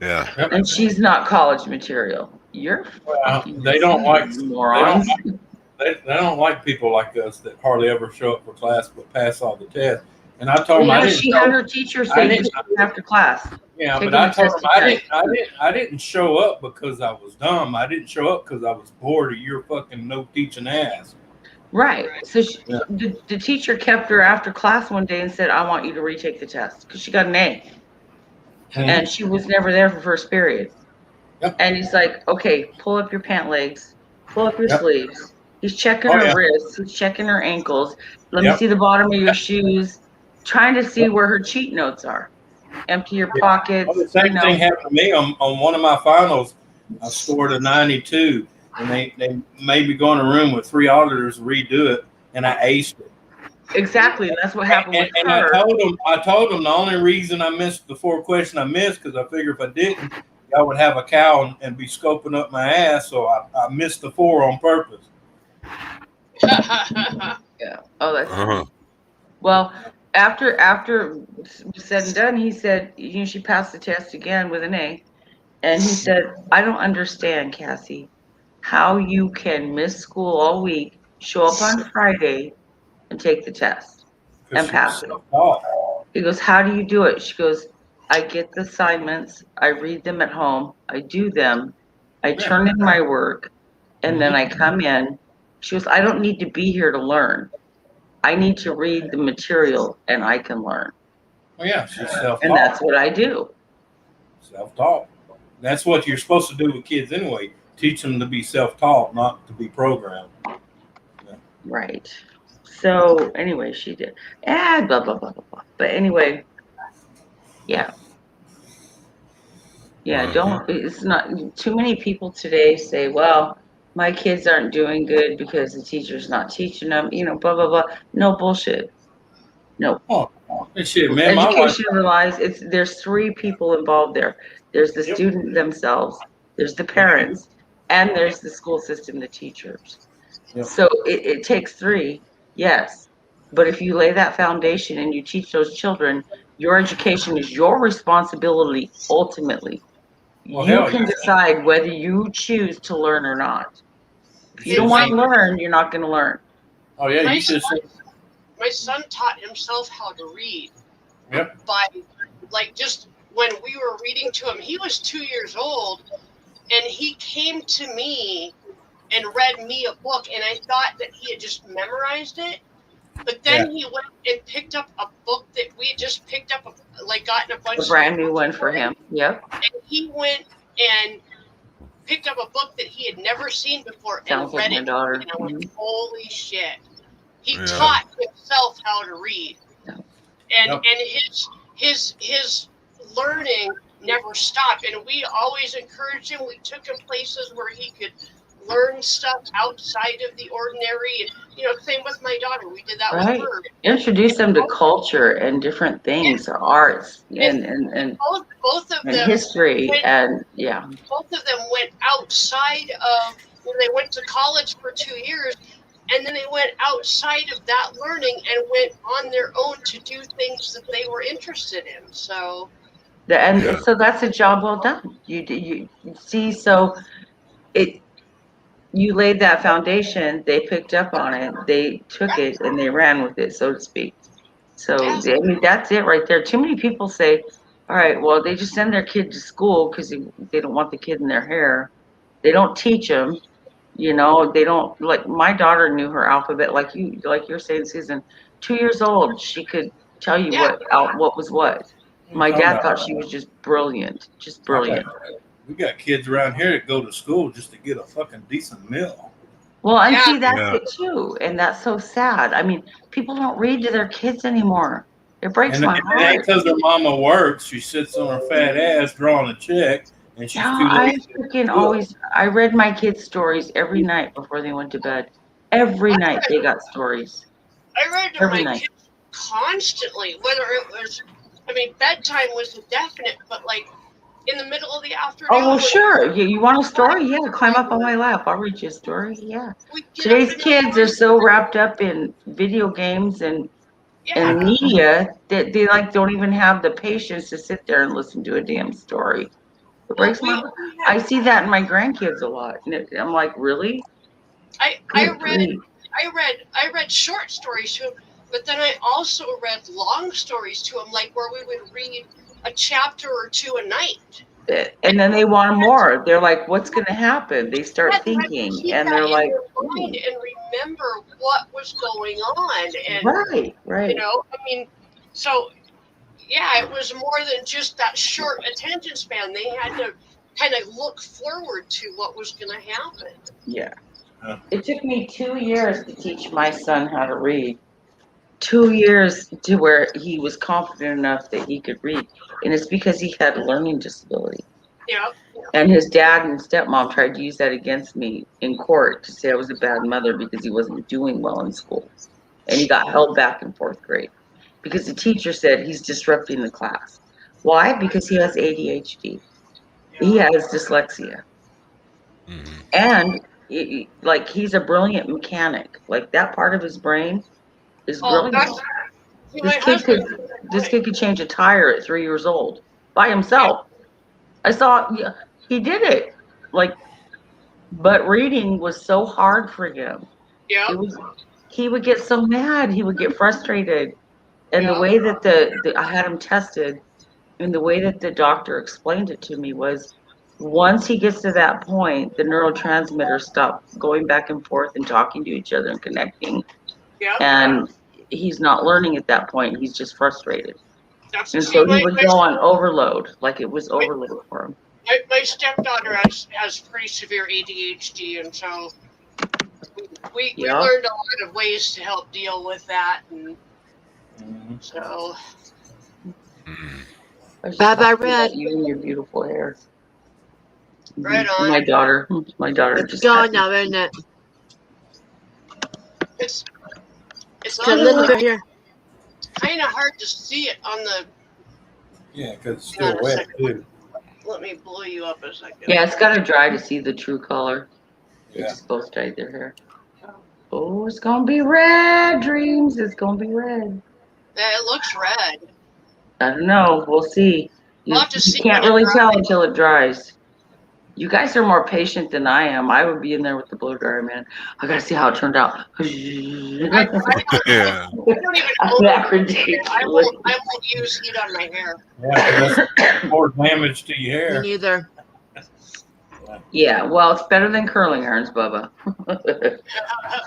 Yeah. And she's not college material. They don't like morons. They don't like people like us that hardly ever show up for class but pass all the tests. And I told them she had her teacher say after class. Yeah, Taking but I the told test him to I didn't show up because I was dumb. I didn't show up because I was bored of your fucking no teaching ass. Right. So Yeah. the teacher kept her after class one day and said, I want you to retake the test because she got an A. And she was never there for first period. Yep. And he's like, okay, pull up your pant legs, pull up your Yep. sleeves. He's checking Oh, her yeah. wrists, he's checking her ankles. Let me Yep. see the bottom of your shoes, trying to see where her cheat notes are. Empty your pockets. Well, the same thing happened to me on one of my finals. I scored a 92, and they made me go in a room with 3 auditors to redo it, and I aced it. Exactly, and that's what happened with And her. I told them the only reason I missed the 4 questions I missed because I figured if I didn't, I would have a cow and be scoping up my ass. So I missed the 4 on purpose. Yeah. Oh, that's Uh-huh. well. After it was said and done, he said, she passed the test again with an A, and he said, I don't understand, Cassie, how you can miss school all week, show up on Friday, and take the test and pass it. He goes, how do you do it? She goes, I get the assignments, I read them at home, I do them, I turn in my work, and then I come in. She goes, I don't need to be here to learn. I need to read the material and I can learn. Well, yeah, she's self-taught. And that's what I do. Self-taught. That's what you're supposed to do with kids anyway. Teach them to be self-taught, not to be programmed. Yeah. Right. So anyway, she did. Blah, blah, blah, blah, blah. But anyway, yeah. Yeah, it's not too many people today say, well, my kids aren't doing good because the teacher's not teaching them, blah, blah, blah. No bullshit. No. Oh, shit, man. Education relies, there's 3 people involved there. There's the Yep. student themselves, there's the parents, and there's the school system, the teachers. Yep. So it takes 3, yes. But if you lay that foundation and you teach those children, your education is your responsibility ultimately. Well, You hell can yeah. decide whether you choose to learn or not. If you don't want to learn, you're not going to learn. Oh, yeah, My you should say. My son taught himself how to read. Yep. By, just when we were reading to him, he was 2 years old, and he came to me and read me a book, and I thought that he had just memorized it. But then he went and picked up a book that we had just picked up, gotten a bunch A brand new one for him. Yep. And he went and picked up a book that he had never seen before Sounds and read like my it. daughter. And I went, holy shit. He Yeah. taught himself how to read. Yeah. And his learning never stopped. And we always encouraged him. We took him places where he could learn stuff outside of the ordinary. And, same with my daughter. We did that Right. with her. Introduce them to culture and different things, arts and Both of and them history went, and yeah. both of them went outside of when they went to college for 2 years, and then they went outside of that learning and went on their own to do things that they were interested in. So So that's a job well done. You see, so you laid that foundation, they picked up on it, they took it and they ran with it, so to speak. So I mean, that's it right there. Too many people say, all right, well, they just send their kid to school because they don't want the kid in their hair. They don't teach them, they don't, like my daughter knew her alphabet, like you're saying, Susan, 2 years old, she could tell you what was what. My dad thought she was just brilliant. We got kids around here that go to school just to get a fucking decent meal. Well, I see Yeah. that's it too, and that's so sad. I mean, people don't read to their kids anymore. It breaks And my it ain't heart. because their mama works. She sits on her fat ass drawing a check, and she's Yeah, too I lazy. freaking I read my kids stories every night before they went to bed. Every night they got stories. I read to Every my night. kids constantly, whether it was, bedtime was a definite, but in the middle of the afternoon. Oh, well, when sure. You want a story? Yeah, climb up on my lap. I'll read you a story. Yeah. we get Today's up in the kids are so wrapped up in video games and media that they don't even have the patience to sit there and listen to a damn story. It breaks my heart. I see that in my grandkids a lot. And I'm like, really? I Good read grief. I read short stories to him, but then I also read long stories to him, where we would read a chapter or two a night. And then they want more. They're like, what's going to happen? They Yeah, start they have to thinking, keep and that they're in like, their mind and remember what was going on. And, right, you right. know, I mean, so yeah, it was more than just that short attention span. They had to kind of look forward to what was going to happen. Yeah. Yeah. It took me 2 years to teach my son how to read. 2 years to where he was confident enough that he could read. And it's because he had a learning disability. Yeah. And his dad and stepmom tried to use that against me in court to say I was a bad mother because he wasn't doing well in school. And he got held back in 4th grade because the teacher said he's disrupting the class. Why? Because he has ADHD. He has dyslexia. Mhm. And like he's a brilliant mechanic. Like that part of his brain is Oh, brilliant. that's see, my This kid could husband. change a tire at 3 years old by himself. I saw he did it. Like, but reading was so hard for him. Yeah. It was he would get so mad, he would get frustrated. And the Yeah. way that I had him tested, and the way that the doctor explained it to me was once he gets to that point, the neurotransmitters stop going back and forth and talking to each other and connecting. Yeah. And he's not learning at that point. He's just frustrated. That's And see, so he would go on overload, like it was overload for him. my stepdaughter has pretty severe ADHD, and so we Yeah. learned a lot of ways to help deal with that, and so Mhm. I was just Bye-bye, talking about Red. you and your beautiful hair. right on. My daughter It's just gone now, isn't it? It's It's on a the little bit here. kind of hard to see it on the. Yeah, because it's Hang on still a wet second. too. Let me blow you up a second. Yeah, it's got to dry to see the true color. They Yeah. just both dyed their hair. Oh, it's gonna be red, dreams. It's gonna be red. Yeah, it looks red. I don't know. We'll see. You, We'll have to you see can't when it really tell dries. until it dries. You guys are more patient than I am. I would be in there with the blow dryer, man. I gotta see how it turned out. I Yeah. don't even I'm own that it. ridiculous. I won't use heat on my hair. Yeah, 'cause that's more damage to your Me hair. neither. Yeah, well, it's better than curling irons, Bubba.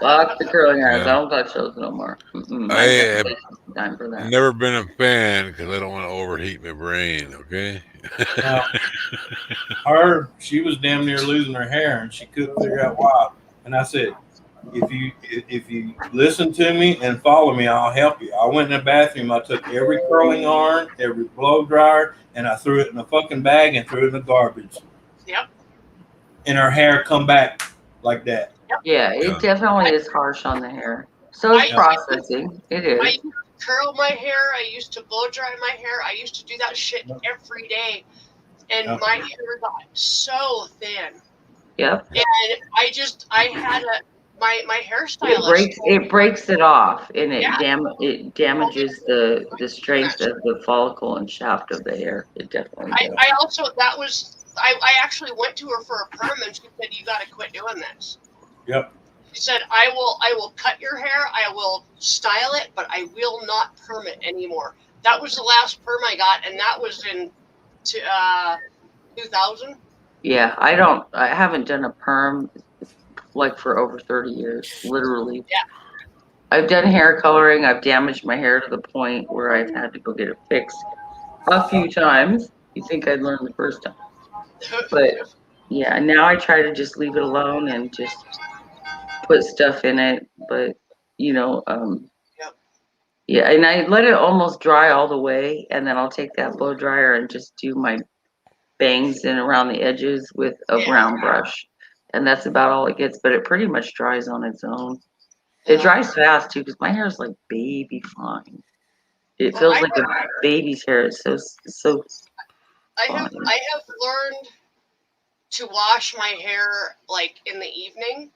Fuck the curling irons. Yeah. I don't touch those no more. I I have got time for that. never been a fan because I don't want to overheat my brain. Okay. Now, she was damn near losing her hair, and she couldn't figure out why. And I said, if you listen to me and follow me, I'll help you. I went in the bathroom. I took every curling iron, every blow dryer, and I threw it in a fucking bag and threw it in the garbage. Yep. And her hair come back like that. Yeah, Yeah. it definitely is harsh on the hair. So it's I- processing. It I is. used to curl my hair. I used to blow dry my hair. I used to do that shit every day, and Yep. my hair got so thin. Yep. And I had my hairstylist. It breaks it off, and it Yeah. it damages the strength of the follicle and shaft of the hair. It definitely does. I also I actually went to her for a perm, and she said, "You got to quit doing this." Yep. She said, "I will cut your hair. I will style it, but I will not perm it anymore." That was the last perm I got, and that was in 2000. Yeah, I haven't done a perm like for over 30 years, literally. Yeah. I've done hair coloring. I've damaged my hair to the point where I've had to go get it fixed a few times. You think I'd learn the first time. But yeah, now I try to just leave it alone and just put stuff in it. But Yep. yeah, and I let it almost dry all the way, and then I'll take that blow dryer and just do my bangs in around the edges with a Yeah. round brush. And that's about all it gets, but it pretty much dries on its own. It dries fast too, because my hair is like baby fine. It Well, feels like a baby's hair. It's so I have learned to wash my hair like in the evening,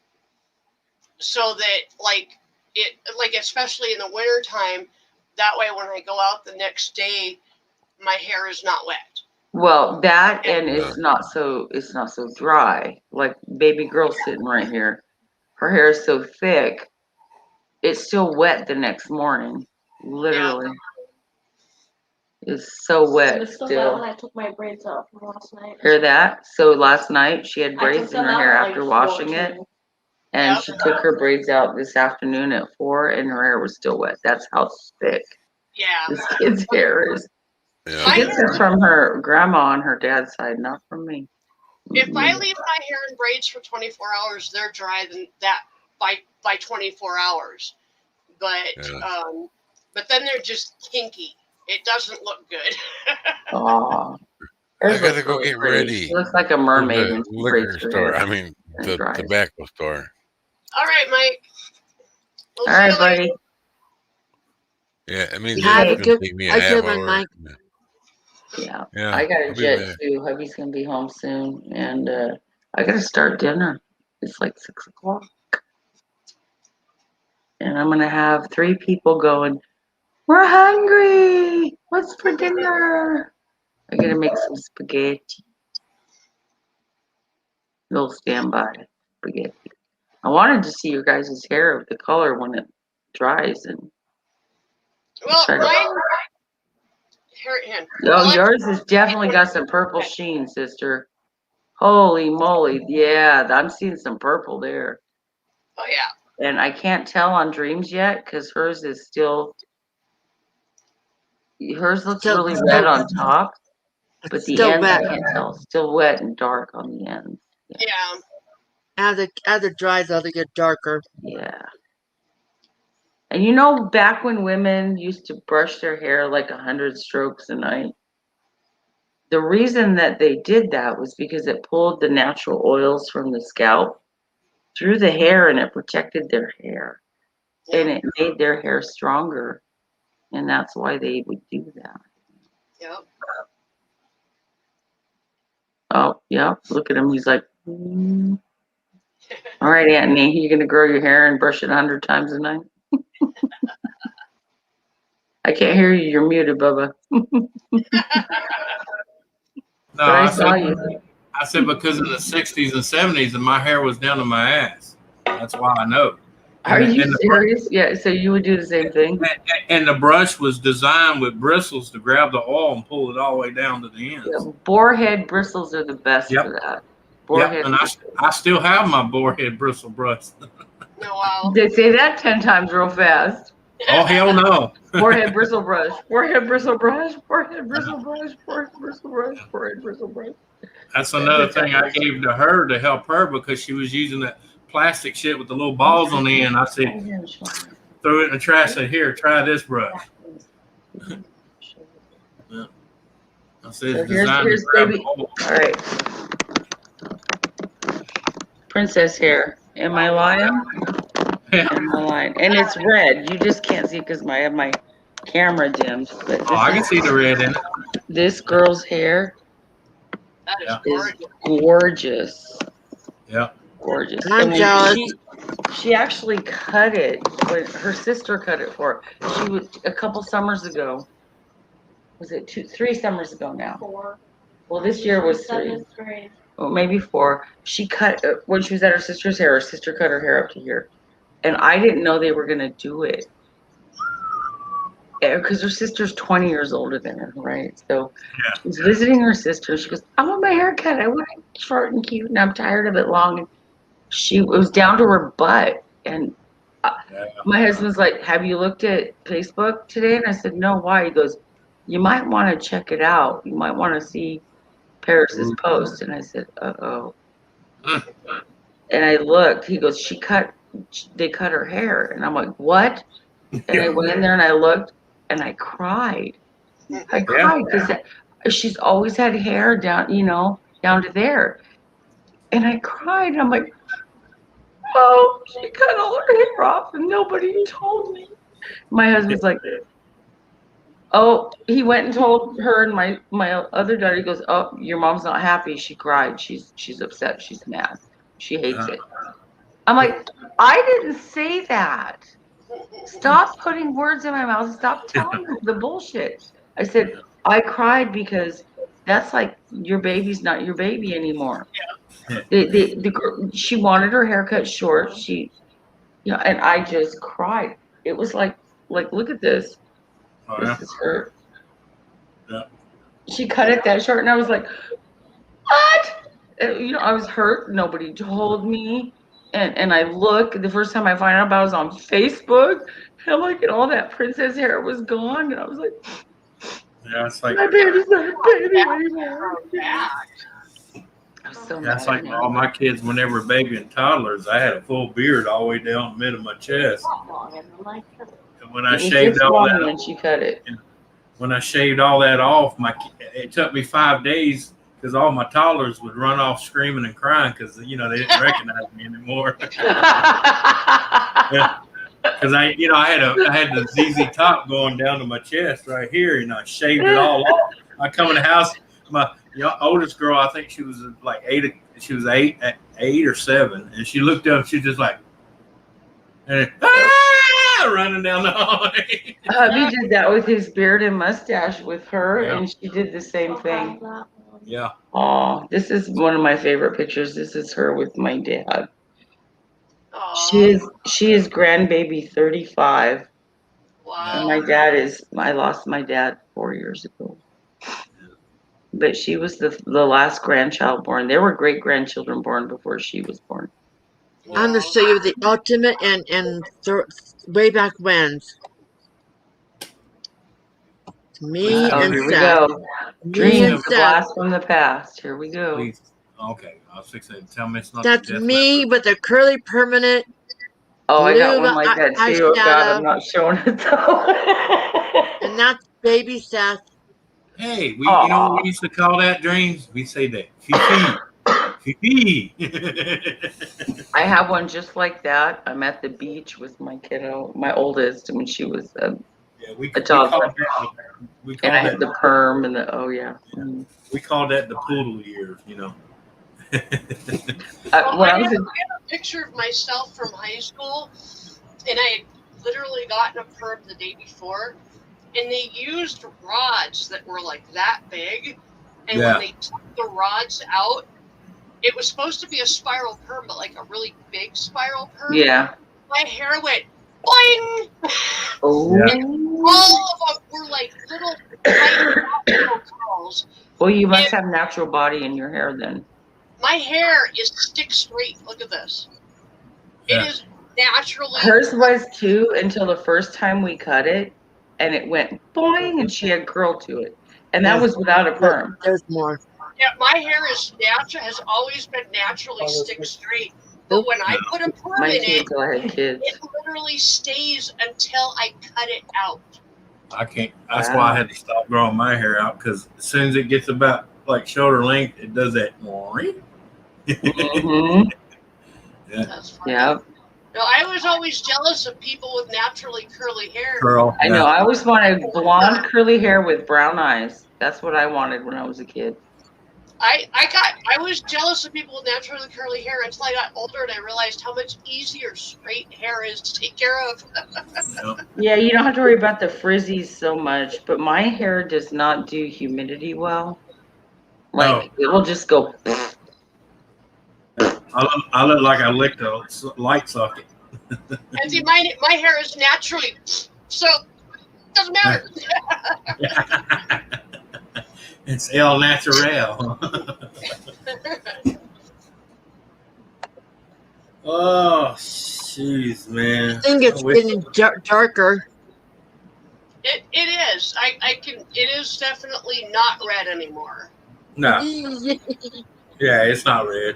so that like especially in the winter time, that way when I go out the next day, my hair is not wet. well, that, and it's not so dry. Like baby girl sitting right here, her hair is so thick, it's still wet the next morning, literally. It's so It wet was still wet when still. I took my braids out from last night. Hear that? So last night she had I took braids in them her out hair at, after like, washing 4 it, too. and Yep. she took her braids out this afternoon at 4, and her hair was still wet. That's how thick Yeah. this kid's hair is. She Yeah. gets it from her grandma on her dad's side, not from me. If I Mm-mm. leave my hair in braids for 24 hours, they're dry than that by 24 hours. But Yeah. but then they're just kinky. It doesn't look good. Aw. I Hers gotta looks go really get pretty. ready She looks like a for mermaid the when she liquor braids her store. hair I mean, and the dries. tobacco store. All right, Mike. We'll All see right, you later. buddy. Yeah, I mean, Have a it's gonna good, take me a a half good one, hour. Mike. Yeah, Yeah, I got I'll a be jet back. too. Hubby's gonna be home soon, and I gotta start dinner. It's like 6 o'clock, and I'm gonna have 3 people going. We're hungry. What's for dinner? I gotta make some spaghetti. Little standby spaghetti. I wanted to see your guys' hair of the color when it dries, and Well, try to. mine. Here. Oh, yours has definitely got some purple sheen, sister. Holy moly. Yeah, I'm seeing some purple there. Oh yeah. And I can't tell on Dreams yet because hers is still, hers looks Still, really red still, on top, but the still ends wet. I can't tell. Still wet and dark on the ends. Yeah. As it dries, it'll get darker. Yeah. And you know, back when women used to brush their hair like 100 strokes a night, the reason that they did that was because it pulled the natural oils from the scalp through the hair and it protected their hair. And it made their hair stronger. And that's why they would do that. Yep. Oh, yeah. Look at him. He's like, mm. All right, Anthony, you're going to grow your hair and brush it 100 times a night? I can't hear you. You're muted, Bubba. No, But I I saw said, you. I said because in the 60s and 70s, and my hair was down to my ass. That's why I know. Are And, you and, the, serious? Yeah, so you would do the same thing? and the brush was designed with bristles to grab the oil and pull it all the way down to the ends. Yeah, boarhead bristles are the best Yep. for that. Yep, Boarhead and I still have my boarhead bristle brush. Oh, wow. They say that 10 times real fast. Oh, hell no. Forehead bristle brush, forehead bristle brush, forehead bristle brush, forehead bristle brush, forehead bristle brush. That's another thing I gave to her to help her because she was using that plastic shit with the little balls on the end. I said, throw it in the trash. I said, here, try this brush. Yeah. I said, So it's here's designed to grab baby. the oil. All right. Princess hair. Am I lying? Yeah. Am I lying? And it's red. You just can't see because I have my camera dimmed. But Oh, I can see the red in it. this girl's hair That is Yeah. is gorgeous. gorgeous. Yeah. Gorgeous. I'm And when jealous. she actually cut it when her sister cut it for her. She was a couple summers ago. Was it 3 summers ago now? 4. Well, this year was 3. 7th grade. Well, maybe 4. She cut when she was at her sister's hair. Her sister cut her hair up to here, and I didn't know they were gonna do it because her sister's 20 years older than her, right? So Yeah. she was visiting her sister. She goes, "I want my hair cut. I want it short and cute, and I'm tired of it long." And it was down to her butt, and Yeah. my husband's like, "Have you looked at Facebook today?" And I said, "No, why?" He goes, "You might want to check it out. You might want to see Paris's post." And I said, "Uh-oh." And I looked. He goes, they cut her hair." And I'm like, "What?" And I went in there and I looked and I cried. I cried because she's always had hair down, down to there. And I cried. And I'm like, "Oh, she cut all her hair off and nobody told me." My husband's like, "Oh," he went and told her and my other daughter. He goes, "Oh, your mom's not happy. She cried. She's upset. She's mad. She hates it." I'm like, "I didn't say that. Stop putting words in my mouth. Stop telling me the bullshit." I said, "I cried because that's like your baby's not your baby anymore." She wanted her hair cut short. And I just cried. It was like look at this. Oh, yeah. This is her. she cut it that short, and I was like, what? You know, I was hurt. Nobody told me. And I look, the first time I find out about it was on Facebook. And like, and all that princess hair was gone. And I was like, Yeah, it's like my baby's not a baby anymore. Yeah. I was so that's mad like at all him. my kids when they were baby and toddlers. I had a full beard all the way down the middle of my chest. And when I It was shaved this all long that, when she cut it. when I shaved all that off, it took me 5 days because all my toddlers would run off screaming and crying because you know they didn't recognize me anymore. Because I had the ZZ top going down to my chest right here, and I shaved it all off. I come in the house, my oldest girl, I think she was like 8. She was 8 or 7, and she looked up. She just like, and running down the hallway. Hubby did that with his beard and mustache with her, Yeah. and she did the same thing. Yeah, Oh, this is one of my favorite pictures. This is her with my dad. Aw, She is grandbaby 35, and wow. I lost my dad 4 years ago. But she was the last grandchild born. There were great grandchildren born before she was born. I'm gonna show you the ultimate and way back when's. Me Oh, and here we Seth. go. Me Dreams, and the Seth. blast from the past. Here we go. please. Okay, I was fixing to tell me it's not. That's the death me leopard. with the curly permanent Oh, I got blue one like that too. Oh God, I'm eyeshadow, not showing it though. and that's baby Seth. Hey, you know what we used to call that, Dreams? We say that Fifi. Fifi. I have one just like that. I'm at the beach with my kiddo, my oldest, when she was Yeah, we a toddler. We And I called had the perm and the, oh yeah. Mhm. we called that the poodle years, you know. When I I was have in, a picture of myself from high school, and I had literally gotten a perm the day before, and they used rods that were like that big, and Yeah. when they took the rods out, it was supposed to be a spiral perm, but like a really big spiral perm. yeah. My hair went boing! Oh. All of them were like little tiny little curls. Well, you must have natural body in your hair then. My hair is stick straight. Look at this. Yeah. It is naturally. Hers was too until the first time we cut it, and it went boing, and she had curl to it, and that was without a perm. There's more. Yeah, my hair is natural. Has always been naturally stick straight. But when I put a perm Mine in too it, until I had kids. it literally stays until I cut it out. I can't. That's why I had to stop growing my hair out because as soon as it gets about like shoulder length, it does that. Mm-hmm. That's funny. Yeah. No, I was always jealous of people with naturally curly hair. Curl. I know. I always wanted blonde curly hair with brown eyes. That's what I wanted when I was a kid. I was jealous of people with naturally curly hair until I got older and I realized how much easier straight hair is to take care of. Yeah, you don't have to worry about the frizzies so much, but my hair does not do humidity well. Like it will just go. I look like I licked a light socket. And see, my hair is naturally, so it doesn't matter. It's El Natural. Oh, jeez, man. I think it's getting darker. It is. It is definitely not red anymore. No, yeah, it's not red.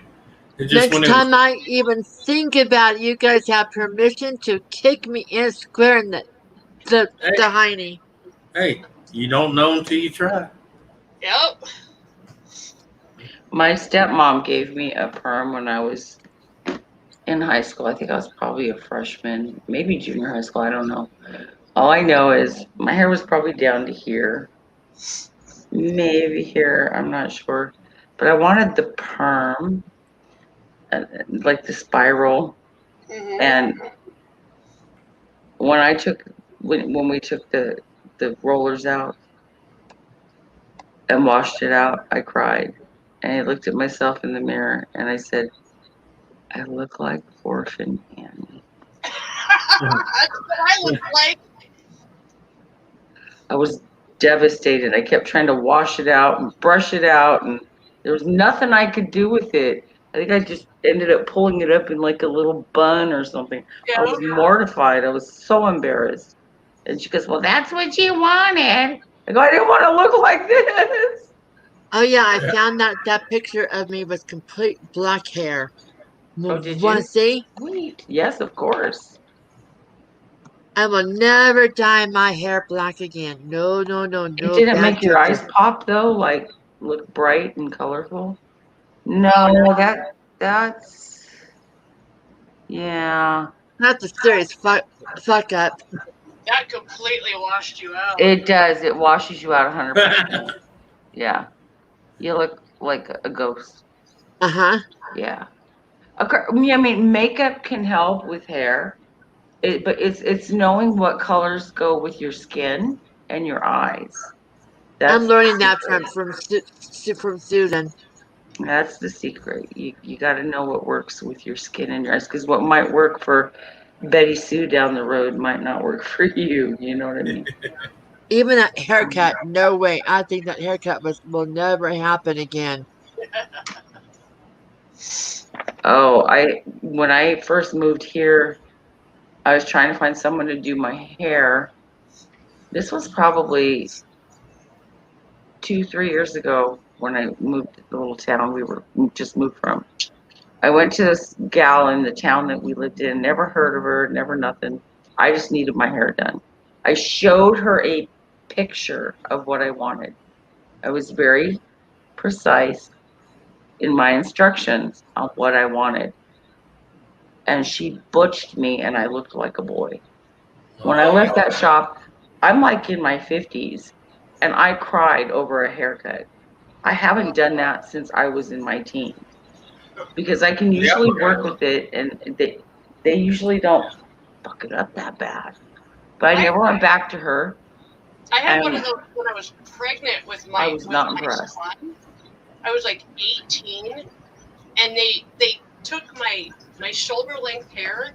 It just Next time I even think about it, you guys have permission to kick me in square in the hiney. Hey, you don't know until you try. Yep. My stepmom gave me a perm when I was in high school. I think I was probably a freshman, maybe junior high school. I don't know. All I know is my hair was probably down to here, maybe here. I'm not sure, but I wanted the perm, like the spiral. Mm-hmm. And when we took the rollers out and washed it out, I cried. And I looked at myself in the mirror and I said, I look like Orphan Annie. That's what I look like. I was devastated. I kept trying to wash it out and brush it out, and there was nothing I could do with it. I think I just ended up pulling it up in like a little bun or something. I was mortified. I was so embarrassed. And she goes, "Well, that's what you wanted." I go, "I didn't want to look like this." Oh yeah, I found that picture of me with complete black hair. Oh, did Want you? to see? Sweet. Yes, of course. I will never dye my hair black again. No, no, no, It no. didn't Bad make your eyes picture. pop though, like look bright and colorful. No, that's yeah. That's a serious fuck up. That completely washed you out. It does. It washes you out 100%. Yeah, you look like a ghost. Uh-huh. Yeah. I mean, makeup can help with hair, but it's knowing what colors go with your skin and your eyes. I'm That's learning the that secret. from Susan. That's the secret. You got to know what works with your skin and your eyes, because what might work for Betty Sue down the road might not work for you. You know what I mean? Even that haircut, no way. I think that haircut will never happen again. Oh, when I first moved here, I was trying to find someone to do my hair. This was probably 2, 3 years ago when I moved to the little town we just moved from. I went to this gal in the town that we lived in, never heard of her, never nothing. I just needed my hair done. I showed her a picture of what I wanted. I was very precise in my instructions on what I wanted. And she butched me and I looked like a boy. When I left that shop, I'm like in my 50s and I cried over a haircut. I haven't done that since I was in my teens because I can usually work with it and they usually don't fuck it up that bad. But I never went back to her. I had one of those when I was pregnant with my, I was not impressed. son. I was like 18, and they took my shoulder length hair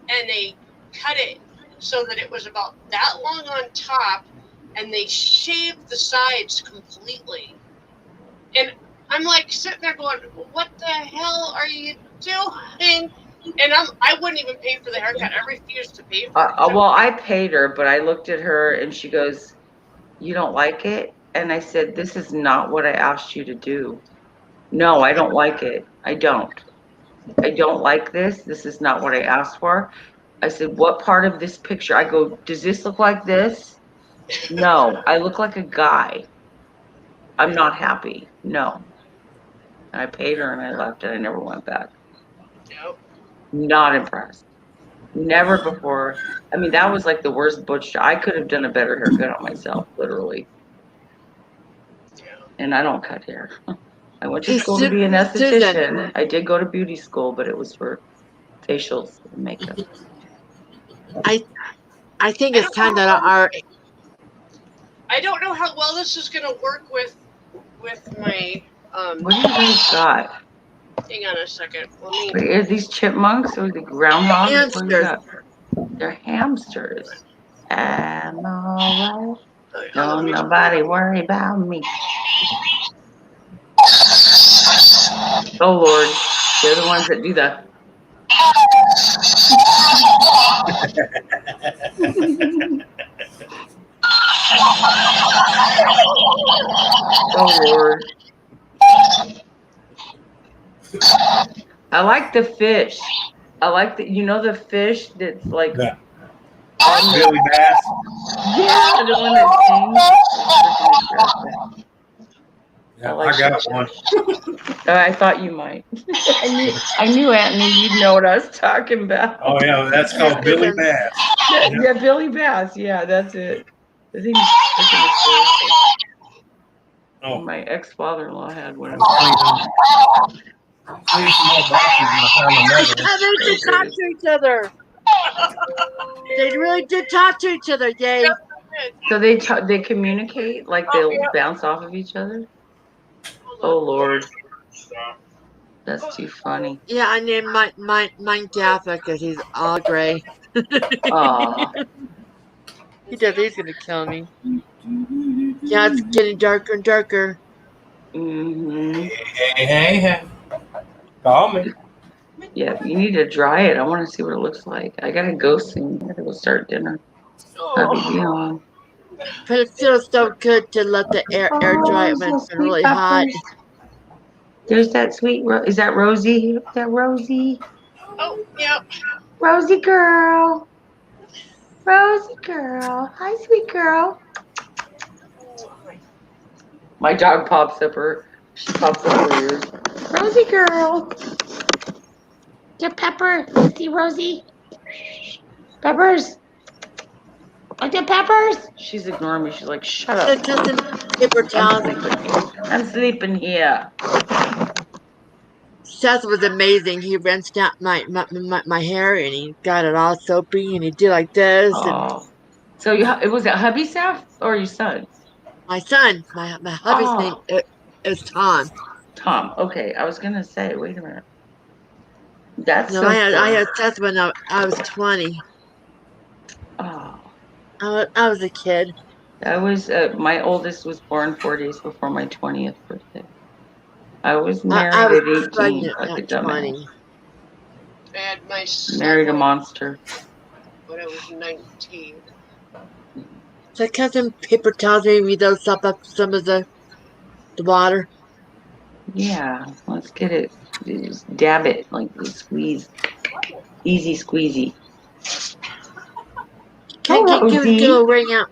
and they cut it so that it was about that long on top, and they shaved the sides completely. And I'm like sitting there going, "What the hell are you doing?" And I wouldn't even pay for the haircut. I refused to pay for it. Well, I paid her, but I looked at her and she goes, "You don't like it?" And I said, "This is not what I asked you to do." "No, I don't like it. I don't like this. This is not what I asked for." I said, "What part of this picture?" I go, "Does this look like this?" "No, I look like a guy. I'm not happy." "No." And I paid her and I left and I never went back. Yep. Not impressed. Never before. I mean, that was like the worst butch. I could have done a better haircut on myself, literally. And I don't cut hair. I went to school to be an esthetician. I did go to beauty school, but it was for facials and makeup. I think it's time that our I don't know how well this is going to work with my What do you guys got? Hang on a second. Wait, are these chipmunks or the groundhogs? hamsters. They're hamsters. I'm alright. Don't nobody worry about me. Oh Lord, they're the ones that do that. Oh Lord. I like the fish. I like the fish that's like Yeah. Billy Bass. Yeah, the one that sings. Yeah, I got one. I thought you might. I knew Anthony, you'd know what I was talking about. Oh yeah, that's called Billy Bass. Yeah, Billy Bass. Yeah, that's it. I think my ex-father-in-law had one. They did talk to each other. They really did talk to each other, yay. So they communicate, like they'll bounce off of each other? Oh Lord. That's too funny. Yeah, I named mine Gaffa because he's all gray. Aw. He's gonna kill me. Yeah, it's getting darker and darker. Mm-hmm. Hey. Call me. Yeah, you need to dry it. I want to see what it looks like. I gotta go soon. I gotta go start dinner. I'll be on. But it feels so good to let the air dry it when Oh, it's been really hot. There's that sweet. Is that Rosie? Is that Rosie? Oh, yeah. Rosie girl. Rosie girl. Hi, sweet girl. My dog pops up her. She pops up her ears. Rosie girl. Dear Pepper. See Rosie. Peppers. Dear Peppers. She's ignoring me. She's like, shut So up. just in paper towels. I'm sleeping here. Seth was amazing. He rinsed out my hair and he got it all soapy and he did like this. And Oh. So it was it hubby Seth or your son? my son, my hubby's name is Tom. Tom. Okay, I was gonna say. Wait a minute. That's No, so I cool. had Seth when I was 20. Oh, I was a kid. that was my oldest was born 4 days before my 20th birthday. I was married I was at 18, pregnant like a at dumbass. 20. I had my son Married a monster. when I was 19. So cut some paper towels, maybe they'll sop up some of the water. Yeah, let's get it. Just dab it like squeeze. Easy squeezy. Can't Oh, give Rosie. a ring out.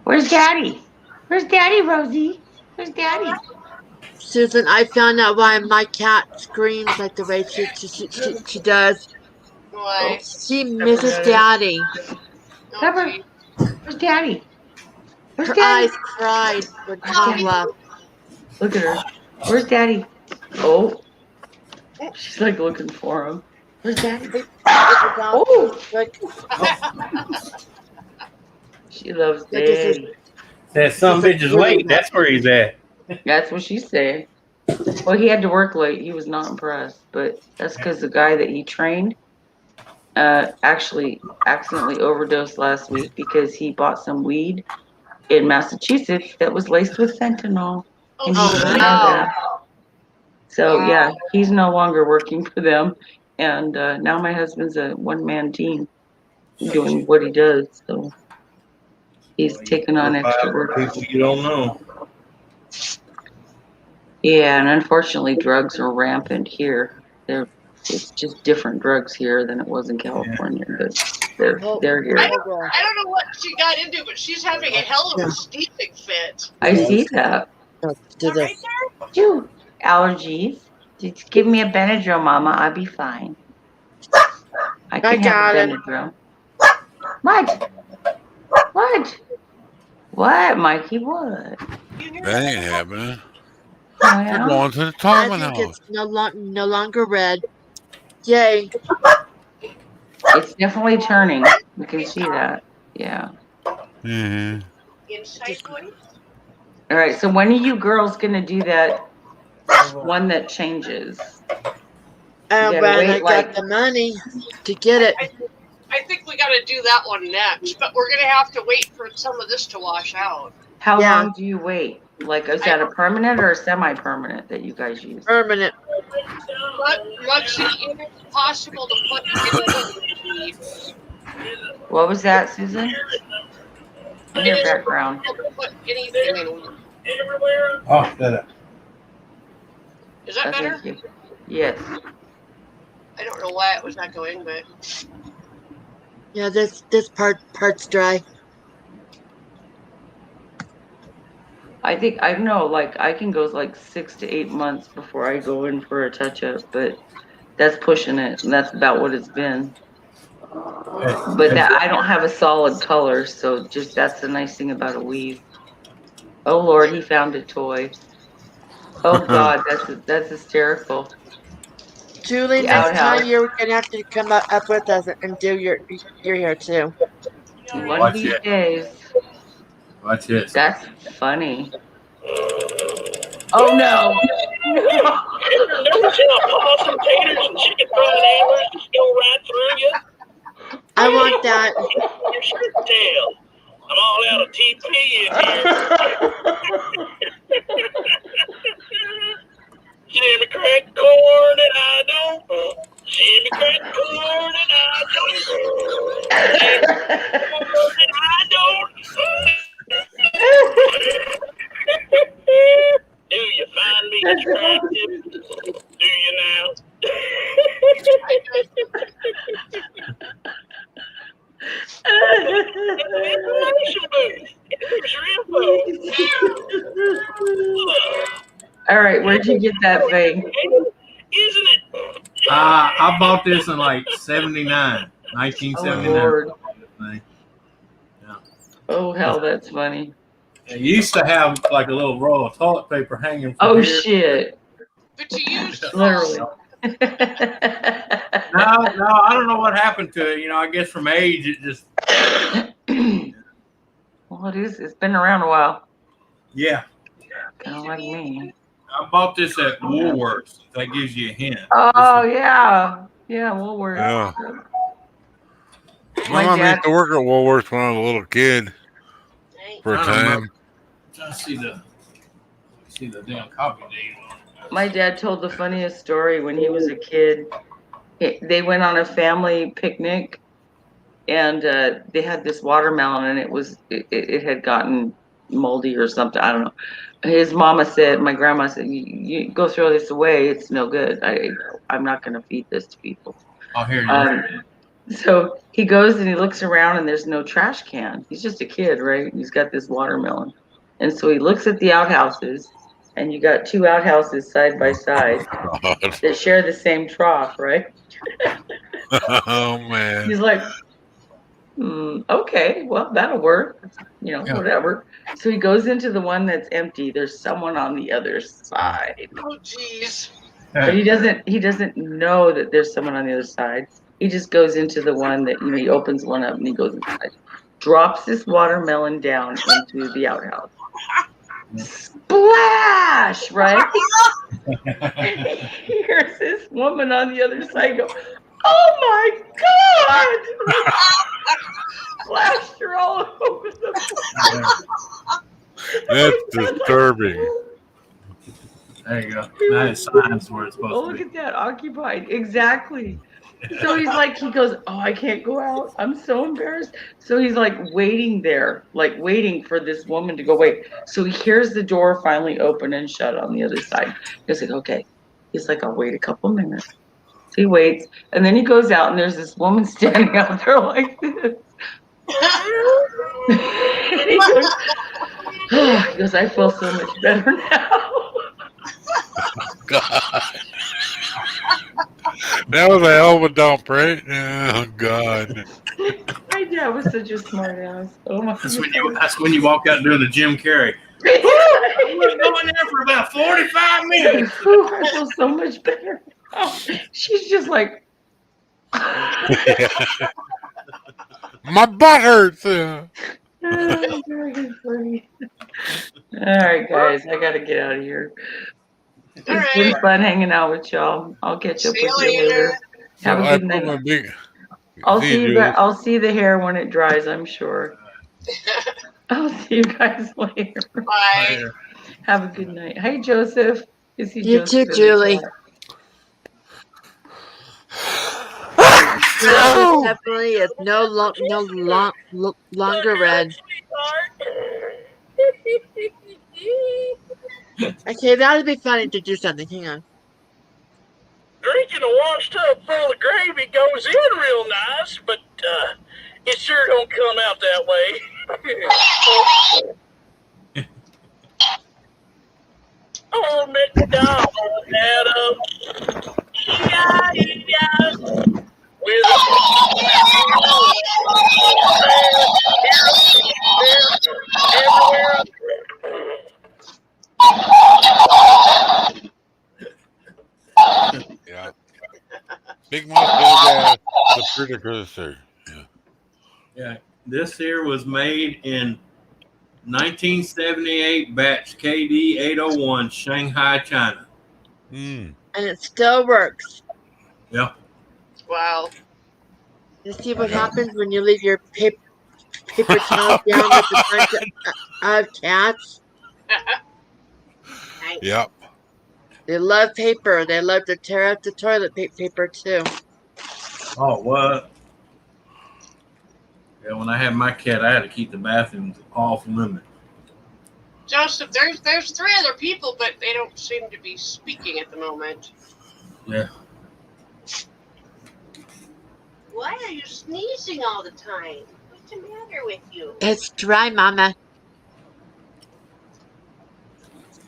Where's Daddy? Where's Daddy, Rosie? Where's Daddy? Susan, I found out why my cat screams like the way she does. Why? She misses Daddy. Pepper. Okay. Where's Daddy? Where's Her Daddy? eyes cried when Tom left. Look at her. Where's Daddy? Oh. She's like looking for him. Where's Daddy? Oh. She loves Daddy. That some bitch is late. That's where he's at. That's what she said. Well, he had to work late. He was not impressed, but that's because the guy that he trained actually accidentally overdosed last week because he bought some weed in Massachusetts that was laced with fentanyl, and he didn't know that. So yeah, he's no longer working for them, and now my husband's a one-man team doing what he does. So he's taking on extra work. People you don't know. Yeah, and unfortunately, drugs are rampant here. It's just different drugs here than it was in California, but they're here. I don't know what she got into, but she's having a hell of a steaming fit. I see that. Dude, allergies. Just give me a Benadryl, Mama. I'll be fine. I can have a Benadryl. What? What? What, Mikey? What? That ain't happening. Oh, We're yeah? going to the I Tallman think house. it's no longer red. Yay. It's definitely turning. We can see that. Yeah. Mm-hmm. All right. So when are you girls gonna do that one that changes? And gotta when wait, I got the money to get it. I think we got to do that one next, but we're going to have to wait for some of this to wash out. How long do you wait? Like, is that a permanent or a semi-permanent that you guys use? Permanent. But Lexi, if it's possible to put anything What was that, Susan? In your background. Put anything in. Oh, that. Is that better? Thank you. Yes. I don't know why it was not going, but Yeah, this part's dry. I think I know, like I can go like 6 to 8 months before I go in for a touch-up, but that's pushing it, and that's about what it's been. But that I don't have a solid color, so just that's the nice thing about a weave. Oh Lord, he found a toy. Oh God, that's hysterical. Julie, next time you're gonna have to come up with us and do your hair too. One of these days. Watch this. That's funny. Oh no! Possum, taters, and chicken fried antlers just go right through you. I want that. Your shirt tail. I'm all out of TP in here. right, where'd you get that thing? Isn't it? I bought this in like 79, Oh 1979. Lord. Thing. Oh hell, that's funny. It used to have like a little roll of toilet paper hanging from Oh here. shit. But you used it. Literally. No, I don't know what happened to it. I guess from age it just Well, it is. It's been around a while. yeah. Kind of like me. I bought this at Woolworths. If that gives you a hint. Oh yeah, yeah. Woolworths. Yeah. My My mom dad- used to work at Woolworths when I was a little kid for a I don't know. time. Trying to see the damn copy date. My dad told the funniest story when he was a kid. They went on a family picnic, and they had this watermelon, and it had gotten moldy or something. I don't know. His mama said, my grandma said, "You go throw this away. It's no good. I'm not going to feed this to people." Oh, here you go. So he goes and he looks around, and there's no trash can. He's just a kid, right? He's got this watermelon, and so he looks at the outhouses, and you got two outhouses side by side God. that share the same trough, right? Oh man. He's like, okay, well, that'll work. Yeah. Whatever. So he goes into the one that's empty. There's someone on the other side. Oh, jeez. But he doesn't know that there's someone on the other side. He just goes into the one that, he opens one up and he goes inside. Drops this watermelon down into the outhouse. Splash! Right? And he hears this woman on the other side go, "Oh my God!" Splashed her all over the place. That's disturbing. There you go. Now it signs where it's Oh, supposed look to at that, occupied. Exactly. So he goes, "Oh, I can't go out. I'm so embarrassed." So he's like waiting there, like waiting for this woman to go away. So he hears the door finally open and shut on the other side. He's like, okay. He's like, "I'll wait a couple minutes." So he waits, and then he goes out, and there's this woman standing out there like this. And he goes, "I feel so much better now." God. That was a hell of a dump, right? Oh God. My dad was such a smart ass. Oh my That's God. that's when you walk out doing the Jim Carrey. I was going there for about 45 minutes. Whew, I feel so much better now. She's just like, My butt hurts. oh, very funny. All right, guys, I gotta get out of here. All It's been right. fun hanging out with y'all. I'll catch up See with you you later. later. So Have a I good put my night. big. I'll See see you, you. Julie. I'll see the hair when it dries. I'm sure. I'll see you guys later. Bye. Have a good night. Hey, Joseph. Is he You Joseph too, in the Julie. chat? No, definitely is no longer red. Okay, that would be funny to do something. Hang on. Drinking a washtub full of gravy goes in real nice, but it sure don't come out that way. Oh, McDonald had a E-I-E-I with a everywhere. Yeah. Big mouth, the precursor. Yeah. Yeah, this here was made in 1978 batch KD 801 Shanghai, China. Mm. And it still works. Yeah. Wow. You see what happens when you leave your paper towels down with a bunch of cats? Yep. They love paper. They love to tear up the toilet paper too. Oh, what? Yeah, when I had my cat, I had to keep the bathrooms off limit. Joseph, there's three other people, but they don't seem to be speaking at the moment. Yeah. Why are you sneezing all the time? What's the matter with you? It's dry, Mama.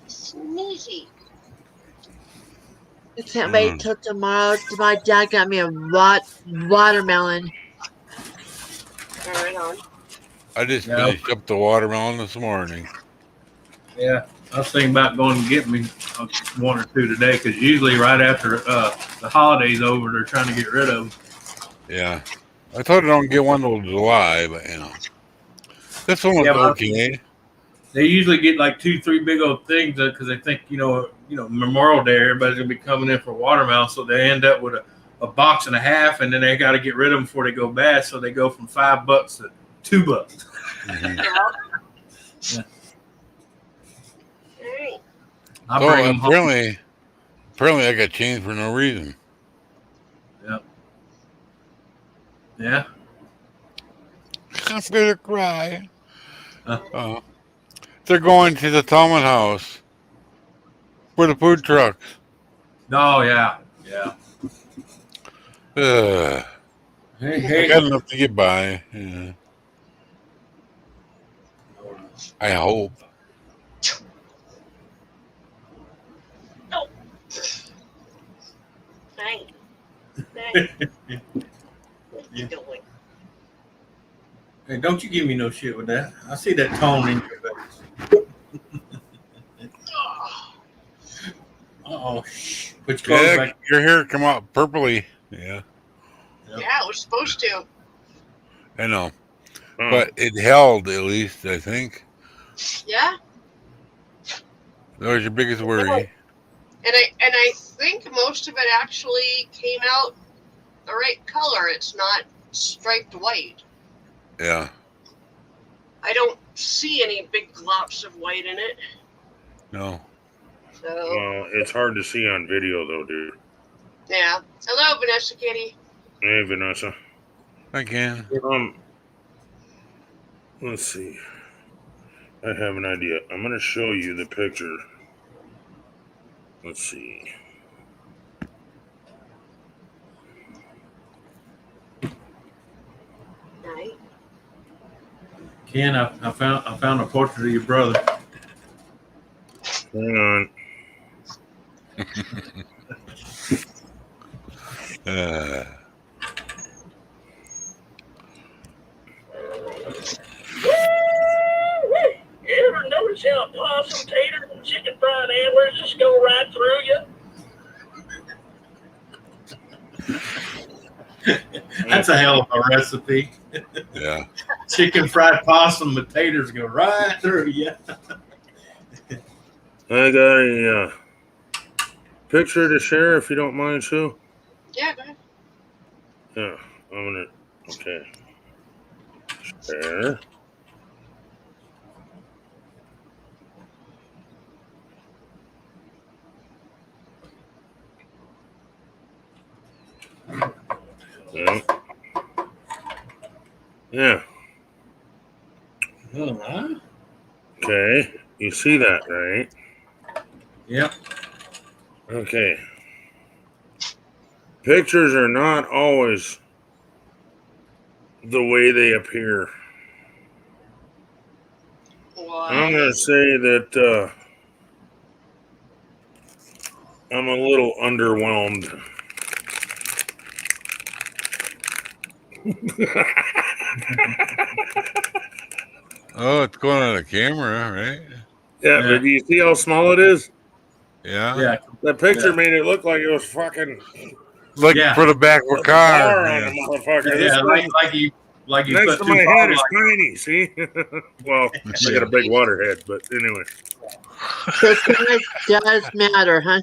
Sneezy. I can't wait till tomorrow. My dad got me a watermelon. Right on. I just Yeah. finished up the watermelon this morning. Yeah, I was thinking about going and get me one or two today because usually right after the holidays over, they're trying to get rid of them. Yeah. I thought I don't get one till July, but this one was Yeah, but- okay. They usually get like 2-3 big old things because they think Memorial Day everybody's gonna be coming in for watermelon, so they end up with a box and a half, and then they got to get rid of them before they go bad. So they go from $5 to $2. Mhm. Yeah. Hey, I So bring them home. apparently I got changed for no reason. Yeah. I'm gonna cry. They're going to the Talmud house for the food trucks. Oh yeah. I Hey. got enough to get by. Yeah. I hope. hey. Hey. What you doing? Hey, don't you give me no shit with that. I see that tone in your face. Uh-oh. Shh. Put your clothes Yeah, back. your hair come out purpley. Yeah, Yeah, it was supposed to. I know. But it held at least, I think. Yeah, That was your biggest worry. and I think most of it actually came out the right color. It's not striped white. Yeah. I don't see any big glops of white in it. No. So Well, it's hard to see on video, though, dude. yeah. Hello, Vanessa Kitty. Hey, Vanessa. I can. Let's see. I have an idea. I'm going to show you the picture. Let's see. Right. Ken, I found a portrait of your brother. Hang on. You ever notice how possum, taters, and chicken fried antlers just go right through you? That's a hell of a recipe. Yeah. Chicken fried possum with taters go right through you. I got a picture to share if you don't mind, Sue. Yeah, go ahead. Yeah, I'm going to. Okay. Share. Yeah. Yeah. Uh-huh. Okay. You see that, right? Yep. Okay. Pictures are not always the way they appear. I'm going to say that I'm a little underwhelmed. Oh, it's going on the camera, right? Yeah, but do you see how small it is? Yeah. Yeah. The picture Yeah. made it look like it was fucking Like Yeah. for the back of a car. on Yeah. the motherfucker. This Yeah, one like you next put to two my fog head is lights. tiny, see? Well, I got a big water head, but anyway. So size does matter, huh?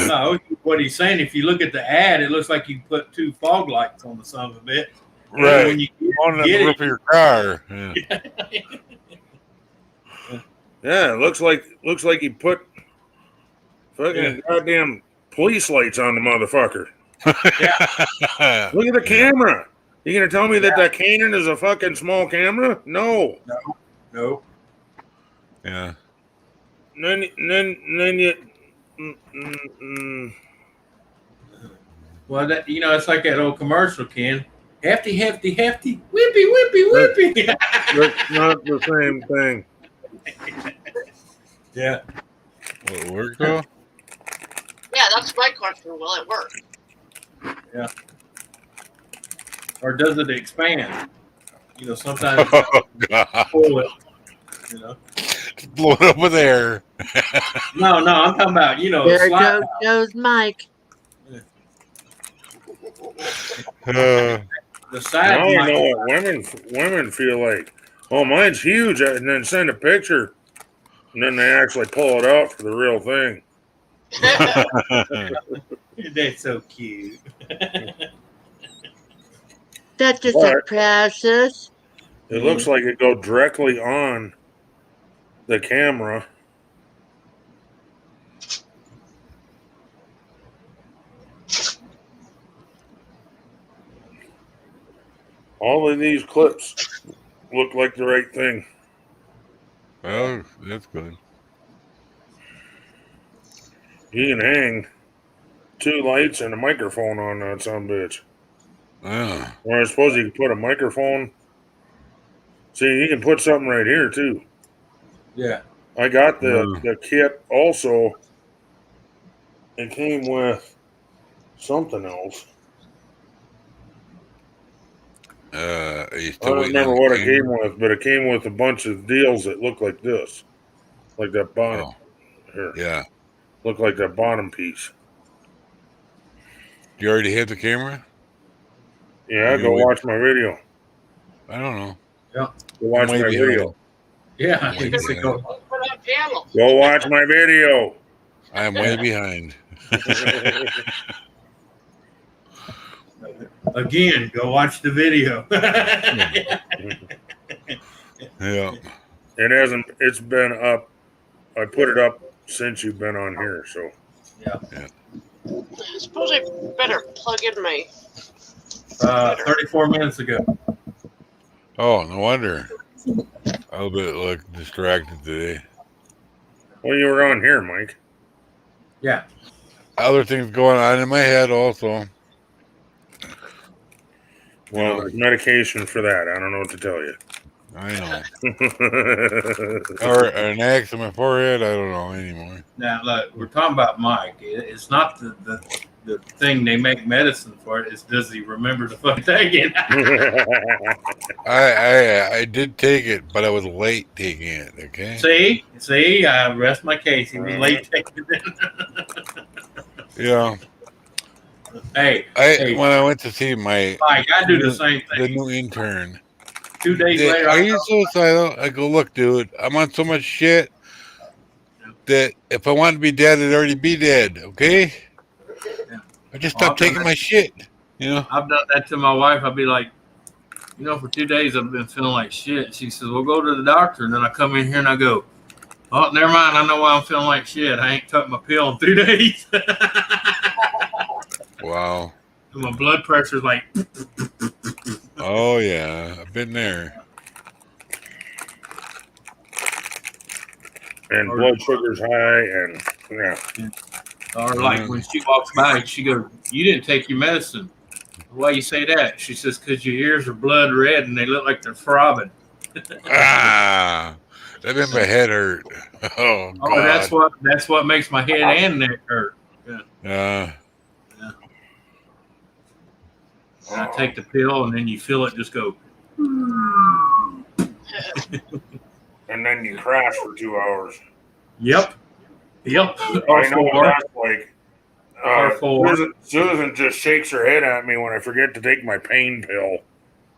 No, what he's saying, if you look at the ad, it looks like you put two fog lights on the son of it. And Right. when you On the get roof it, of your car. Yeah. Yeah, it looks like he put fucking goddamn police lights on the motherfucker. Look at the camera. You gonna tell me that Canon is a fucking small camera? No. no. Yeah. Then you. Well, that it's like that old commercial, Ken. Hefty, hefty, hefty, whippy, whippy, whippy. That's not the same thing. Yeah. Will it work though? Yeah, that's my question. Will it work? Or does it expand? You know, sometimes Oh, God. pull it. You know. Blow it up with air. No, I'm talking about, you know, There slide. goes Mike. Uh, The side Now I might. know what women feel like. Oh, mine's huge, and then send a picture, and then they actually pull it out for the real thing. That's so cute. That's just What? so precious. It looks like it go directly on the camera. All of these clips look like the right thing. well, that's good. You can hang 2 lights and a microphone on that son bitch. Yeah. Or I suppose you can put a microphone. See, you can put something right here too. Yeah. I got the kit also. It came with something else. Are you I still don't waiting on remember the what it camera? came with, but it came with a bunch of deals that look like this. Like that bottom. Oh, Here. yeah. Look like that bottom piece. Do you already have the camera? Yeah, You go wait. watch my video. I don't know. Go watch way my behind. video. Yeah. Way It's like, behind. Put on channel. Go watch my video. I am way behind. again, go watch the video. Yeah. It hasn't. It's been up. I put it up since you've been on here. So I suppose I better plug in my. 34 minutes ago. Oh, no wonder. I was a bit like distracted today. well, you were on here, Mike. Yeah. Other things going on in my head also. Well, there's medication for that. I don't know what to tell you. I know. Or an axe on my forehead. I don't know anymore. Now, look, we're talking about Mike. It's not the thing they make medicine for it. It's does he remember the fucking thing? I did take it, but I was late taking it. Okay. See, I rest my case. He was late taking it. Yeah. Hey, When I went to see my Mike, I do the same the thing. new intern. 2 days later, Are you suicidal? I go, look, dude, I'm on so much shit that if I wanted to be dead, I'd already be dead. Okay. I just stopped taking my shit. You know. I've done that to my wife. I'd be like, you know, for 2 days I've been feeling like shit. She says, well, go to the doctor. And then I come in here and I go, oh, never mind. I know why I'm feeling like shit. I ain't took my pill in 2 days. Wow. And my blood pressure's like, Oh yeah, I've been there. And blood sugar's high, and yeah. or like when she walks by, she goes, you didn't take your medicine. Why you say that? She says, because your ears are blood red and they look like they're throbbing. That made my head hurt. Oh God. Oh, that's what makes my head and neck hurt. Yeah. And I take the pill, and then you feel it just go. And then you crash for 2 hours. Yep. I know what that's like. Susan just shakes her head at me when I forget to take my pain pill.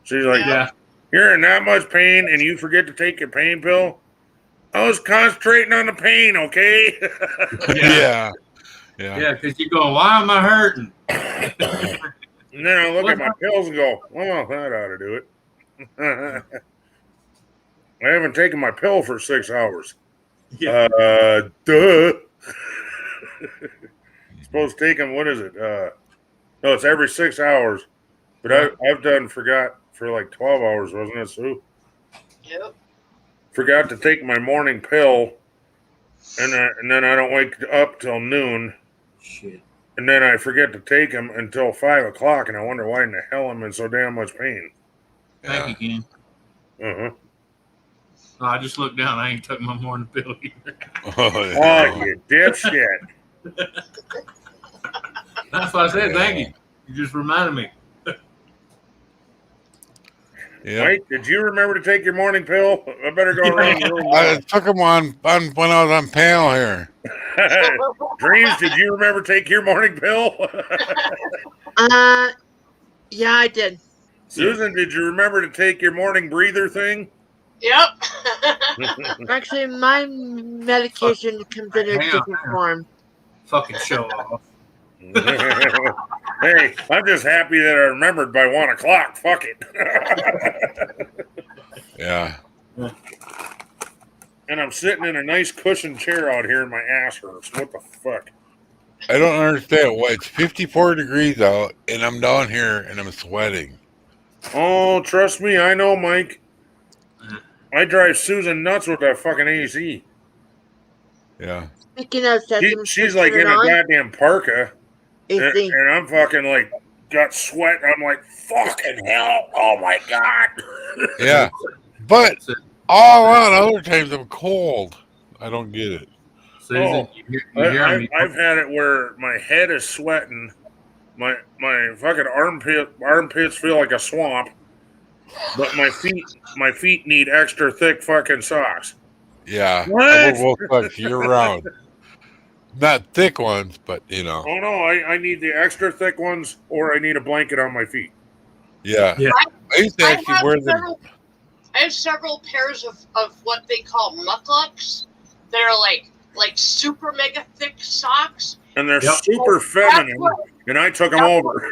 She's like, Yeah. You're in that much pain and you forget to take your pain pill? I was concentrating on the pain, okay? Yeah. Yeah, because you're going, why am I hurting? And then I look at my pills and go, well, that ought to do it. I haven't taken my pill for 6 hours. Yeah. Duh. Supposed to take them, what is it? No, it's every 6 hours. But I've forgot for like 12 hours, wasn't it, Sue? Yep. Forgot to take my morning pill, and then I don't wake up till noon. Shit. And then I forget to take them until 5 o'clock, and I wonder why in the hell I'm in so damn much pain. Thank you, Ken. Uh-huh. No, I just looked down. I ain't took my morning pill either. Oh, yeah. Oh, you dipshit. That's what I said. Thank you. You just reminded me. Yeah. Mike, did you remember to take your morning pill? I better go around the room. I took them on when I was on panel here. Dreams, did you remember to take your morning pill? Yeah, I did. Susan, did you remember to take your morning breather thing? Yep. Actually, my medication comes in a Hang on, different hang on. form. Fucking show off. Hey, I'm just happy that I remembered by 1 o'clock. Fuck it. Yeah. And I'm sitting in a nice cushioned chair out here and my ass hurts. What the fuck? I don't understand why it's 54 degrees out and I'm down here and I'm sweating. Oh, trust me, I know, Mike. I drive Susan nuts with that fucking AC. Yeah. Speaking of Sesame She's Street, like turn in it a on. goddamn parka. And, AC. and I'm fucking like got sweat. I'm like, fucking hell. Oh my God. Yeah. But That's it. all around other times I'm cold. I don't get it. Susan, Oh, you hear me? I've had it where my head is sweating. My fucking armpits feel like a swamp. But my feet need extra thick fucking socks. Yeah. What? I wear both socks year round. Not thick ones, but you know. Oh no, I need the extra thick ones or I need a blanket on my feet. Yeah. Yeah. I used to actually wear them. I have several pairs of what they call mucklucks that are like super mega thick socks. And they're Yep. super feminine. And I took them over.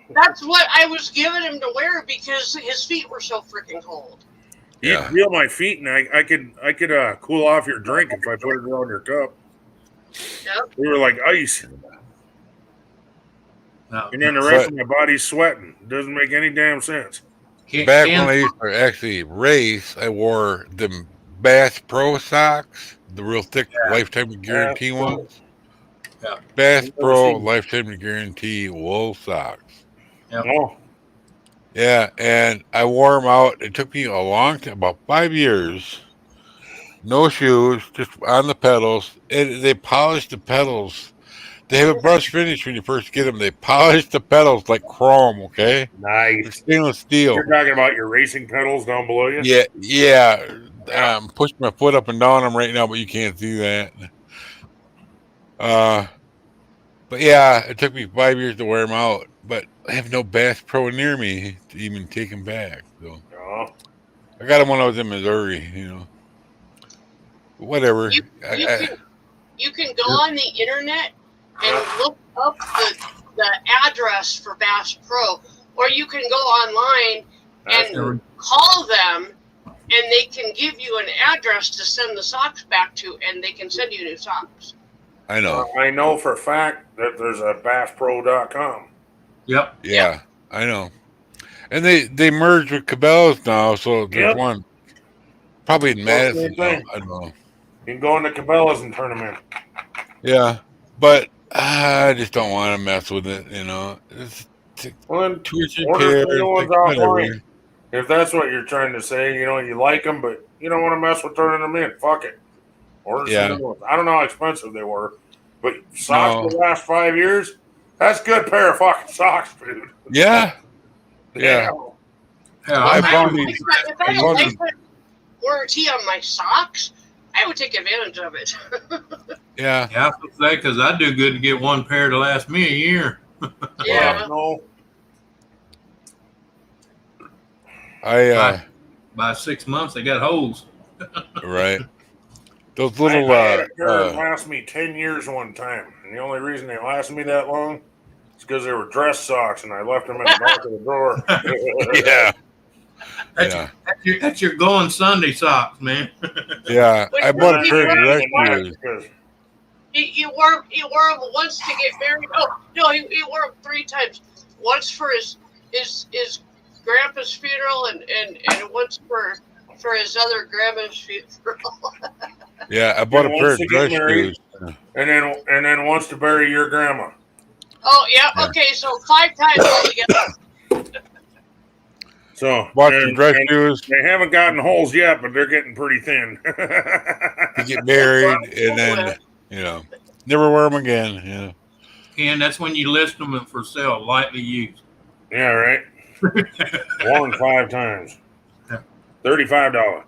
That's what I was giving him to wear because his feet were so freaking cold. You Yeah. feel my feet, and I could cool off your drink if I put it around your cup. Yep. We were like ice, No. and then the rest of my body's sweating. Doesn't make any damn sense. Back when I used to actually race, I wore the Bass Pro socks, the real thick lifetime guarantee ones. Yeah. Bass Never Pro seen- lifetime guarantee wool socks. Oh, Yeah, and I wore them out. It took me a long time, about 5 years. No shoes, just on the pedals. And they polished the pedals. They have a brush finish when you first get them. They polish the pedals like chrome, okay? They're nice. stainless steel. You're talking about your racing pedals down below you? Yeah. I'm pushing my foot up and down them right now, but you can't see that. But yeah, it took me 5 years to wear them out. But I have no Bass Pro near me to even take them back. So Oh. I got them when I was in Missouri, you know. But whatever. You can go on the internet and look up the address for Bass Pro, or you can go online and call them, and they can give you an address to send the socks back to, and they can send you new socks. I know. I know for a fact that there's a BassPro.com. Yep. Yeah, I know. And they merged with Cabela's now, so there's Yep. one probably in Madison. Same thing. I don't know. You can go into Cabela's and turn them in. Yeah, but I just don't want to mess with it. You know, it's Well, then tuition order care. the new ones like, offline. whatever. If that's what you're trying to say, you know, you like them, but you don't want to mess with turning them in. Fuck it. Order Yeah. some new ones. I don't know how expensive they were, but socks No. for the last 5 years, that's a good pair of fucking socks, dude. Yeah, yeah. Yeah, I I'm found happy. these. If I had I a found these- lifetime warranty on my socks, I would take advantage of it. Yeah, Yeah, I was gonna say because I do good to get one pair to last me a year. Yeah. No. By 6 months, they got holes. right. Those I little had a pair that last me 10 years one time, and the only reason they lasted me that long is because they were dress socks, and I left them in the back of the drawer. yeah, That's, yeah, that's your going Sunday socks, man. yeah. I bought a Which pair of one? dress What? shoes. Because He wore them once to get married. Oh no, he wore them 3 times. Once for his grandpa's funeral, and once for his other grandma's funeral. Yeah, I bought a Once pair of they get dress married. shoes. and then wants to bury your grandma. Oh yeah, Yeah. okay, so 5 times altogether. So Bought some and- dress and shoes They haven't gotten holes yet, but they're getting pretty thin. to get married, and then you know, never wear them again. You know. Ken, that's when you list them for sale, lightly used. Yeah, right. 1 5 times. $35.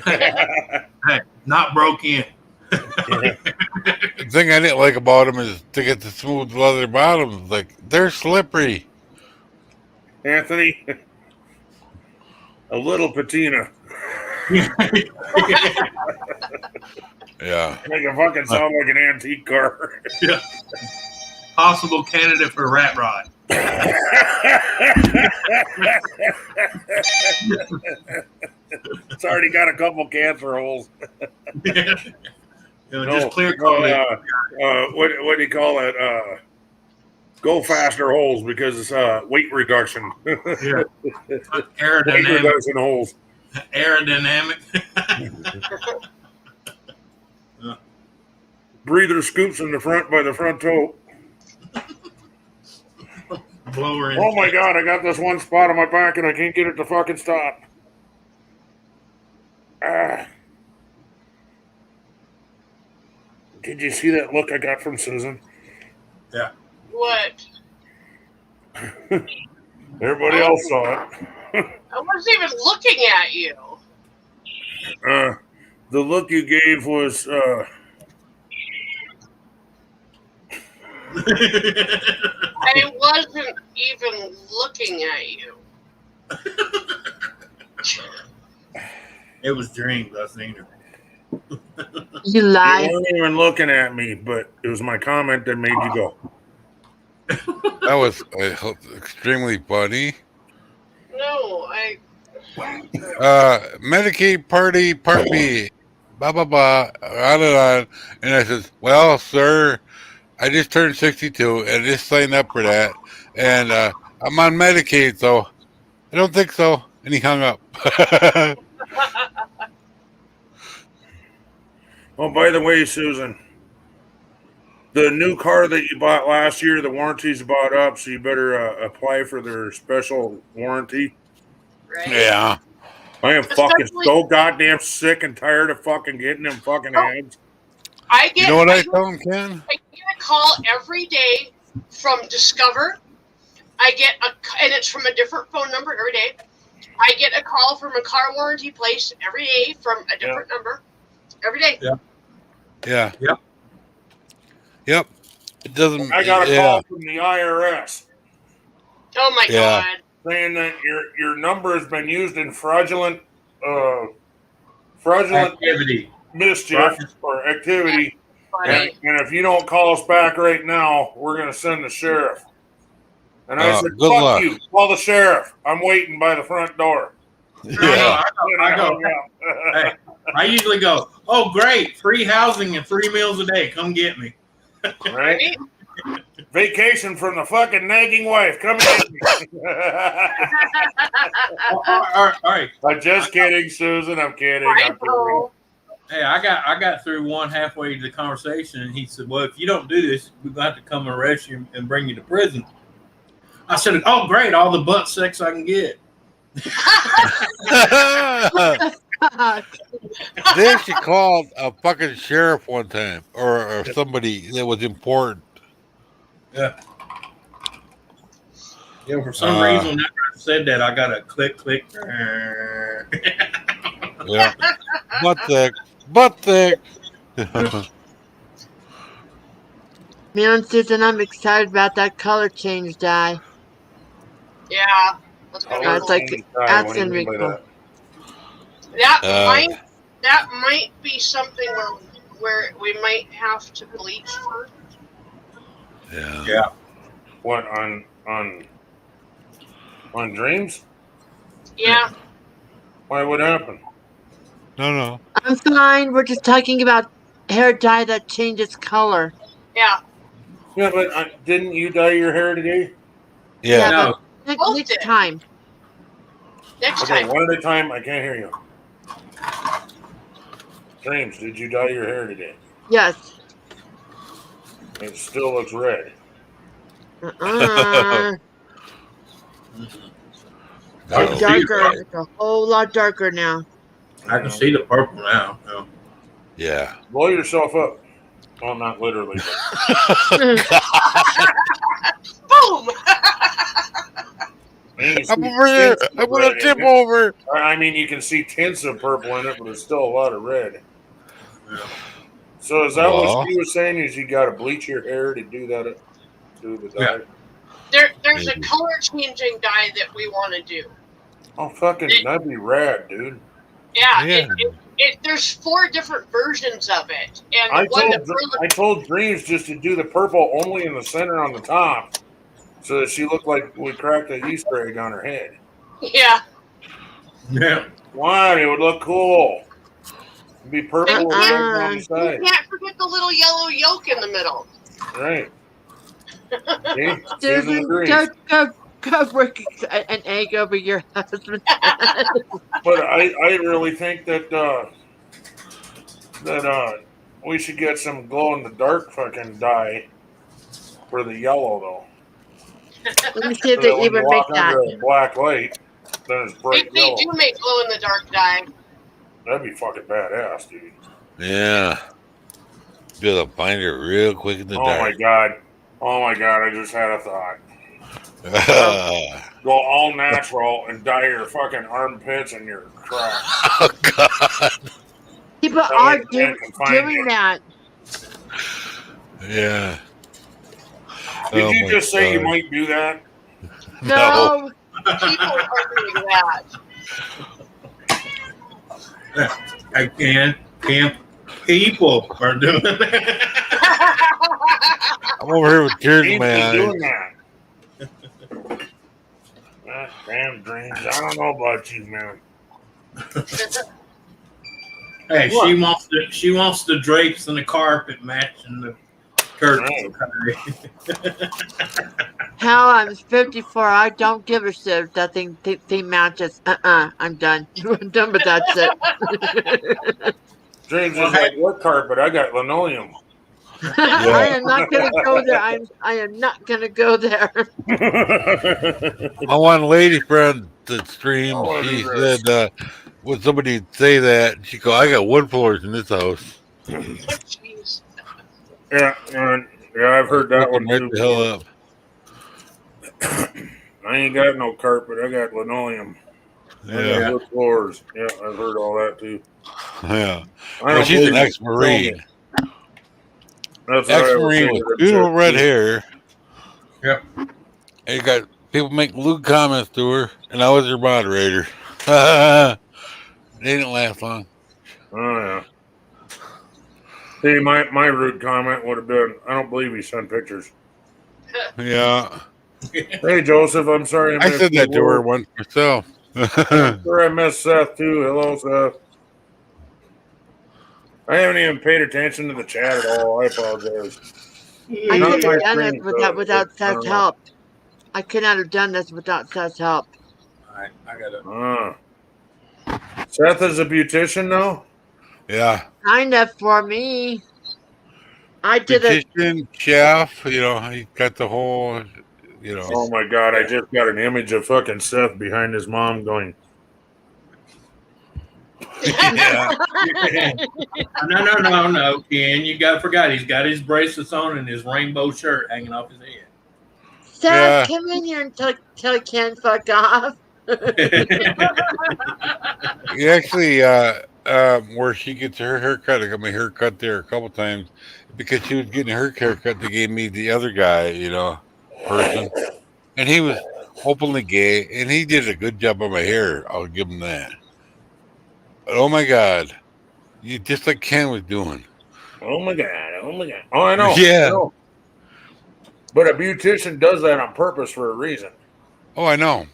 Hey, not broke in. The thing I didn't like about them is to get the smooth leather bottoms. Like, they're slippery. Anthony, a little patina. Yeah. Make it fucking sound like an antique car. Yeah. Possible candidate for rat rod. It's already got a couple cancer holes. Just clear coat it. What do you call it? Go faster holes because it's weight reduction. Yeah. Weight Aerodynamic. reduction holes. Aerodynamic. Breather scoops in the front by the front toe. Blower in. Oh my god, I got this one spot on my back and I can't get it to fucking stop. Did you see that look I got from Susan? Yeah. What? Everybody else saw it. I wasn't even looking at you. The look you gave was I wasn't even looking at you. It was dreams. I seen her. You you lie. weren't even looking at me, but it was my comment that made you go. That was extremely funny. No, I. Medicaid Party Part B. Blah, blah, blah. On and on. And I says, well, sir, I just turned 62 and I just signed up for that. And I'm on Medicaid, so I don't think so. And he hung up. Oh, by the way, Susan, the new car that you bought last year, the warranty's about up, so you better apply for their special warranty. Right? Yeah. I am fucking Especially- so goddamn sick and tired of fucking getting them fucking ads. I get. You know what I get- tell him, Ken? I get a call every day from Discover. I get and it's from a different phone number every day. I get a call from a car warranty place every day from a different number. Every day. Yeah. Yep. Yep. It doesn't. I got a yeah. call from the IRS Oh my Yeah. god. saying that your number has been used in fraudulent Activity. mischief or activity. Funny. And if you don't call us back right now, we're going to send the sheriff. And I said, good fuck luck. you. Call the sheriff. I'm waiting by the front door. Yeah. I go. Hey, I usually go, oh, great. Free housing and free meals a day. Come get me. Right? Vacation from the fucking nagging wife. Come get me. All right. I'm just kidding, Susan. I'm kidding. I I'm kidding. know. Hey, I got through one halfway to the conversation, and he said, well, if you don't do this, we're going to have to come and arrest you and bring you to prison. I said, oh, great. All the butt sex I can get. They actually called a fucking sheriff one time, or somebody that was important. Yeah. Yeah, for some reason, whenever I said that, I got a click. Yeah. Butt thick. Me and Susan, I'm excited about that color change dye. Yeah. That's gonna be It's cool. like that's gonna be cool. That might be something where we might have to bleach first. Yeah. What, on Dreams? Yeah. Why, what happened? No. I'm fine. We're just talking about hair dye that changes color. Yeah. Yeah, but didn't you dye your hair today? Yeah. No. Both Next did. time. Next Okay, time. one at a time. I can't hear you. Dreams, did you dye your hair today? Yes. It still looks red. Uh-uh. No. It's darker. It's a whole lot darker now. I can see the purple now. Yeah. Yeah. Blow yourself up. Well, not literally. Boom! And you I'm see over there. tints of I'm gonna red in tip it. over. I mean, you can see tints of purple in it, but there's still a lot of red. So is that Well. what she was saying? Is you got to bleach your hair to do that? Do the dye? There's a color changing dye that we want to do. Oh, fucking, that'd be rad, dude. Yeah, Yeah. there's 4 different versions of it, and I the one that told Dreams just to do the purple only in the center on the top, so that she looked like we cracked an Easter egg on her head. yeah. Yeah. Wow, it would look cool. It'd be purple And with red on the You side. can't forget the little yellow yolk in the middle. Right. See? Susan, go break an egg over your husband. But I really think that we should get some glow in the dark fucking dye for the yellow though. Let me see if So they that when even you make walk that. under a black light, then it's bright They yellow. do make glow in the dark dye. That'd be fucking badass, dude. Yeah. Be able to find it real quick in the Oh my dark. god. Oh my god, I just had a thought. Go all natural and dye your fucking armpits and your crotch. Oh God. People That are way man can find doing you. that. Yeah. Did Oh you my just say you God. might do that? No, People are doing that. I can. People are doing that. I'm over here with tears in Dreams my is eyes. doing that. God damn Dreams. I don't know about you, man. Hey, she wants the drapes and the carpet matching the curtains. hell, I'm 54. I don't give a shit if that thing matches. I'm done. I'm done with that shit. Dreams is like, what carpet? I got linoleum. I am not gonna go there. I am not gonna go there. My one lady friend that streams, Oh, she this. said, when somebody say that, she go, I got wood floors in this house. Jeez. Yeah, I've heard that one Right too. the hell up. I ain't got no carpet. I got linoleum. I Yeah. got wood floors. Yeah, I've heard all that too. Yeah. I Well, don't she's an believe it. ex-Marine. That's what I was Ex-Marine thinking. with beautiful red hair. Yep. And you got people making lewd comments to her, and I was her moderator. They didn't last long. Oh yeah. See, my rude comment would have been, I don't believe you sent pictures. Yeah. Hey Joseph, I'm sorry I missed said your that to her word. once myself. I'm sure I missed Seth too. Hello, Seth. I haven't even paid attention to the chat at all. I apologize. I Not could my have done screen, it without so I don't Seth's know. help. I could not have done this without Seth's help. All right, I got it. Seth is a beautician now? Yeah. Kind of for me. I did it. Beautician, chef, you know, he got the whole, you know. Oh my god, I just got an image of fucking Seth behind his mom going, Yeah. No, Ken. Forgot he's got his bracelets on and his rainbow shirt hanging off his head. Seth, Yeah. come in here and tell Ken fuck off. He actually, where she gets her haircut, I got my haircut there a couple times because she was getting her haircut. They gave me the other guy, you know, person, and he was openly gay, and he did a good job on my hair. I'll give him that. But oh my God, you just like Ken was doing. oh my god, oh my god. Oh, I know. Yeah. I know. But a beautician does that on purpose for a reason. Oh, I know.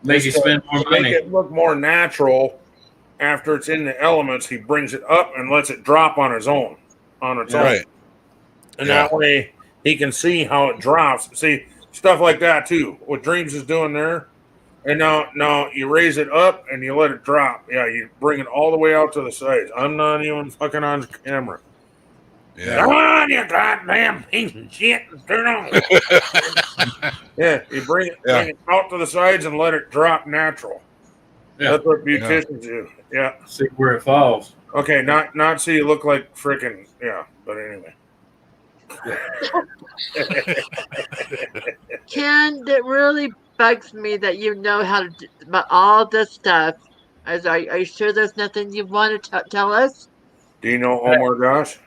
Make you Just spend more to make money. it look more natural after it's in the elements, he brings it up and lets it drop on its own. Right. And Yeah. that way he can see how it drops. See, stuff like that too. What Dreams is doing there. And now you raise it up and you let it drop. Yeah, you bring it all the way out to the sides. I'm not even fucking on camera. Yeah. Come on, you goddamn piece of shit. Turn on. Yeah, you bring it out to the sides and let it drop natural. Yeah. That's what beauticians do. Yeah. See where it falls. Okay, not so you look like freaking, yeah, but anyway. Ken, that really bugs me that you know how to do about all this stuff. Are you sure there's nothing you want to tell us? Do you know Omar Gosh?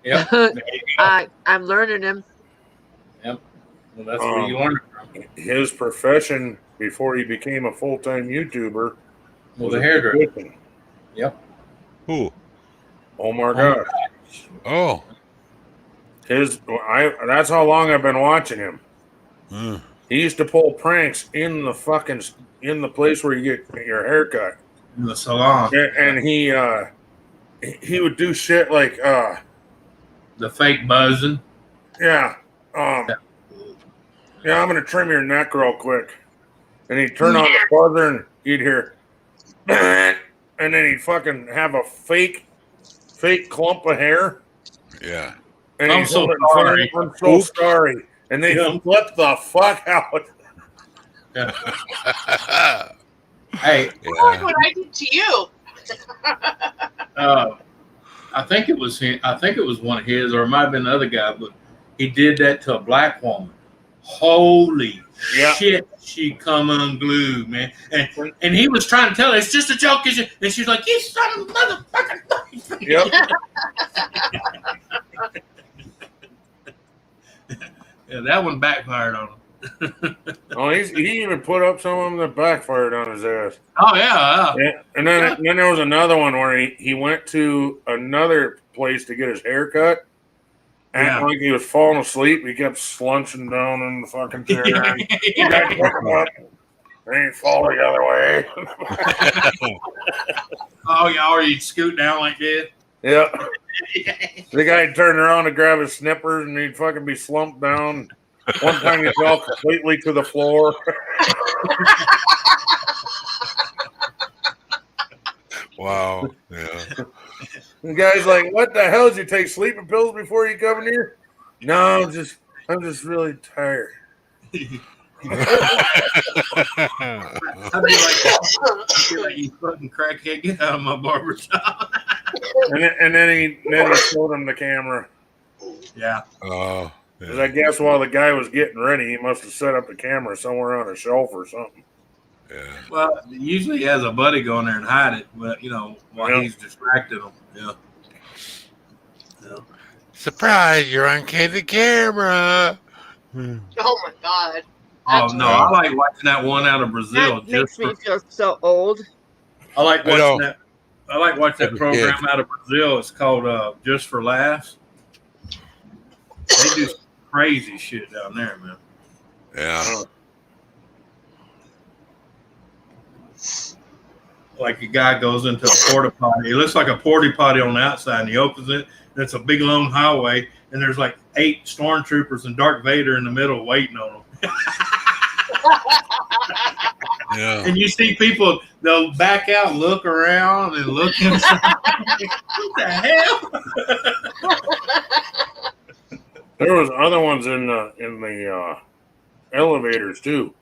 Yep. There you go. I'm learning him. Yep. Well, that's where you learn from. His profession before he became a full-time YouTuber Was a hairdresser. beautician. Yep. Who? Omar Gosh. Oh. That's how long I've been watching him. Mm. He used to pull pranks in the place where you get your haircut. In the salon. And he would do shit like The fake buzzing. yeah, I'm gonna trim your neck real quick. And he'd turn on the buzzer and you'd hear and then he'd fucking have a fake clump of hair. Yeah. And I'm he'd so hold it and say, sorry. I'm so sorry. And they flip the fuck out. Hey, Look what I did to you. I think it was him. I think it was one of his, or it might have been the other guy, but he did that to a black woman. Holy shit, she come unglued, man. And he was trying to tell her it's just a joke, and she's like, "You son of a motherfucking." Yep. Yeah, that one backfired on him. Oh, he even put up some of them that backfired on his ass. Oh yeah. And then there was another one where he went to another place to get his hair cut. And like he was falling asleep, he kept slunching down in the fucking chair. And he got pick him up, and he'd fall the other way. Oh yeah, or you'd scoot down like this. Yeah. The guy turned around to grab his snippers, and he'd fucking be slumped down. One time he fell completely to the floor. Wow. Yeah. The guy's like, "What the hell? Did you take sleeping pills before you come in here?" No, I'm just really tired. I'd be like, you fucking crackhead, get out of my barber shop. And then he showed him the camera. Yeah. Oh. Because I guess while the guy was getting ready, he must have set up the camera somewhere on a shelf or something. Yeah. Well, usually he has a buddy go in there and hide it, but while he's distracted him. Yeah. Surprise! You're on candid camera. Oh my god. Oh no, I like watching that one out of Brazil. That makes me feel so old. I like watching that. I like watching that program out of Brazil. It's called Just for Laughs. They do crazy shit down there, man. Yeah. Like a guy goes into a porta potty. It looks like a porta potty on the outside, and he opens it, and it's a big long highway, and there's like 8 stormtroopers and Darth Vader in the middle waiting on them. Yeah. And you see people, they'll back out, look around, and look inside. What the hell? There was other ones in the elevators too.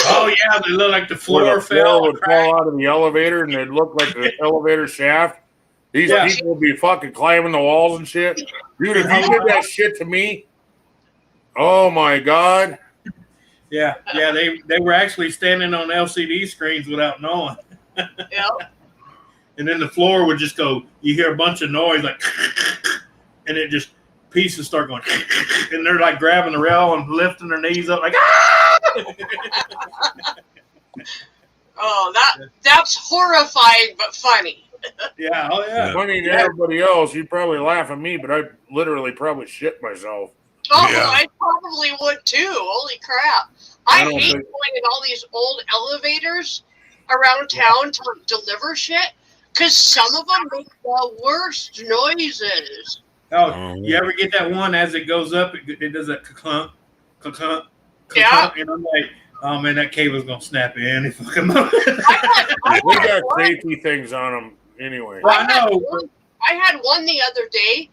Oh yeah, they look like the floor would fall out of the elevator, and they'd look like the elevator shaft. These people would be fucking climbing the walls and shit. Dude, if you did that shit to me, oh my god. Yeah, they were actually standing on LCD screens without knowing. Yeah. And then the floor would just go, you hear a bunch of noise like, and it just, pieces start going, and they're like grabbing the rail and lifting their knees up like, Oh, that's horrifying but funny. Yeah, oh yeah. Funny to everybody else, you'd probably laugh at me, but I literally probably shit myself. Oh, Yeah. I probably would too. Holy crap. I don't hate think- going in all these old elevators around town to deliver shit because some of them make the worst noises. Oh, you ever get that one as it goes up, it does that clunk, clunk, clunk, Yeah. clunk, and I'm like, oh man, that cable's gonna snap in any fucking moment. I We had got one- safety things on them anyway. Well, I know. I had one the other day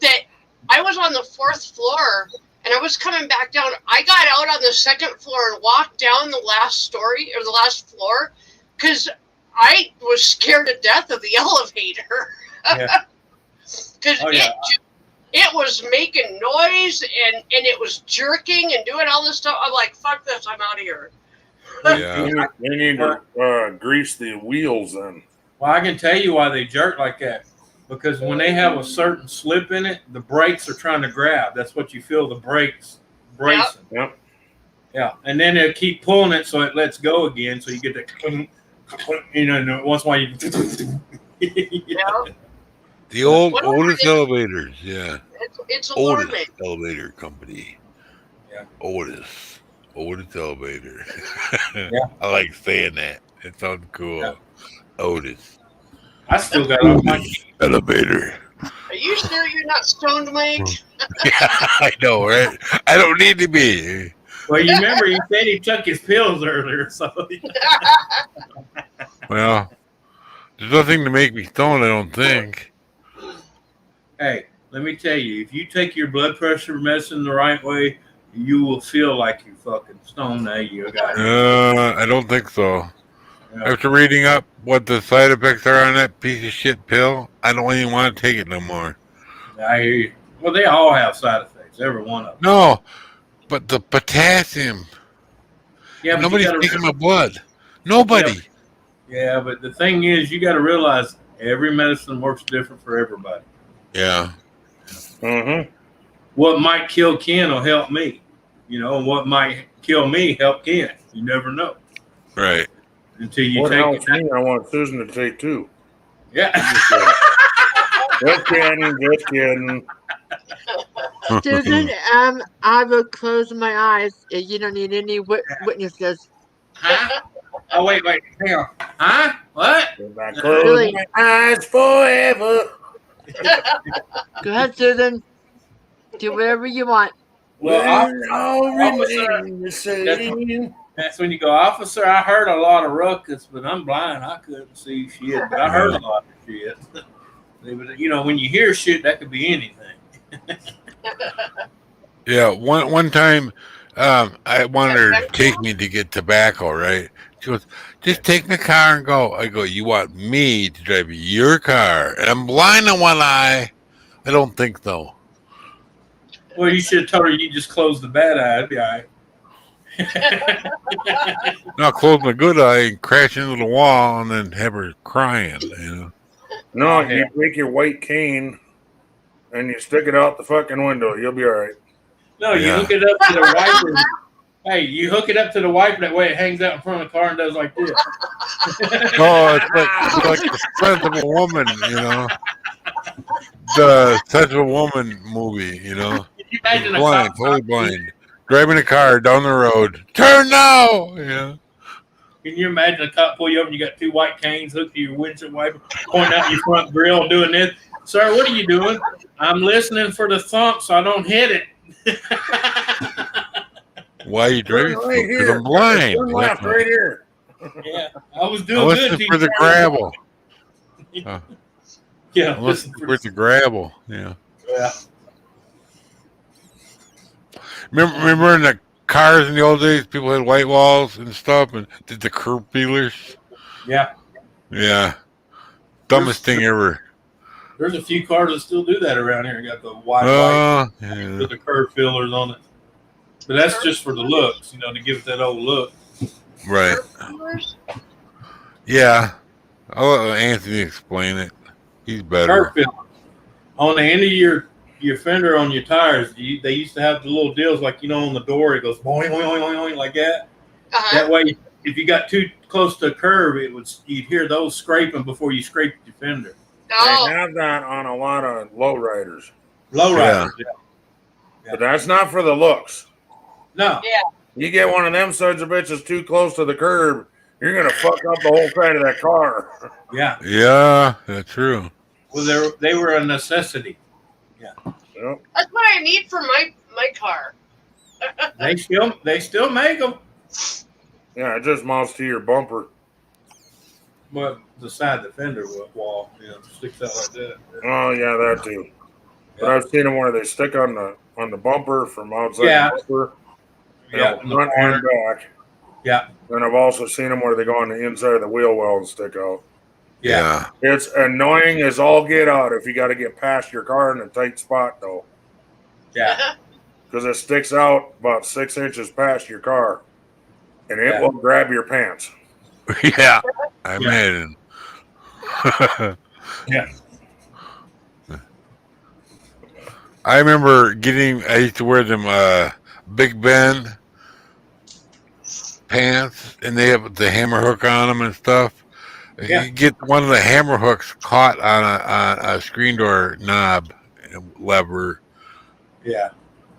that I was on the 4th floor and I was coming back down. I got out on the 2nd floor and walked down the last story or the last floor because I was scared to death of the elevator. Yeah. Because Oh, yeah. it was making noise and it was jerking and doing all this stuff. I'm like, fuck this, I'm out of here. Yeah. They need to grease the wheels then. Well, I can tell you why they jerk like that. Because when they have a certain slip in it, the brakes are trying to grab. That's what you feel, the brakes bracing. Yep. Yeah, and then they'll keep pulling it so it lets go again. So you get the, you know, once in a while you. Yeah. The old Whatever Otis it is. elevators, yeah. It's alarming. Otis Elevator Company. Yeah. Otis Elevator. Yeah. I like saying that. It sounds cool. Yeah. Otis I still got all my. Elevator. Are you sure you're not stoned, Mike? Yeah, I know, right? I don't need to be. Well, you remember he said he took his pills earlier, so. Well, there's nothing to make me stoned, I don't think. Hey, let me tell you, if you take your blood pressure medicine the right way, you will feel like you fucking stoned. Now you got I don't think so. Yeah. After reading up what the side effects are on that piece of shit pill, I don't even want to take it no more. I hear you. Well, they all have side effects, every one of them. No, but the potassium. Yeah, but Nobody's you gotta, taking my blood. Nobody. yeah, but the thing is, you got to realize every medicine works different for everybody. Yeah. Mm-hmm. What might kill Ken will help me, you know, and what might kill me help Ken. You never know Right. until you What take helps it. me, I want Susan to take too. Yeah. Just kidding. Susan, I will close my eyes. You don't need any witnesses. Huh? Oh, wait, hang on. Huh? What? If I close Really? my eyes forever. Go ahead, Susan. Do whatever you want. Well, All officer, remain the same. that's when you go, officer. I heard a lot of ruckus, but I'm blind. I couldn't see shit, but I heard a lot of shit. You know, when you hear shit, that could be anything. Yeah. One time, I wanted her to take me to get tobacco. Right. She goes, "Just take the car and go." I go, "You want me to drive your car?" And I'm blind in one eye. I don't think so. Well, you should have told her you just closed the bad eye. It'd be all right. Now close my good eye and crash into the wall and then have her crying. You know. No, you take your white cane and you stick it out the fucking window. You'll be all right. No, you hook it up to the wiper. Hey, you hook it up to the wiper. That way it hangs out in front of the car and does like this. Oh, it's like the Sensible Woman, you know. The Sensible Woman movie, you know. Can you imagine a Blind, cop? totally blind. Driving a car down the road. Turn now! Yeah. Can you imagine a cop pull you up and you got two white canes hooked to your windshield wiper, pointing out your front grill, doing this? Sir, what are you doing? I'm listening for the thump so I don't hit it. Why are you driving? Right Because here. I'm blind. Turn left right here. Yeah, I was I'm doing good. listening till for you the started- gravel. Yeah, I'm listen listening for the gravel. Yeah. Yeah. Remember in the cars in the old days, people had white walls and stuff and did the curb feelers? Yeah. Yeah. Dumbest thing ever. There's a few cars that still do that around here. Got the white Yeah. with the curve fillers on it. But that's just for the looks, you know, to give it that old look. Right. Yeah. I'll let Anthony explain it. He's better. Curve fillers. On the end of your fender on your tires, they used to have the little deals like, you know, on the door, it goes boing, boing, boing, boing, like that. That way, if you got too close to a curve, you'd hear those scraping before you scraped your fender. They have that on a lot of lowriders. Lowriders, yeah. But that's not for the looks. No. Yeah. You get one of them sons of bitches too close to the curb, you're going to fuck up the whole side of that car. Yeah. Yeah, that's true. Well, they were a necessity. Yeah. Yep. That's what I need for my car. They still make them. Yeah, it just mounts to your bumper. But the side of the fender wall, you know, sticks out like that. Oh yeah, that too. But I've seen them where they stick on the bumper from outside Yeah. the bumper. Yeah, You know, front and back. Yeah. And I've also seen them where they go on the inside of the wheel well and stick out. Yeah. It's annoying as all get out if you got to get past your car in a tight spot, though, Yeah. because it sticks out about 6 inches past your car, and it Yeah. will grab your pants. Yeah. I imagine. Yeah. I remember I used to wear them Big Ben pants, and they have the hammer hook on them and stuff. Yeah. You get one of the hammer hooks caught on a screen door knob lever, Yeah.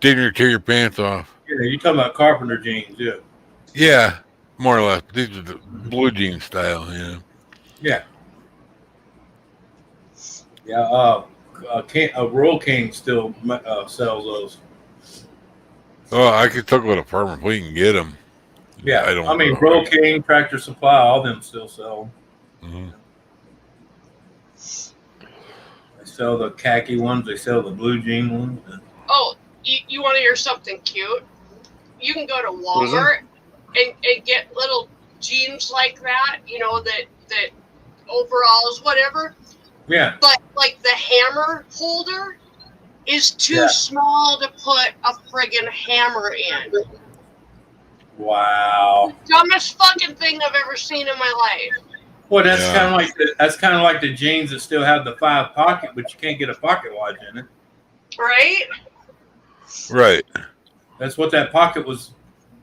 didn't tear your pants off. Yeah. You're talking about carpenter jeans, yeah. Yeah, more or less. These are the blue jean style, Yeah. Yeah. Royal King still sells those. Oh, I could talk about a farmer if we can get them. Yeah. I don't I mean, know. Royal King, Tractor Supply, all them still sell. Mhm. They sell the khaki ones. They sell the blue jean ones. Oh, you want to hear something cute? You can go to Walmart and get little jeans like that, that overalls, whatever. Yeah. But like the hammer holder is too small to put a friggin' hammer in. Wow. Dumbest fucking thing I've ever seen in my life. Well, that's kind of like the jeans that still have the 5 pocket, but you can't get a pocket watch in it. Right? Right. That's what that pocket was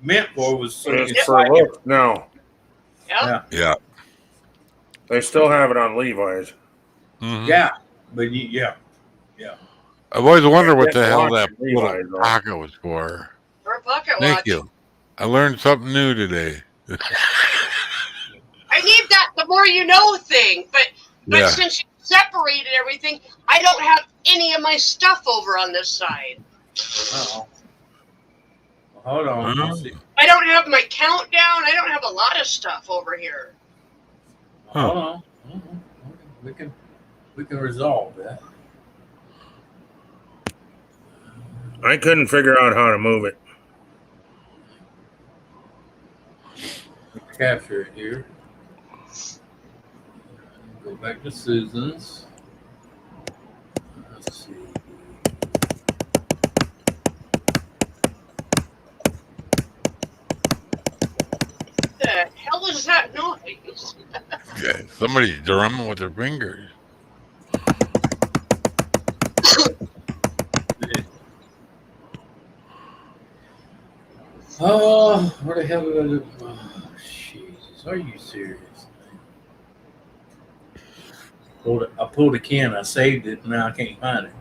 meant for. Was so you It's could for slide it. look. No, Yep. Yeah. they still have it on Levi's. Mhm. Yeah, but I've always wondered what the Yeah, hell watch that Levi's, little though. pocket was for. Or a bucket Thank watch. you. I learned something new today. I need that the more you know thing, but Yeah. since you separated everything, I don't have any of my stuff over on this side. Uh-oh. Well, hold on. Let's see. I don't have my countdown. I don't have a lot of stuff over here. Huh. Hold on. We can resolve that. I couldn't figure out how to move it. Capture it here. Go back to Susan's. Let's see. What the hell is that noise? Yeah, somebody's drumming with their fingers. Oh, where the hell did I do? Oh, Jesus. Are you serious? I pulled a can. I saved it. Now I can't find it.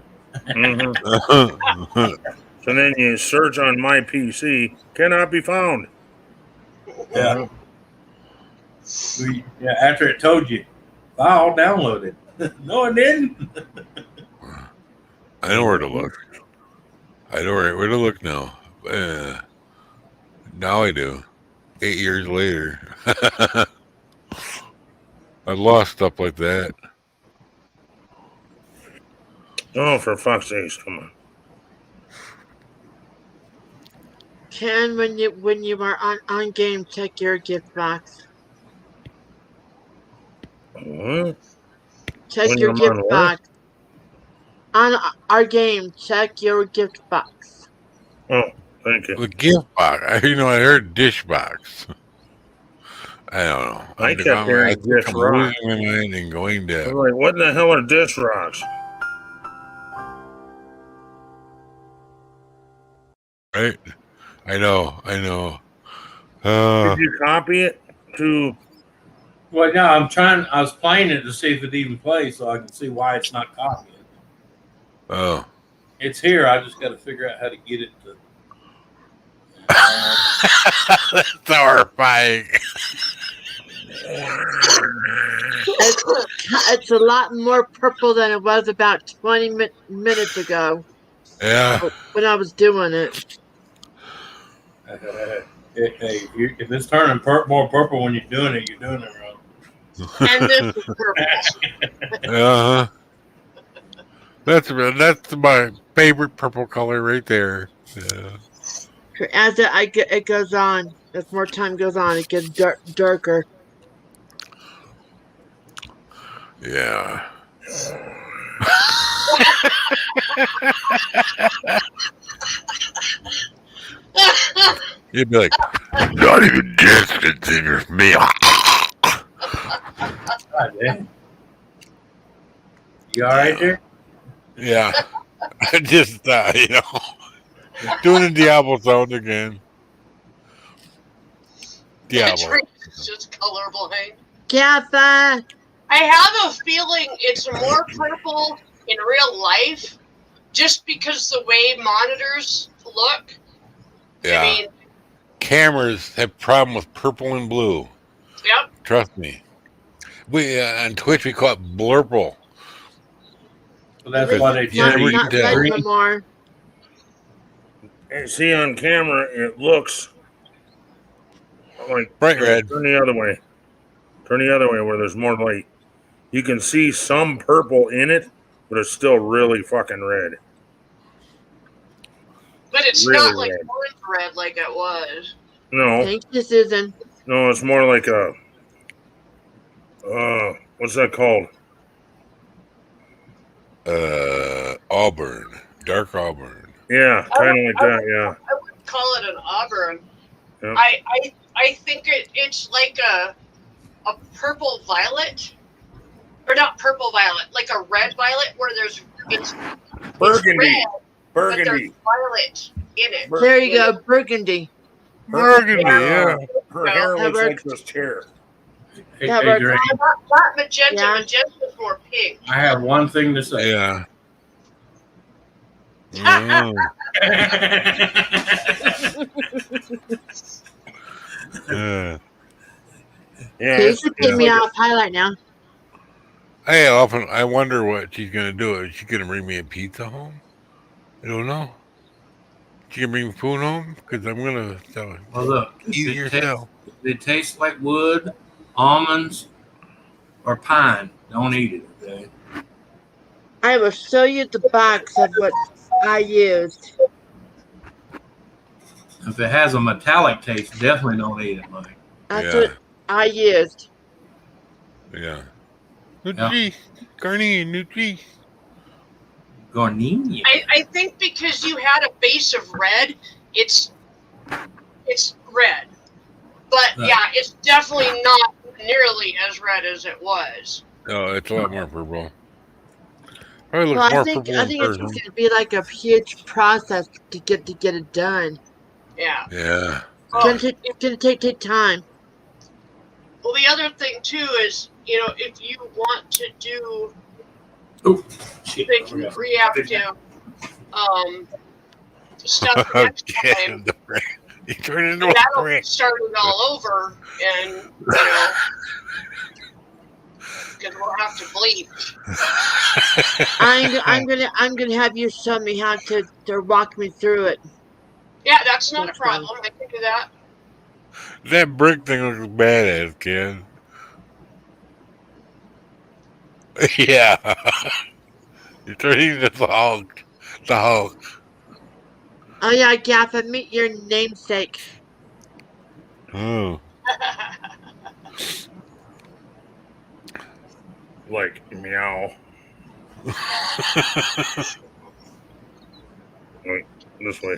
Mhm. So then you search on my PC, cannot be found. Yeah. After it told you, file downloaded. No, it didn't. I know where to look. I know where to look now. Now I do. 8 years later. I lost stuff like that. Oh, for fuck's sakes, come on. Ken, when you are on game, check your gift box. What? Check When your I'm gift on what? box. On our game, check your gift box. Oh, thank you. The gift box. I heard dish box. I don't know. I kept hearing dish I'm rock. losing my mind and going I deaf. was like, what the hell are dish rocks? Right? I know. Did you copy it to? Well, no, I was playing it to see if it even plays so I can see why it's not copying. Oh. It's here. I just got to figure out how to get it to. That's horrifying. It's a lot more purple than it was about 20 minutes ago Yeah. when I was doing it. If it's turning more purple when you're doing it wrong. And this is purple. Uh-huh. That's my favorite purple color right there. Yeah. As it goes on, as more time goes on, it gets darker. Yeah. You'd be like, not even distance in your meal. God damn. You all right there? Yeah. I just, doing the Diablo sound again. Diablo. It's just colorblind. Katha, I have a feeling it's more purple in real life, just because the way monitors look. Yeah. I mean, Cameras have problem with purple and blue. yep. Trust me. We on Twitch we call it blurple. Well, that's why they not, never change not can tell. red green. no more. And see on camera, it looks like Bright red. Turn the other way. Turn the other way where there's more light. You can see some purple in it, but it's still really fucking red. But it's Really not like red. orange red like it was. No, Thank you, Susan. no, it's more like a what's that called? Auburn. Dark auburn. Yeah, kind of like that. Yeah. I wouldn't call it an auburn. Yep. I think it's like a purple violet, or not purple violet, like a red violet where it's Burgundy. red, but there's Burgundy. violet in it. There you go, burgundy. Burgundy, yeah. Her hair That looks like works. this hair. Hey, Yeah, hey, but- Drake, Not magenta. Yeah. Magenta's more pink. I have one thing to say. Yeah. Mm. Yeah. Yeah. Casey paid me off highlight now. I wonder what she's gonna do. Is she gonna bring me a pizza home? I don't know. She can bring food home because I'm gonna tell her. Well, look, Eat it yourself. it tastes like wood, almonds, or pine. Don't eat it, okay? I will show you the box of what I used. If it has a metallic taste, definitely don't eat it, Mike. That's Yeah. what I used. Yeah. Nutri. Garni, Nutri. Garnier. I think because you had a base of red, it's red. But Right. yeah, it's definitely not nearly as red as it was. Oh, it's a lot more purple. Probably looks Well, more I think purple in it's person. going to be like a huge process to get it done. Yeah. Yeah. It's gonna take time. Well, the other thing too is, if you want to do Oh, shit. the reactive stuff for next time, You turn into a that'll brick. start it all over, and because we'll have to bleed. I'm gonna have you show me how to walk me through it. Yeah, that's not a That's fine. problem. I can do that. That brick thing looks badass, kid. Yeah. You're turning into the Hulk. The Hulk. Oh yeah, Gaffa, meet your namesake. Oh. Like meow. Wait, this way.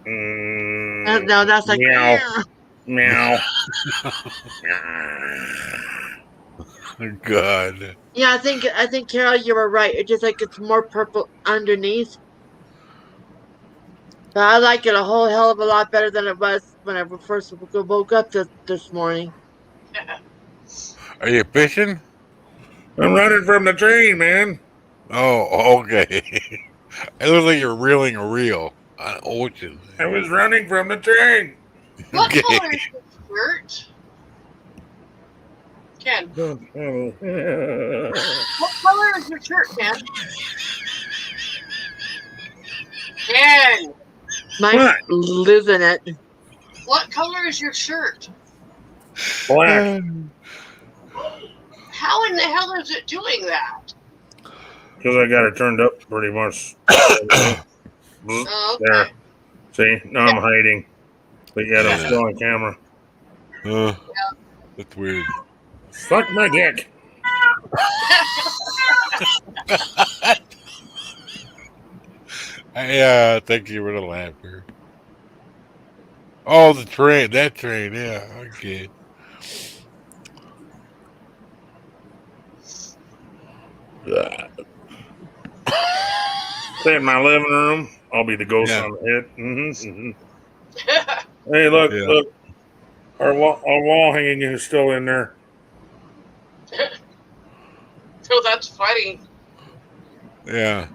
No, that's like meow. Meow. God. Yeah, I think Carol, you were right. It's just like it's more purple underneath. But I like it a whole hell of a lot better than it was when I first woke up this morning. Are you fishing? I'm running from the train, man. Oh, okay. It looks like you're reeling a reel on ocean. I was running from the train. What Okay. color is your shirt? Ken, what color is your shirt, Ken? Ken, Mine's losing it. what color is your shirt? Black. How in the hell is it doing that? Because I got it turned up pretty much. Oh, There. okay. See? Now I'm hiding. But yet I'm still on camera. That's weird. Fuck my dick. Yeah, thank you for the laughter. Oh, the train. That train. Yeah. Okay. Stay in my living room. I'll be the ghost Yeah. on the head. Hey, look, Yeah. look. Our wall hanging is still in there. Oh, that's funny. Yeah.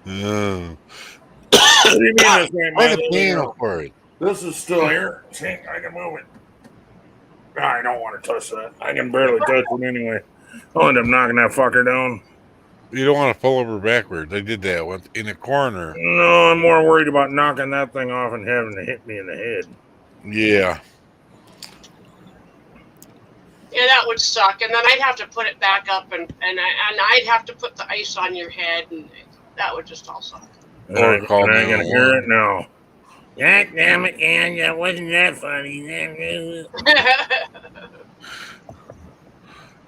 Oh. What do you mean this ain't my Like a living piano room? for it. This is still here. See, I can move it. I don't want to touch that. I can barely touch it anyway. I'll end up knocking that fucker down. You don't want to fall over backwards. I did that once in a corner. No, I'm more worried about knocking that thing off and having to hit me in the head. Yeah. Yeah, that would suck. And then I'd have to put it back up, and I'd have to put the ice on your head, and that would just all suck. Or call and I can 911. hear it now. God damn it, Ann, that wasn't that funny.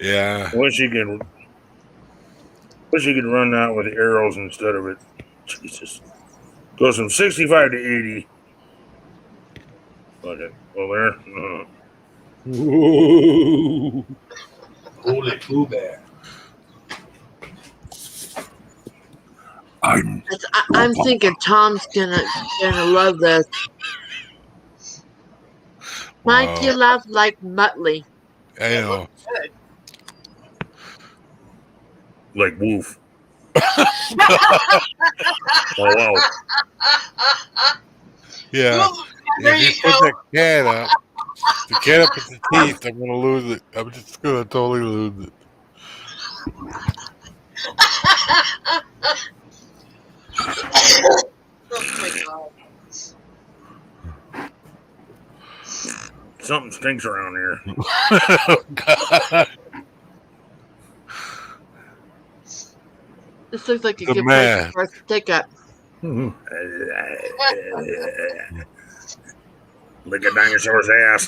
Yeah. Wish you could run out with arrows instead of it. Jesus. Goes from 65 to 80. Fuck it. Well, there. Holy Pooh Bear. I'm thinking Tom's gonna love this. Mike, Wow. you laugh like Muttley. I know. Like Woof. Oh, wow. Yeah. There If you you put go. that cat up, the cat up with the teeth, I'm gonna lose it. I'm just gonna totally lose it. Oh my God. Something stinks around here. Oh, God. This looks like a The good place man. for a stick up. Lick a dinosaur's ass.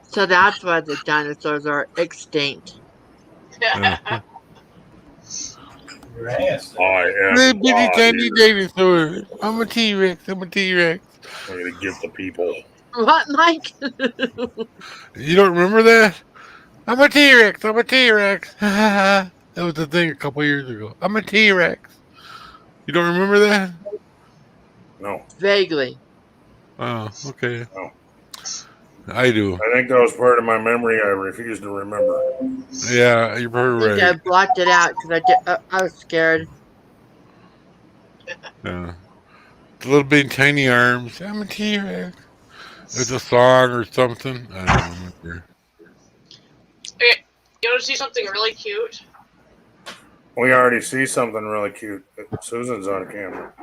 So that's why the dinosaurs are extinct. Your ass. I Little am bitty tiny God. dinosaur. I'm a T-Rex. I'm a T-Rex. I'm gonna get the people. What, Mike? You don't remember that? I'm a T-Rex. I'm a T-Rex. That was the thing a couple years ago. I'm a T-Rex. You don't remember that? No. Vaguely. Oh, okay. No. I do. I think that was part of my memory I refuse to remember. Yeah, you're I probably think I right. blocked it out because I was scared. Yeah. The little bitty tiny arms. I'm a T-Rex. It's a song or something. I don't remember. Hey, you want to see something really cute? We already see something really cute. Susan's on camera.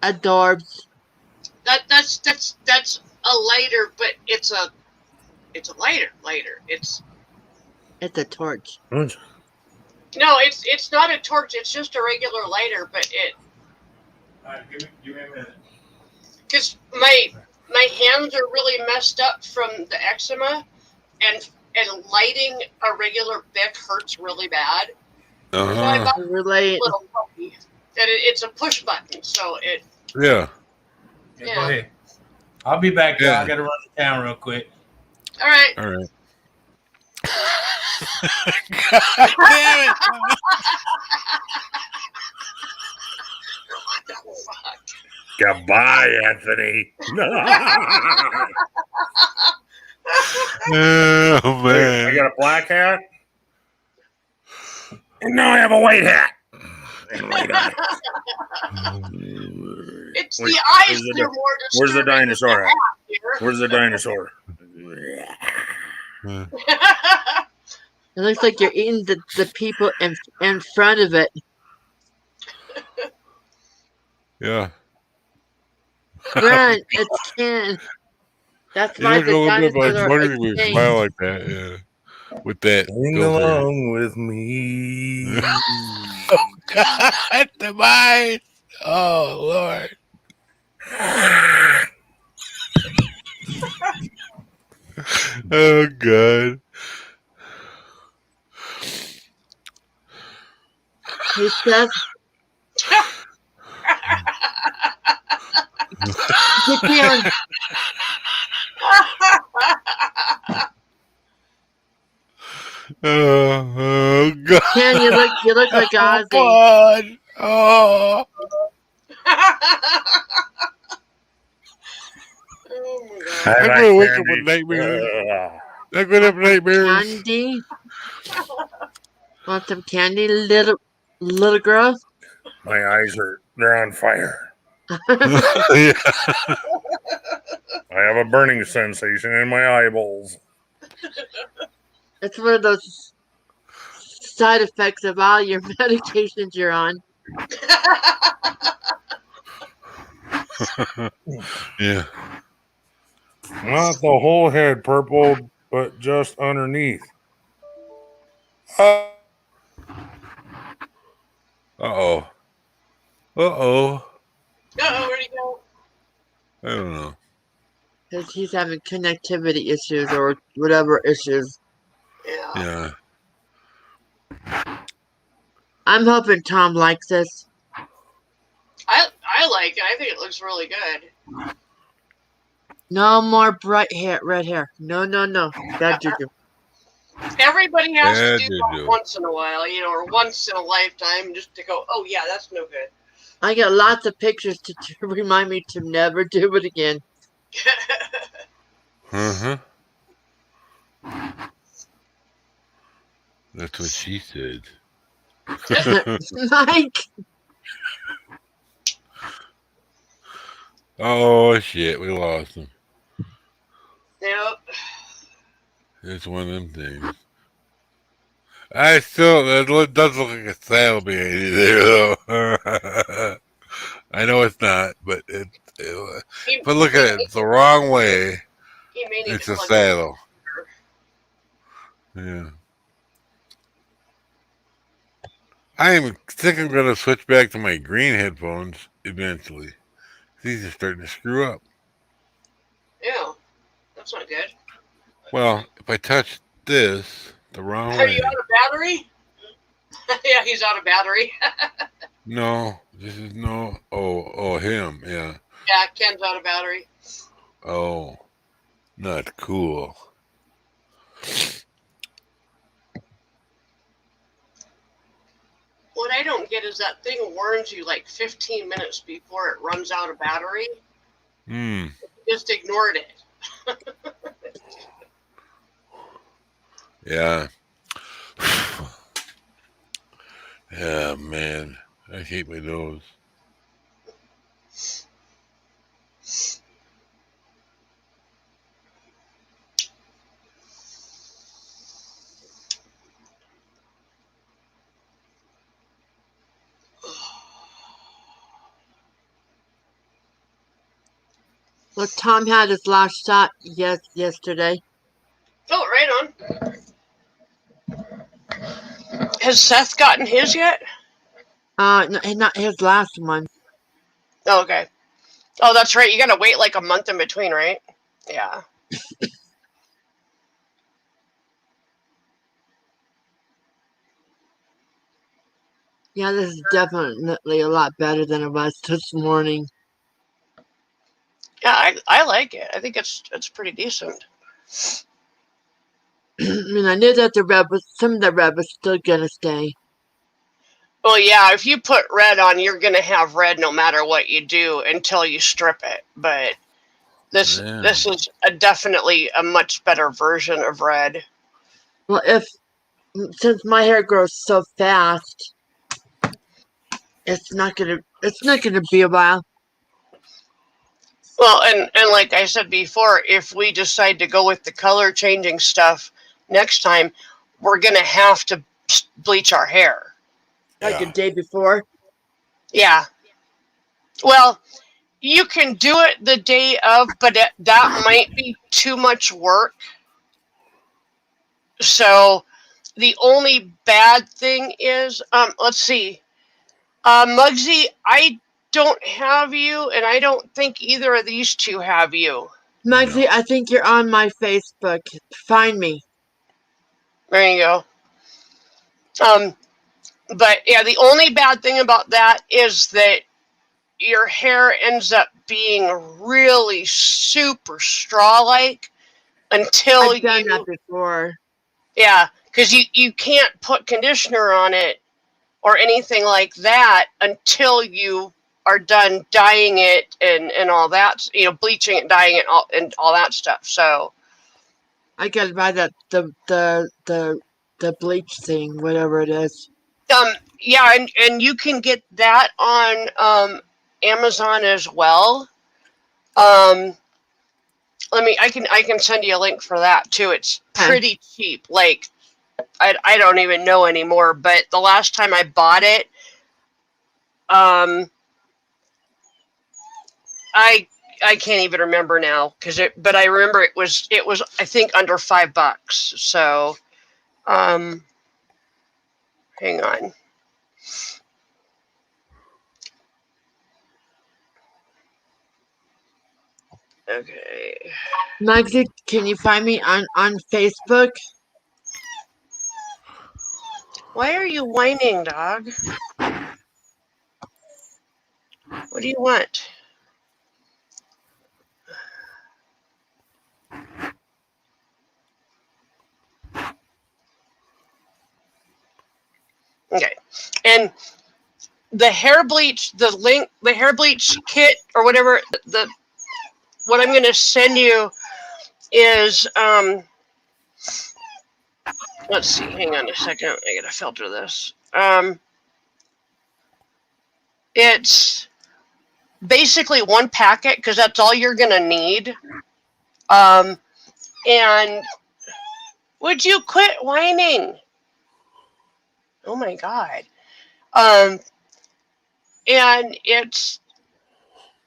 Adorbs. That's a lighter, but it's a lighter. It's It's a torch. no, it's not a torch. It's just a regular lighter, but it. All right, give me a minute. Because my hands are really messed up from the eczema, and lighting a regular Bic hurts really bad. So I Uh-huh. bought Relate. a little puppy, and it's a push button, so it. Yeah. Yeah, Yeah. Go ahead. I'll be back, y'all. Yeah. I gotta run the town real quick. All right. All right. God damn it. What the fuck? Goodbye, Anthony. Oh, I man. got a black hat. And now I have a white hat. It's Wait, the eyes where's the that are more where's the disturbing than dinosaur at? hat here. Where's the dinosaur? It looks like you're eating the people in front of it. Yeah. Run, it's Ken. That's You why look a the little bit dinosaurs like are funny when you extinct. smile like that. Yeah. With that. Sing filter. along with me. Oh, God. The mice. Oh, Lord. Oh, God. He says, "You can." Oh God! Ken, you look like Oh, Ozzy. fun! Oh, Oh my god. I I'm like gonna wake up with candy. nightmares. I'm gonna have nightmares. Candy? Want some candy, little girl? My eyes they're on fire. Yeah. I have a burning sensation in my eyeballs. It's one of those side effects of all your medications you're on. Yeah. Not the whole head purple, but just underneath. Uh oh. Oh, where'd he go? I don't know. Because he's having connectivity issues or whatever issues. Yeah. Yeah. I'm hoping Tom likes this. I like it. I think it looks really good. No more bright hair, red hair. No. Bad juju. Everybody has Yeah, to do they that do. once in a while, or once in a lifetime, just to go, oh yeah, that's no good. I get lots of pictures to remind me to never do it again. Uh-huh. That's what she said. Mike! Oh shit, we lost him. Yep. It's one of them things. I still, that does look like a saddle behind you there, though. I know it's not, but if I look at it the wrong way, He may need it's to a plug saddle. Yeah. I'm think I'm gonna switch back to my green headphones eventually. These are starting to screw up. Ew. That's not good. Well, if I touch this the wrong Are way. you out of battery? Yeah, he's out of battery. No, this is no. Oh, him. Yeah. Yeah, Ken's out of battery. Oh, not cool. What I don't get is that thing warns you like 15 minutes before it runs out of battery. Hmm. Just ignored it. Yeah. Yeah, man. I hate my nose. Look, Tom had his last shot yesterday. Oh, right on. Has Seth gotten his yet? No, not his last one. Oh, okay. Oh, that's right. You gotta wait like a month in between, right? Yeah. Yeah, this is definitely a lot better than it was this morning. Yeah, I like it. I think it's pretty decent. I mean, I knew that some of the red was still gonna stay. Well, yeah, if you put red on, you're gonna have red no matter what you do until you strip it. But this is definitely a much better version of red. Well, since my hair grows so fast, it's not gonna be a while. Well, and like I said before, if we decide to go with the color changing stuff next time, we're gonna have to bleach our hair. Like the day before? Yeah. Well, you can do it the day of, but that might be too much work. So the only bad thing is, let's see. Muggsy, I don't have you, and I don't think either of these two have you. Muggsy, I think you're on my Facebook. Find me. There you go. But yeah, the only bad thing about that is that your hair ends up being really super straw-like until I've done that you, before. yeah, because you can't put conditioner on it or anything like that until you are done dyeing it and all that, bleaching it, dyeing it, and all that stuff. So I gotta buy that the bleach thing, whatever it is. yeah, and you can get that on Amazon as well. I can send you a link for that too. It's Okay. pretty cheap. Like I don't even know anymore, but the last time I bought it, I can't even remember now but I remember it was I think under $5. So hang on. Okay. Maxie, can you find me on Facebook? Why are you whining, dog? What do you want? Okay. And the hair bleach, the hair bleach kit or whatever, what I'm going to send you is let's see, hang on a second. I got to filter this. It's basically one packet because that's all you're going to need. And would you quit whining? Oh my God. And it's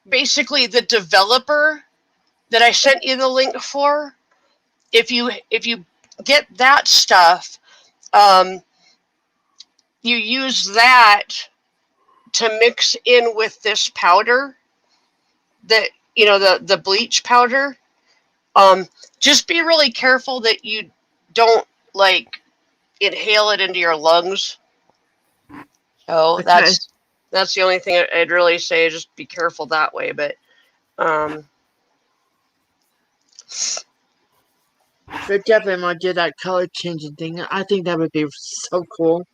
basically the developer that I sent you the link for. If you get that stuff, you use that to mix in with this powder, that the bleach powder. Just be really careful that you don't like inhale it into your lungs. So Okay. that's the only thing I'd really say. Just be careful that way. But But definitely want to do that color changing thing. I think that would be so cool.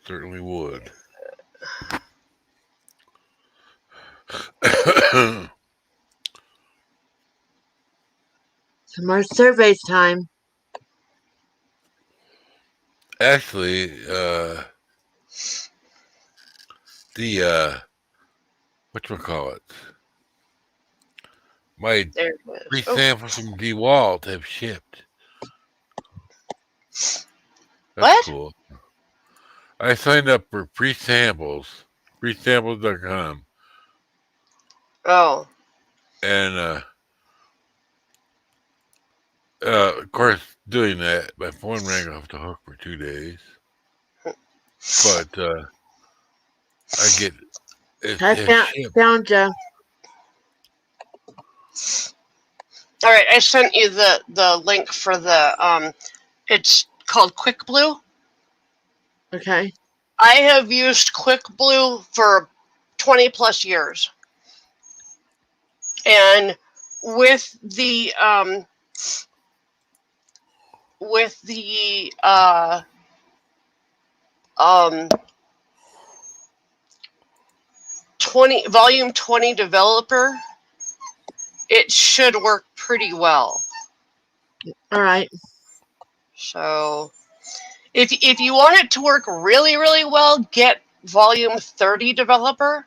Certainly would. Some more surveys time. Actually, whatchamacallit? My there it free is. Oh, samples from DeWalt have shipped. That's what? cool. I signed up for free samples, freesamples.com. Oh. And of course, doing that, my phone rang off the hook for 2 days. But I get it. Found you. All right, I sent you the link for the it's called Quick Blue. Okay. I have used Quick Blue for 20 plus years. And with the 20 developer, it should work pretty well. All right. So if you want it to work really, really well, get volume 30 developer.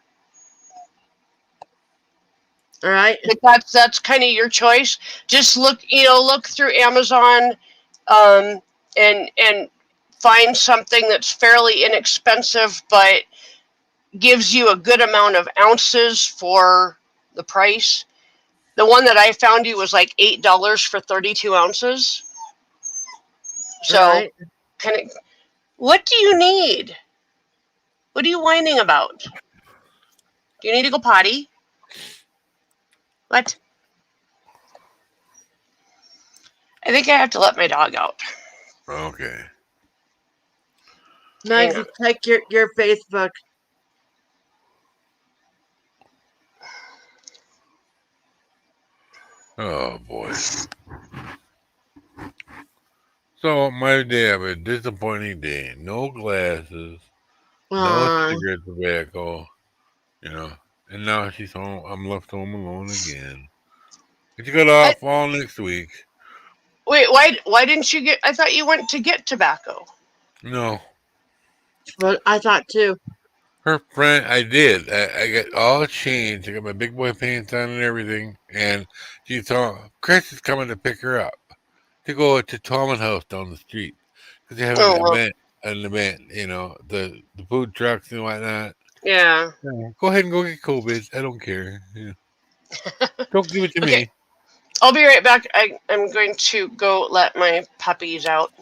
All right. But that's kind of your choice. Just look through Amazon, and find something that's fairly inexpensive but gives you a good amount of ounces for the price. The one that I found you was like $8 for 32 ounces. So, Right. kind of, what do you need? What are you whining about? Do you need to go potty? What? I think I have to let my dog out. Okay. Hang Maggie, on. check your Facebook. Oh boy. So my day, I have a disappointing day. No glasses, no Aw. cigarette tobacco, you know. And now she's home. I'm left home alone again. It's got off all next week. Wait, why didn't you get? I thought you went to get tobacco. No, Well, I thought too. her friend. I did. I got all changed. I got my big boy pants on and everything. And she told Chris is coming to pick her up to go to Tallman House down the street because they have Oh an well, event. An event, you know, the food trucks and whatnot. yeah. Yeah, go ahead and go get COVID. I don't care. Yeah. Don't give it to Okay, me. I'll be right back. I'm going to go let my puppies out.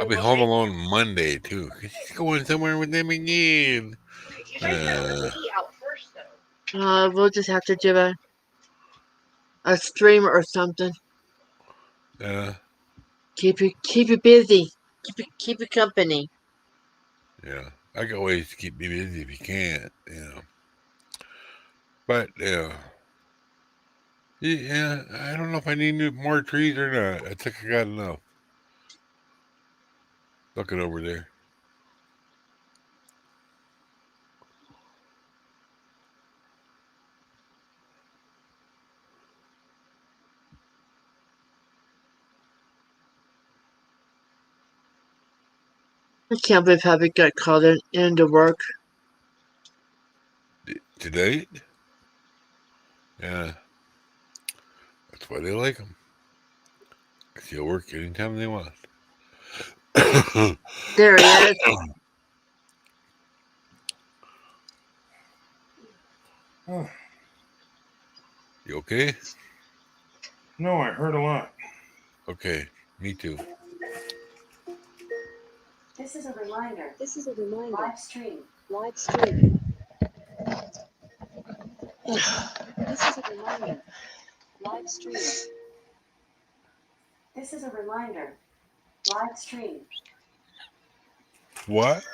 I'll be home alone Monday too. 'Cause she's going somewhere with them again. We'll just have to do a stream or something. Keep you busy. Keep you company. Yeah. I got ways to keep me busy if you can't, you know. But yeah, I don't know if I need more trees or not. I think I got enough. Looking over there. I can't believe how we got called into work. Today? Yeah. That's why they like them. Because they'll work anytime they want. There he is. You okay? No, I heard a lot. Okay. Me too. This is a reminder. Live stream. This is a reminder. Live stream. This is a reminder. Live stream. What?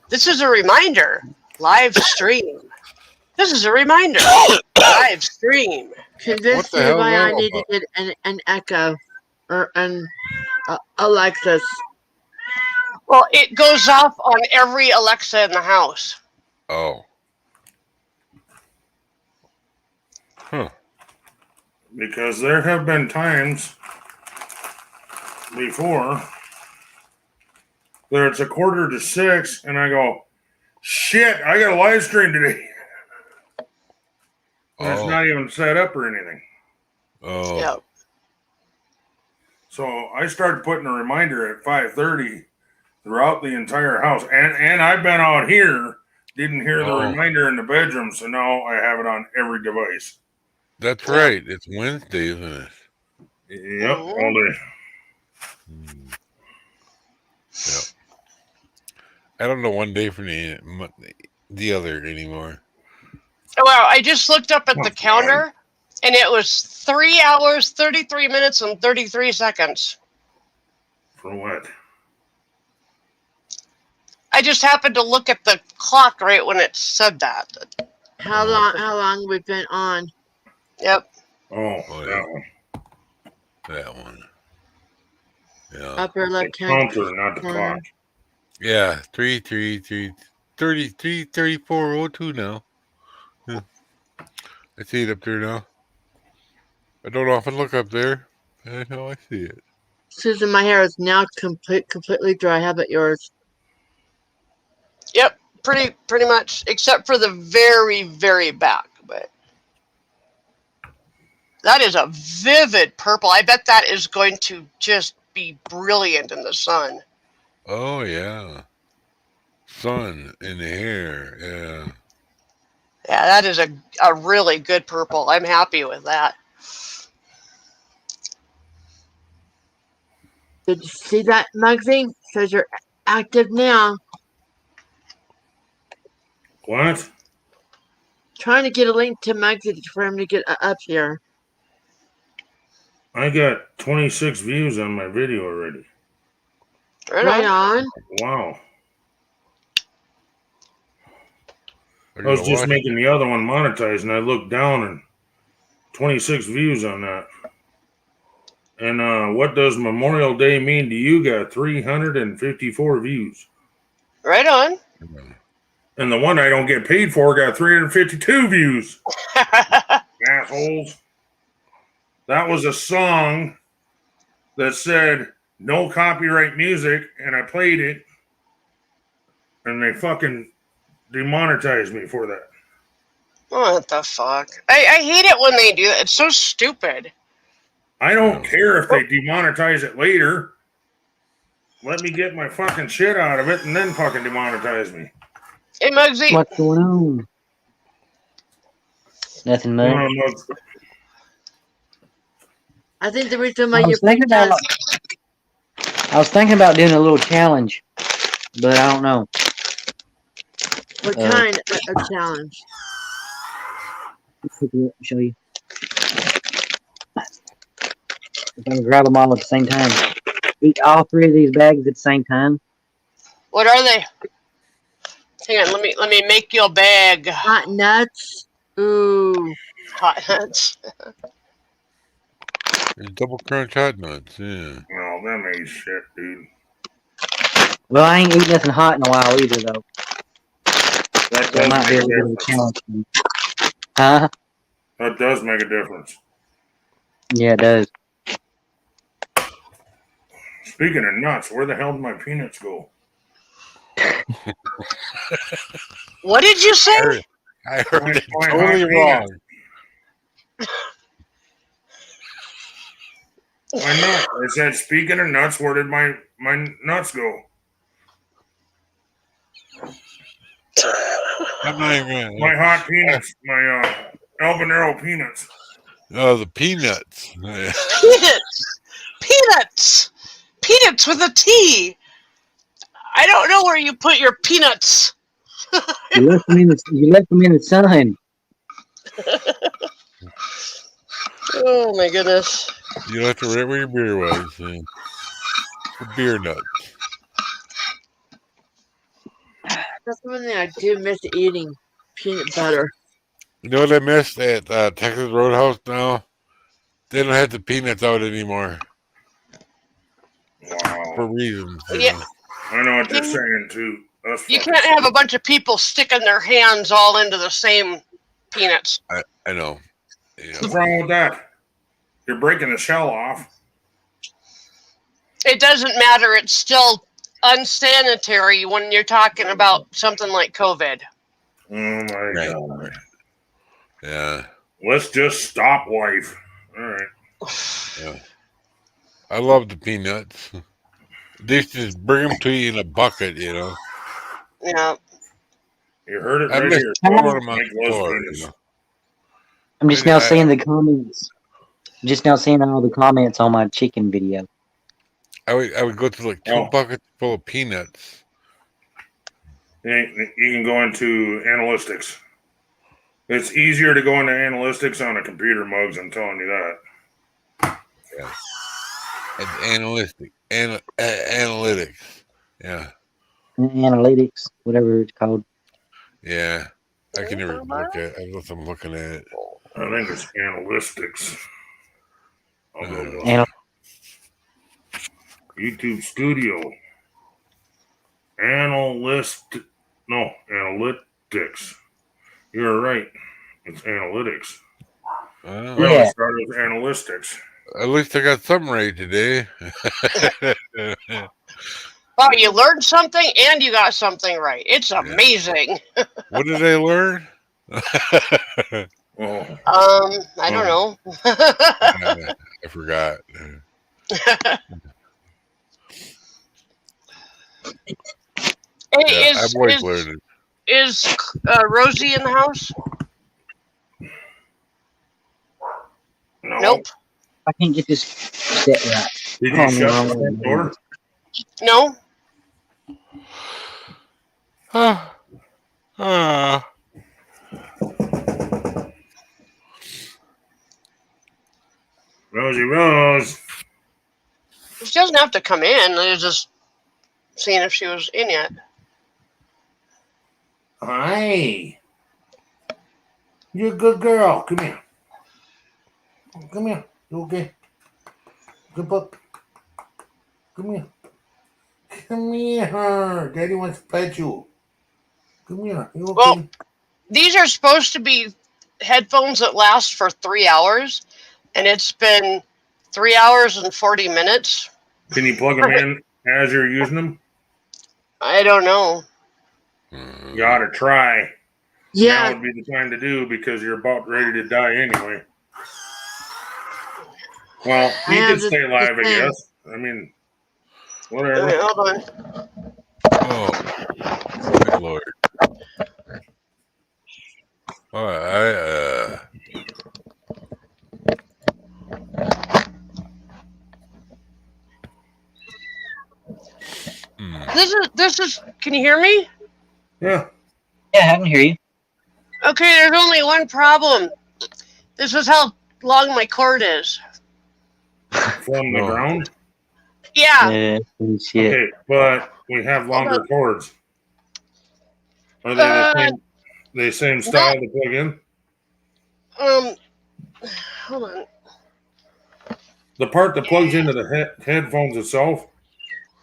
This is a reminder. Live stream. This is a reminder. Live stream. Convince the me hell why is I that need to get an Echo or an Alexis. Well, it goes off on every Alexa in the house. Oh. Huh. Because there have been times before that it's 5:45 and I go, shit, I got a live stream today. And it's Oh. not even set up or anything. Oh. Yeah. So I started putting a reminder at 5:30 throughout the entire house. And I've been out here, didn't hear the Oh. reminder in the bedroom, so now I have it on every device. That's right. It's Wednesday, isn't it? Yep, all day. Yep. I don't know one day from the other anymore. Well, I just looked up at the counter, and it was 3 hours, 33 minutes, and 33 seconds. For what? I just happened to look at the clock right when it said that. How long we've been on? Yep. Oh, yeah. that one. That one. Yeah. Upper left The hand counter, not the corner. clock. Yeah. 34:02 now. Yeah. I see it up there now. I don't often look up there. I know I see it. Susan, my hair is now completely dry. How about yours? Yep. Pretty much, except for the very, very back. But that is a vivid purple. I bet that is going to just be brilliant in the sun. Oh yeah. Sun in the hair. Yeah. Yeah, that is a really good purple. I'm happy with that. Did you see that, Muggsy? Says you're active now. What? Trying to get a link to Muggsy for him to get up here. I got 26 views on my video already. Right on. Wow. I I was gotta just watch making the other one monetized, and I looked down and 26 views on that. And what does Memorial Day mean to you? Got 354 views. Right on. it. And the one I don't get paid for got 352 views. Assholes. That was a song that said no copyright music, and I played it, and they fucking demonetized me for that. What the fuck? I hate it when they do that. It's so stupid. I don't care if they demonetize it later. Let me get my fucking shit out of it and then fucking demonetize me. Hey, Muggsy. What's going on? Nothing much. I think the reason why I you're was thinking about doing a little challenge, but I don't know. what kind of challenge? I'll show you. If I can grab them all at the same time. Eat all 3 of these bags at the same time. What are they? Hang on, let me make you a bag. Hot nuts. Ooh. Hot nuts. It's double crunch hot nuts. Yeah. No, that ain't shit, dude. Well, I ain't eaten nothing hot in a while either, though. That So it might be a does make a little bit of a difference. challenge for me. Huh? That does make a difference. Yeah, it does. Speaking of nuts, where the hell did my peanuts go? What did you say? I heard it My totally hot wrong. Why not? I said, speaking of nuts, where did my nuts go? I'm not even My hot peanuts, my Albanero peanuts. Oh, the peanuts. Yeah. Peanuts. Peanuts. Peanuts with a T. I don't know where you put your peanuts. You left them in the sun. Oh my goodness. You left it right where your beer was. Yeah. The beer nuts. That's one thing I do miss eating. Peanut butter. You know what I missed at Texas Roadhouse now? They don't have the peanuts out anymore Wow. for reasons. You Yeah. know. I know what you're saying, too. That's You fucking can't have a bunch of people sticking their hands all into the same peanuts. I know. Yeah. What's wrong with that? You're breaking the shell off. It doesn't matter. It's still unsanitary when you're talking about something like COVID. Oh my Right. god. Yeah. Let's just stop life. All right. Yeah. I love the peanuts. They used to just bring them to you in a bucket, you know. Yeah. You heard it I right miss here. throwing them on Mike the loves floor, peanuts. you know. I'm just Maybe now seeing the comments. Just now seeing all the comments on my chicken video. I would go to like 2 buckets full of peanuts. You can go into analytics. It's easier to go into analytics on a computer, Mugs. I'm telling you that. Yeah. And analytics. Yeah. Analytics, whatever it's called. Yeah. I can never look at it unless I'm looking at it. I think it's analytics. I'll go look. YouTube Studio. Analytics. You're right. It's analytics. Oh. Well, it started with analytics. At least I got something right today. Wow, you learned something and you got something right. It's amazing. What did I learn? I don't know. I forgot. Hey, Yeah, I'm always learning. is Rosie in the house? No. Nope. I can't get this set right. Did Oh, you shut no, the front door? No. Rosie Rose. She doesn't have to come in. I was just seeing if she was in yet. Hi. You're a good girl. Come here. Come here. You okay? Good pup. Come here. Come here. Daddy wants to pet you. Come here. You okay? Well, these are supposed to be headphones that last for 3 hours, and it's been 3 hours and 40 minutes. Can you plug them in as you're using them? I don't know. You gotta try. Now Yeah. would be the time to do because you're about ready to die anyway. Well, I you have can stay the alive, I same. guess. I mean, Wait, whatever. hold on. Oh, good lord. Oh, This is. Can you hear me? Yeah. Yeah, I can hear you. Okay, there's only one problem. This is how long my cord is. From the No. ground? Yeah. Shit. Okay, but we have longer cords. Are they the same style to plug in? Hold on. The part that plugs into the headphones itself,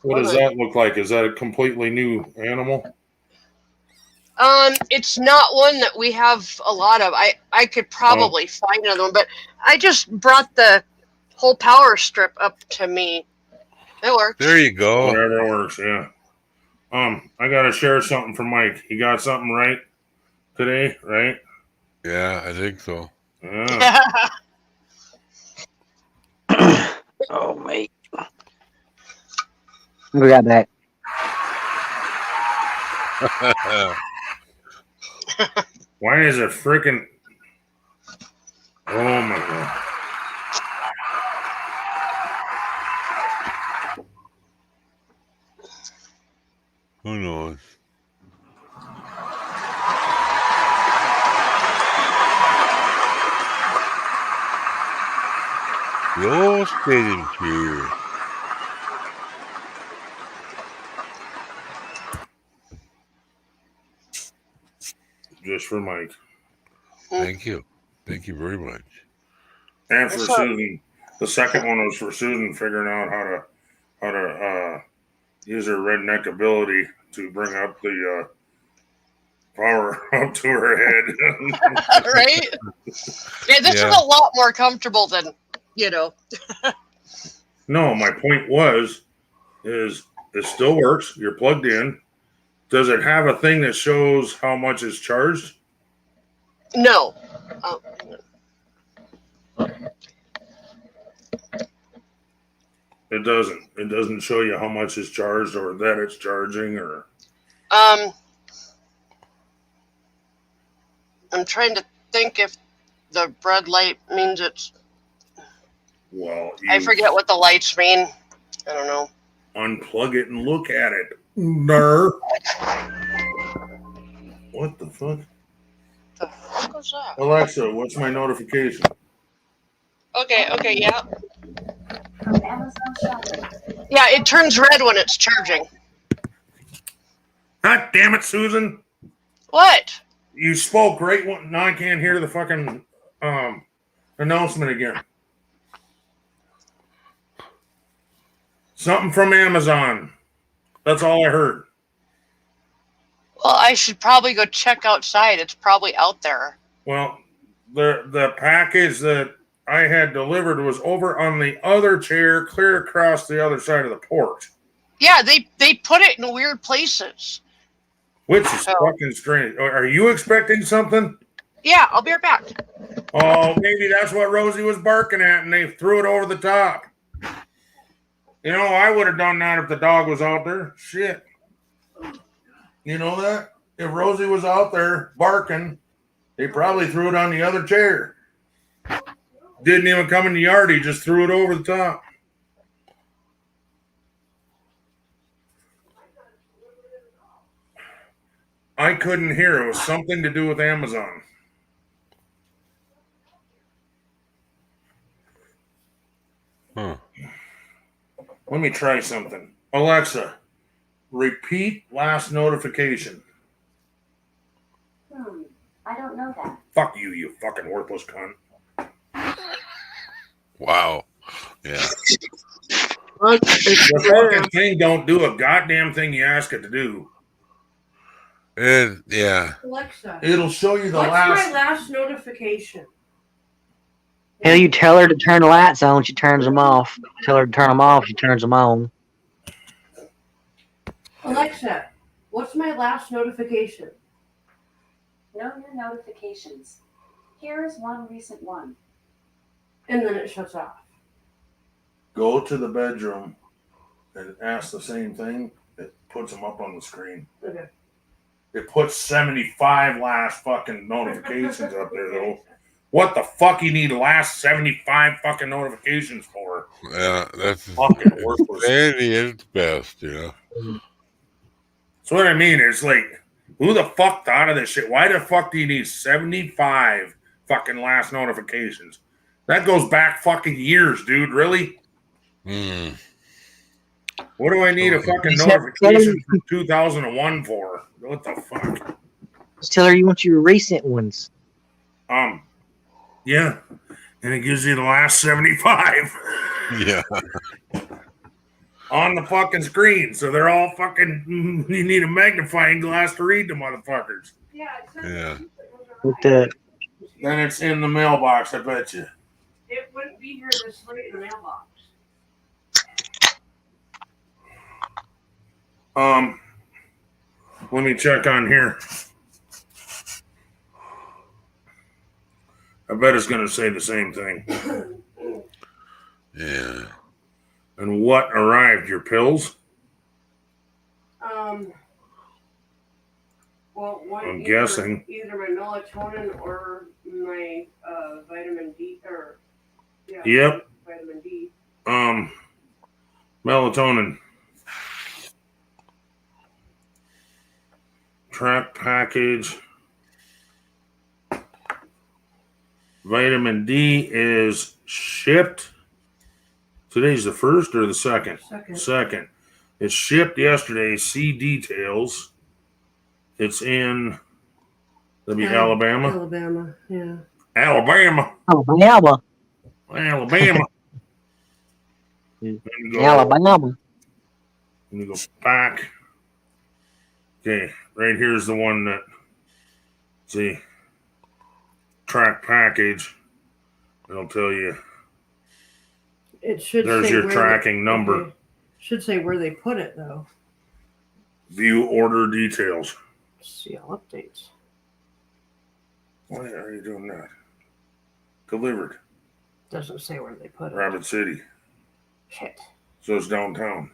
what Hold does on. that look like? Is that a completely new animal? It's not one that we have a lot of. I could probably find another one, but I just brought the whole power strip up to me. It works. there you go. Whatever works, yeah. I gotta share something for Mike. He got something right today, right? Yeah, I think so. Yeah. Oh, mate. We got that. Why is it freaking? Oh my god! Who knows? The old stadium here. Just for Mike Thank you. Thank you very much. and for That's all. Susan. The second one was for Susan figuring out how to use her redneck ability to bring up the power up to her head. Right? Yeah, this is a lot more comfortable than, No, my point is it still works. You're plugged in. Does it have a thing that shows how much is charged? No. Oh, It doesn't. It doesn't show you how much is charged or that it's charging or. I'm trying to think if the red light means it's. Well, I forget what the lights mean. I don't know. Unplug it and look at it. Ner. What the fuck? The fuck was that? Alexa, what's my notification? Okay, yeah. From Amazon Shopping. Yeah, it turns red when it's charging. God damn it, Susan. What? You spoke right one. Now I can't hear the fucking announcement again. Something from Amazon. That's all I heard. Well, I should probably go check outside. It's probably out there. Well, the package that I had delivered was over on the other chair, clear across the other side of the porch. Yeah, they put it in weird places. Which is fucking strange. Are you expecting something? Yeah, I'll be right back. Oh, maybe that's what Rosie was barking at, and they threw it over the top. You know, I would have done that if the dog was out there. Shit. You know that? If Rosie was out there barking, they probably threw it on the other chair. Didn't even come in the yard. He just threw it over the top. I couldn't hear. It was something to do with Amazon. Huh. Let me try something. Alexa, repeat last notification. I don't know that. Fuck you, you fucking worthless cunt. Wow. Yeah. The fucking thing don't do a goddamn thing you ask it to do. Yeah. Alexa, It'll show you the what's last. my last notification? Hell, you tell her to turn the lights on, she turns them off. Tell her to turn them off, she turns them on. Alexa, what's my last notification? Know your notifications. Here is one recent one. And then it shuts off. Go to the bedroom and ask the same thing. It puts them up on the screen. Okay. It puts 75 last fucking notifications up there, though. What the fuck you need last 75 fucking notifications for? Yeah, that's fucking worthless. Sandy is best, yeah. So what I mean is like, who the fuck thought of this shit? Why the fuck do you need 75 fucking last notifications? That goes back fucking years, dude. Really? What do I need a fucking notification from 2001 for? What the fuck? Just tell her you want your recent ones. Yeah. And it gives you the last 75. Yeah. On the fucking screen. So they're all fucking, you need a magnifying glass to read the motherfuckers. Yeah. With the Then it's in the mailbox, I bet you. It wouldn't be here this late in the mailbox. Let me check on here. I bet it's going to say the same thing. Yeah. And what arrived? Your pills? Well, one, I'm guessing. either my melatonin or my vitamin D, or Yep. vitamin D. Melatonin. Track package. Vitamin D is shipped. Today's the 1st or the 2nd? Second. It's shipped yesterday. See details. It's in Alabama. Alabama, yeah. Alabama. Alabama. Alabama. Alabama. Let me go back. Okay, right here's the one that, see, track package. It'll tell you. It should There's say your where tracking number. Okay. Should say where they put it though. View order details. See all updates. Why are you doing that? Delivered. Doesn't say where they put it. Rapid City. Shit. So it's downtown.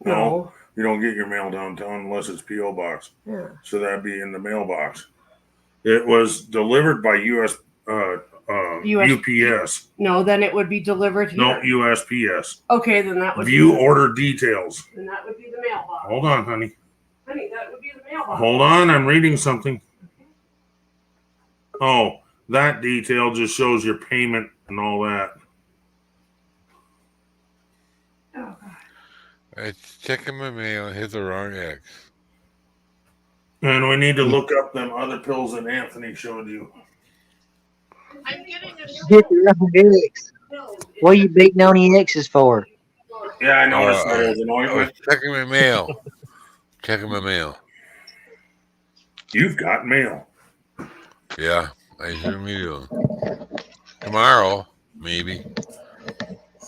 No. You don't get your mail downtown unless it's P.O. Box. Yeah. So that'd be in the mailbox. It was delivered by UPS. No, then it would be delivered here. No, USPS. Okay, then that would View be order details. Then that would be the mailbox. Hold on, honey. Honey, that would be the mailbox. Hold on, I'm reading something. Oh, that detail just shows your payment and all that. Oh, God. It's checking my mail. Hit the wrong X. And we need to look up them other pills that Anthony showed you. I'm getting a Get the wrong X. What are you beating on the X's for? Yeah, I noticed that it was an I was ointment. checking my mail. Checking my mail. You've got mail. Yeah, I certainly do. Tomorrow, maybe.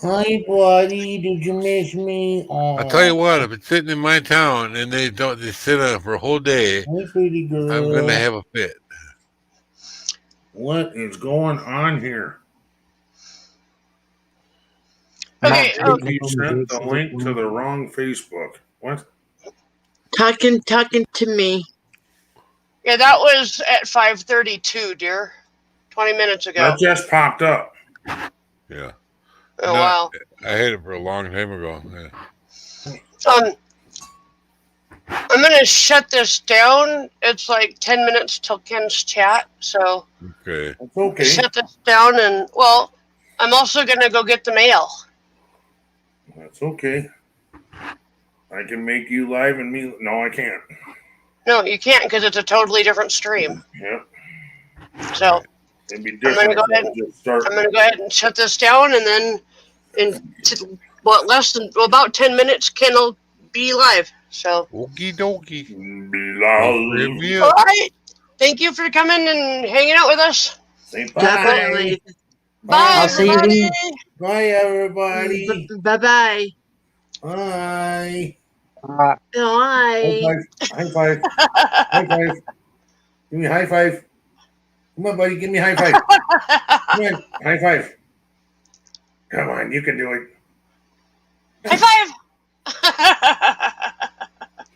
Hi, buddy. Did you miss me? I'll tell you what, if it's sitting in my town and they sit on it for a whole day, Hi, pretty girl. I'm gonna have a fit. What is going on here? Okay, You sent the link to the wrong Facebook. What? Talking to me. yeah, that was at 5:32, dear. 20 minutes ago. That just popped up. Yeah. Oh, No, wow. I had it for a long time ago. Yeah. I'm going to shut this down. It's like 10 minutes till Ken's chat. So Okay. It's okay. shut this down. And, well, I'm also going to go get the mail. That's okay. I can make you live and me. No, I can't. No, you can't because it's a totally different stream. Yep. So It'd be I'm different. gonna go ahead. I'm gonna go ahead and shut this down, and then less than about 10 minutes, Ken will be live. So. Okie dokie. Be All right. Thank you for coming and hanging out with us. Definitely. Bye, I'll see you everybody. then. Bye, everybody. Bye-bye. Bye. Alright. Bye. High five. High five. Give me a high five. Come on, buddy. Give me a high five. Come on. High five. Come on. You can do it. High five.